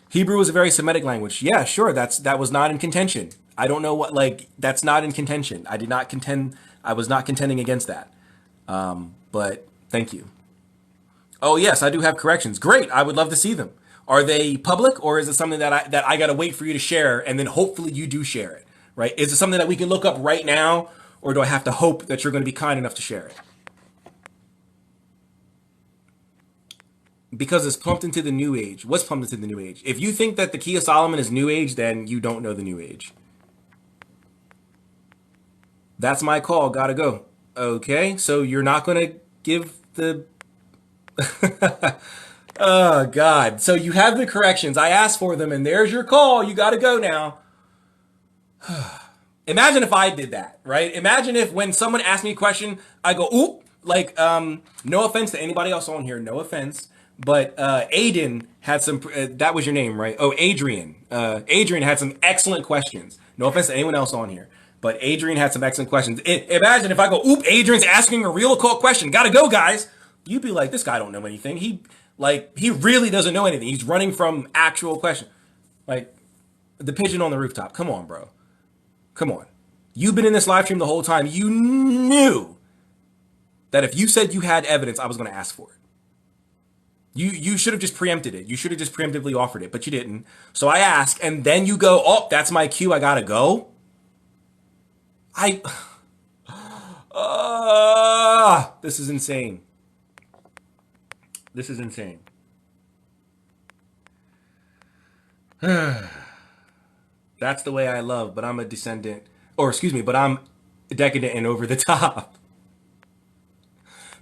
Hebrew is a very Semitic language. Yeah, sure. That was not in contention. I don't know what that's not in contention. I did not contend. I was not contending against that. But thank you. Oh yes, I do have corrections. Great. I would love to see them. Are they public, or is it something that I gotta wait for you to share, and then hopefully you do share it? Right? Is it something that we can look up right now, or do I have to hope that you're going to be kind enough to share it? Because it's plumped into the new age. What's plumped into the new age? If you think that the Key of Solomon is new age, then you don't know the new age. That's my call. Gotta go. Okay, so you're not going to give the... Oh, God. So you have the corrections. I asked for them, and there's your call. You gotta go now. Imagine if I did that, right? Imagine if when someone asked me a question, I go, oop, no offense to anybody else on here, no offense. But Aiden had some, that was your name, right? Oh, Adrian. Adrian had some excellent questions. No offense to anyone else on here, but Adrian had some excellent questions. Imagine if I go, oop, Adrian's asking a real occult question. Gotta go, guys. You'd be like, this guy don't know anything. He really doesn't know anything. He's running from actual question. Like, the pigeon on the rooftop. Come on, bro. Come on. You've been in this live stream the whole time. You knew that if you said you had evidence, I was going to ask for it. You should have just preempted it. You should have just preemptively offered it, but you didn't. So I ask, and then you go, oh, that's my cue. I got to go. This is insane. This is insane. That's the way I love, but I'm a descendant, or excuse me, but I'm decadent and over the top.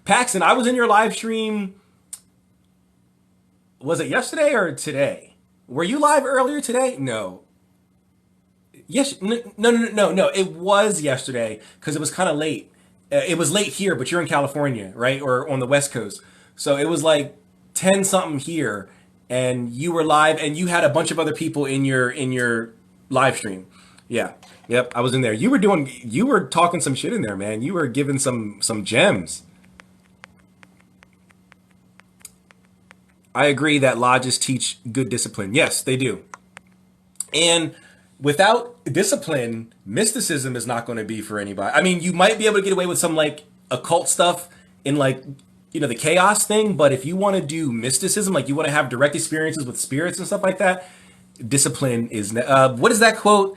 Paxton, I was in your live stream. Was it yesterday or today? Were you live earlier today? No. Yes. No. It was yesterday because it was kind of late. It was late here, but you're in California, right? Or on the West Coast. So it was like 10 something here, and you were live, and you had a bunch of other people in your live stream. Yeah. Yep. I was in there. You were talking some shit in there, man. You were giving some gems. I agree that lodges teach good discipline. Yes, they do. And without discipline, mysticism is not going to be for anybody. I mean, you might be able to get away with some like occult stuff in like, the chaos thing. But if you want to do mysticism, like you want to have direct experiences with spirits and stuff like that, discipline is, what is that quote?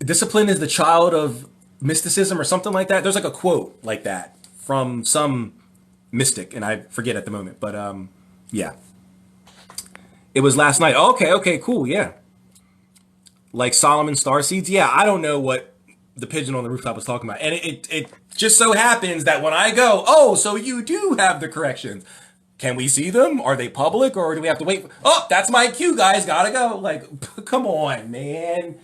Discipline is the child of mysticism or something like that. There's like a quote like that from some mystic, and I forget at the moment, but yeah. It was last night. Okay, cool, yeah. Like Solomon starseeds? Yeah, I don't know what the pigeon on the rooftop was talking about. And it just so happens that when I go, oh, so you do have the corrections. Can we see them? Are they public, or do we have to wait? Oh, that's my cue, guys. Gotta go. Like, come on, man.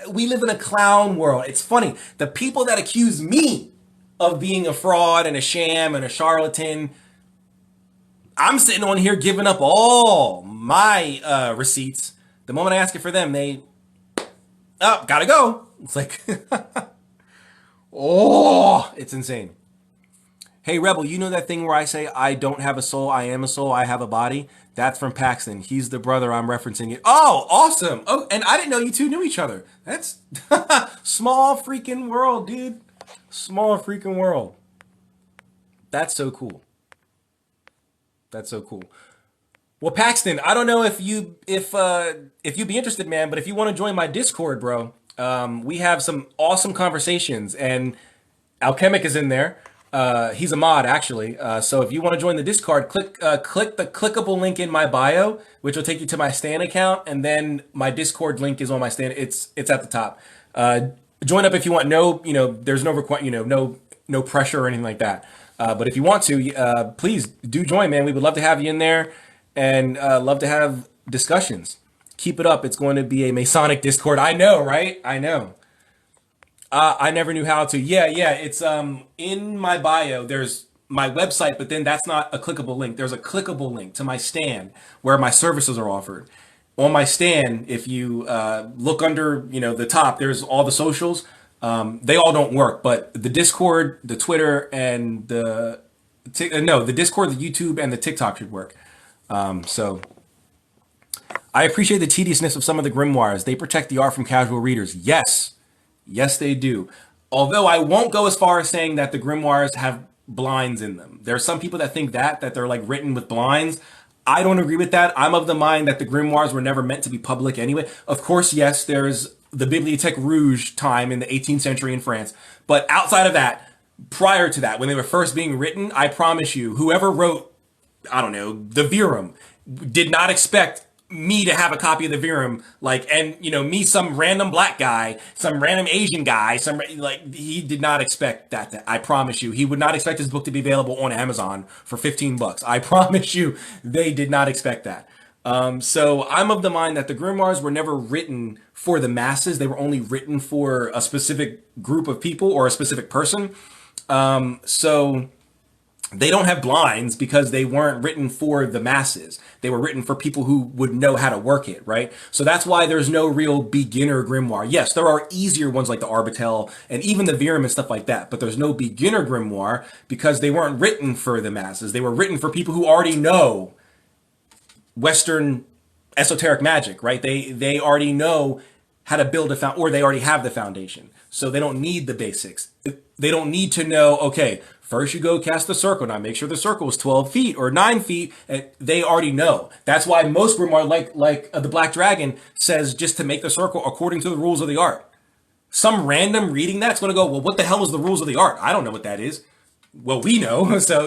We live in a clown world. It's funny. The people that accuse me of being a fraud and a sham and a charlatan, I'm sitting on here giving up all my receipts. The moment I ask it for them, gotta go. It's like, oh, it's insane. Hey, Rebel, you know that thing where I say, I don't have a soul, I am a soul, I have a body? That's from Paxton. He's the brother I'm referencing it. Oh, awesome. Oh, and I didn't know you two knew each other. That's small freaking world, dude. Small freaking world. That's so cool. That's so cool. Well, Paxton, I don't know if you'd be interested, man, but if you want to join my Discord, bro, we have some awesome conversations, and Alchemic is in there. He's a mod, actually. So if you want to join the Discord, click the clickable link in my bio, which will take you to my Stan account, and then my Discord link is on my Stan. It's at the top. Join up if you want. No, there's no pressure or anything like that. But if you want to, please do join, man. We would love to have you in there, and love to have discussions. Keep it up. It's going to be a Masonic Discord. I know, right? I know. I never knew how to. Yeah, yeah. It's in my bio. There's my website, but then that's not a clickable link. There's a clickable link to my stand where my services are offered. On my stand, if you look under, the top, there's all the socials. They all don't work, but the Discord, the Twitter, and the Discord, the YouTube, and the TikTok should work. So I appreciate the tediousness of some of the grimoires. They protect the art from casual readers. Yes, yes, they do. Although I won't go as far as saying that the grimoires have blinds in them. There are some people that think that they're like written with blinds. I don't agree with that. I'm of the mind that the grimoires were never meant to be public anyway. Of course, yes, there's the Bibliothèque Rouge time in the 18th century in France. But outside of that, prior to that, when they were first being written, I promise you, whoever wrote, I don't know, the Virum did not expect me to have a copy of the Virum, and me, some random black guy, some random Asian guy, he did not expect that. I promise you, he would not expect his book to be available on Amazon for $15. I promise you, they did not expect that. So I'm of the mind that the grimoires were never written for the masses. They were only written for a specific group of people or a specific person. So they don't have blinds because they weren't written for the masses. They were written for people who would know how to work it, right? So that's why there's no real beginner grimoire. Yes, there are easier ones like the Arbitel and even the Virum and stuff like that, but there's no beginner grimoire because they weren't written for the masses. They were written for people who already know Western esoteric magic, right? They already know how to build or they already have the foundation. So they don't need the basics. They don't need to know, okay, first you go cast the circle. Now make sure the circle is 12 feet or 9 feet. And they already know. That's why most grimoire, like the Black Dragon, says just to make the circle according to the rules of the art. Some random reading that's going to go, well, what the hell is the rules of the art? I don't know what that is. Well, we know. So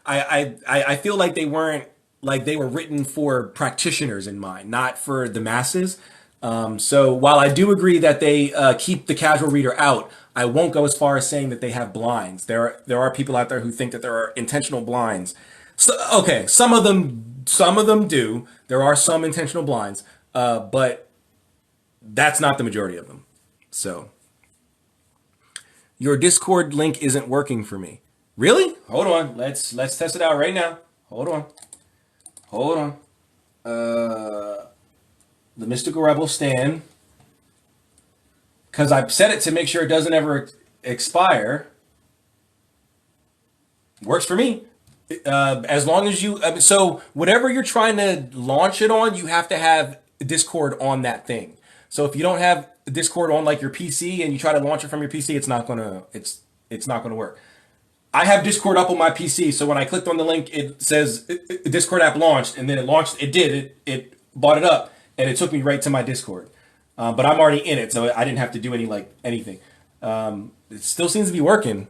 I feel like they weren't, they were written for practitioners in mind, not for the masses. So while I do agree that they keep the casual reader out, I won't go as far as saying that they have blinds. There are people out there who think that there are intentional blinds. So, okay, some of them do. There are some intentional blinds, but that's not the majority of them. So your Discord link isn't working for me. Really? Hold on. Let's test it out right now. Hold on. The Mystical Rebel stand, because I've set it to make sure it doesn't ever expire. Works for me. As long as you, so whatever you're trying to launch it on, you have to have Discord on that thing. So if you don't have Discord on like your PC and you try to launch it from your PC, it's not gonna work. I have Discord up on my PC, so when I clicked on the link, it says Discord app launched, and then it launched. It bought it up, and it took me right to my Discord. But I'm already in it, so I didn't have to do anything. It still seems to be working.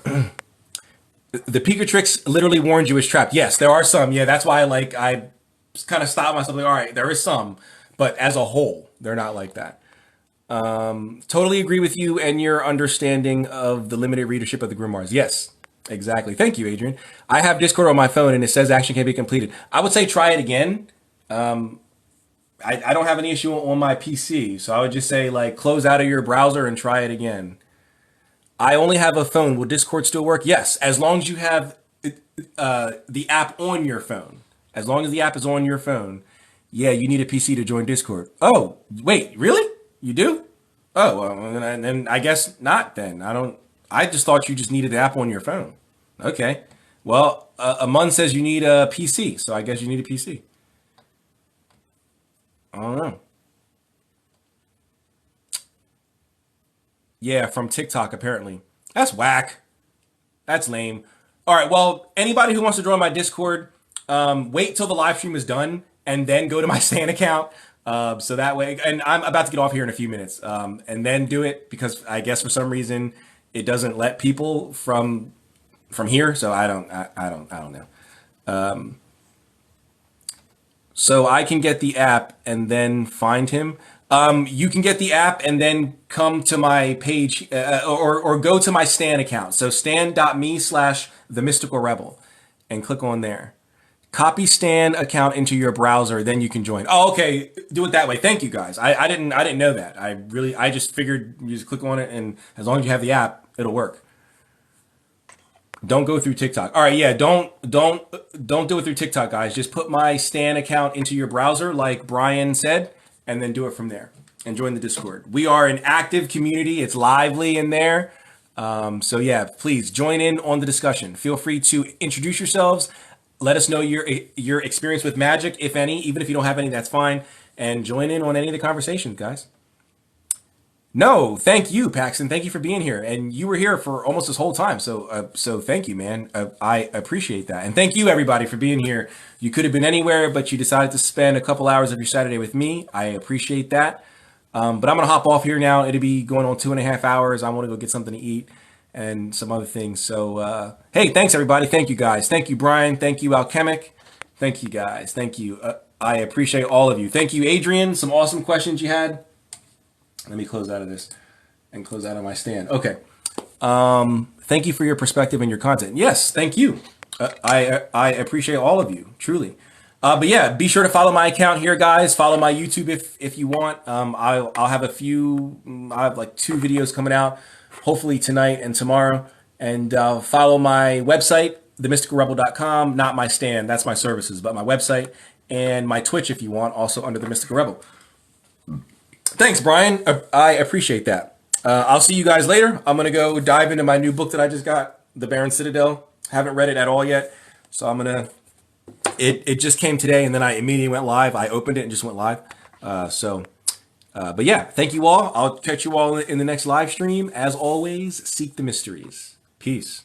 The Pikatrix literally warned you it's trapped. Yes, there are some. Yeah, that's why I kind of stopped myself. All right, there is some, but as a whole, they're not like that. Totally agree with you and your understanding of the limited readership of the grimoires. Yes, exactly. Thank you, Adrian. I have Discord on my phone and it says action can be completed. I would say try it again. I don't have any issue on my PC, so I would just say close out of your browser and try it again. I only have a phone. Will Discord still work? Yes, as long as you have the app on your phone. As long as the app is on your phone, yeah, you need a PC to join Discord. Oh, wait, really? You do? Oh, well, and I guess not then. I just thought you just needed the app on your phone. Okay. Well, Amun says you need a PC, so I guess you need a PC. I don't know. Yeah, from TikTok, apparently. That's whack. That's lame. All right, well, anybody who wants to join my Discord, wait till the live stream is done and then go to my Stan account. So that way, and I'm about to get off here in a few minutes, and then do it because I guess for some reason it doesn't let people from here. So I don't know. So I can get the app and then find him. You can get the app and then come to my page or go to my Stan account. So stan.me/themysticalrebel and click on there. Copy Stan account into your browser, then you can join. Oh, okay. Do it that way. Thank you guys. I didn't know that. I just figured you just click on it, and as long as you have the app, it'll work. Don't go through TikTok. All right, yeah, don't do it through TikTok, guys. Just put my Stan account into your browser, like Brian said, and then do it from there. And join the Discord. We are an active community. It's lively in there. So yeah, please join in on the discussion. Feel free to introduce yourselves. Let us know your experience with magic, if any. Even if you don't have any, that's fine. And join in on any of the conversations, guys. No, thank you, Paxton. Thank you for being here, and you were here for almost this whole time. So thank you, man. I appreciate that, and thank you, everybody, for being here. You could have been anywhere, but you decided to spend a couple hours of your Saturday with me. I appreciate that. But I'm gonna hop off here now. It'll be going on 2.5 hours. I want to go get something to eat and some other things. So hey, thanks everybody. Thank you guys. Thank you, Brian. Thank you, Alchemic. Thank you guys. Thank you. I appreciate all of you. Thank you, Adrian. Some awesome questions you had. Let me close out of this and close out of my stand. Okay. Thank you for your perspective and your content. Yes, thank you. I appreciate all of you, truly. But yeah, be sure to follow my account here, guys. Follow my YouTube if you want. I'll have a few. I have like 2 videos coming out, hopefully tonight and tomorrow. And follow my website, themysticalrebel.com. Not my stand, that's my services, but my website and my Twitch if you want, also under the Mystical Rebel. Thanks, Brian. I appreciate that. I'll see you guys later. I'm gonna go dive into my new book that I just got, The Baron Citadel. Haven't read it at all yet, so I'm gonna. It just came today, and then I immediately went live. I opened it and just went live. But yeah, thank you all. I'll catch you all in the next live stream. As always, seek the mysteries. Peace.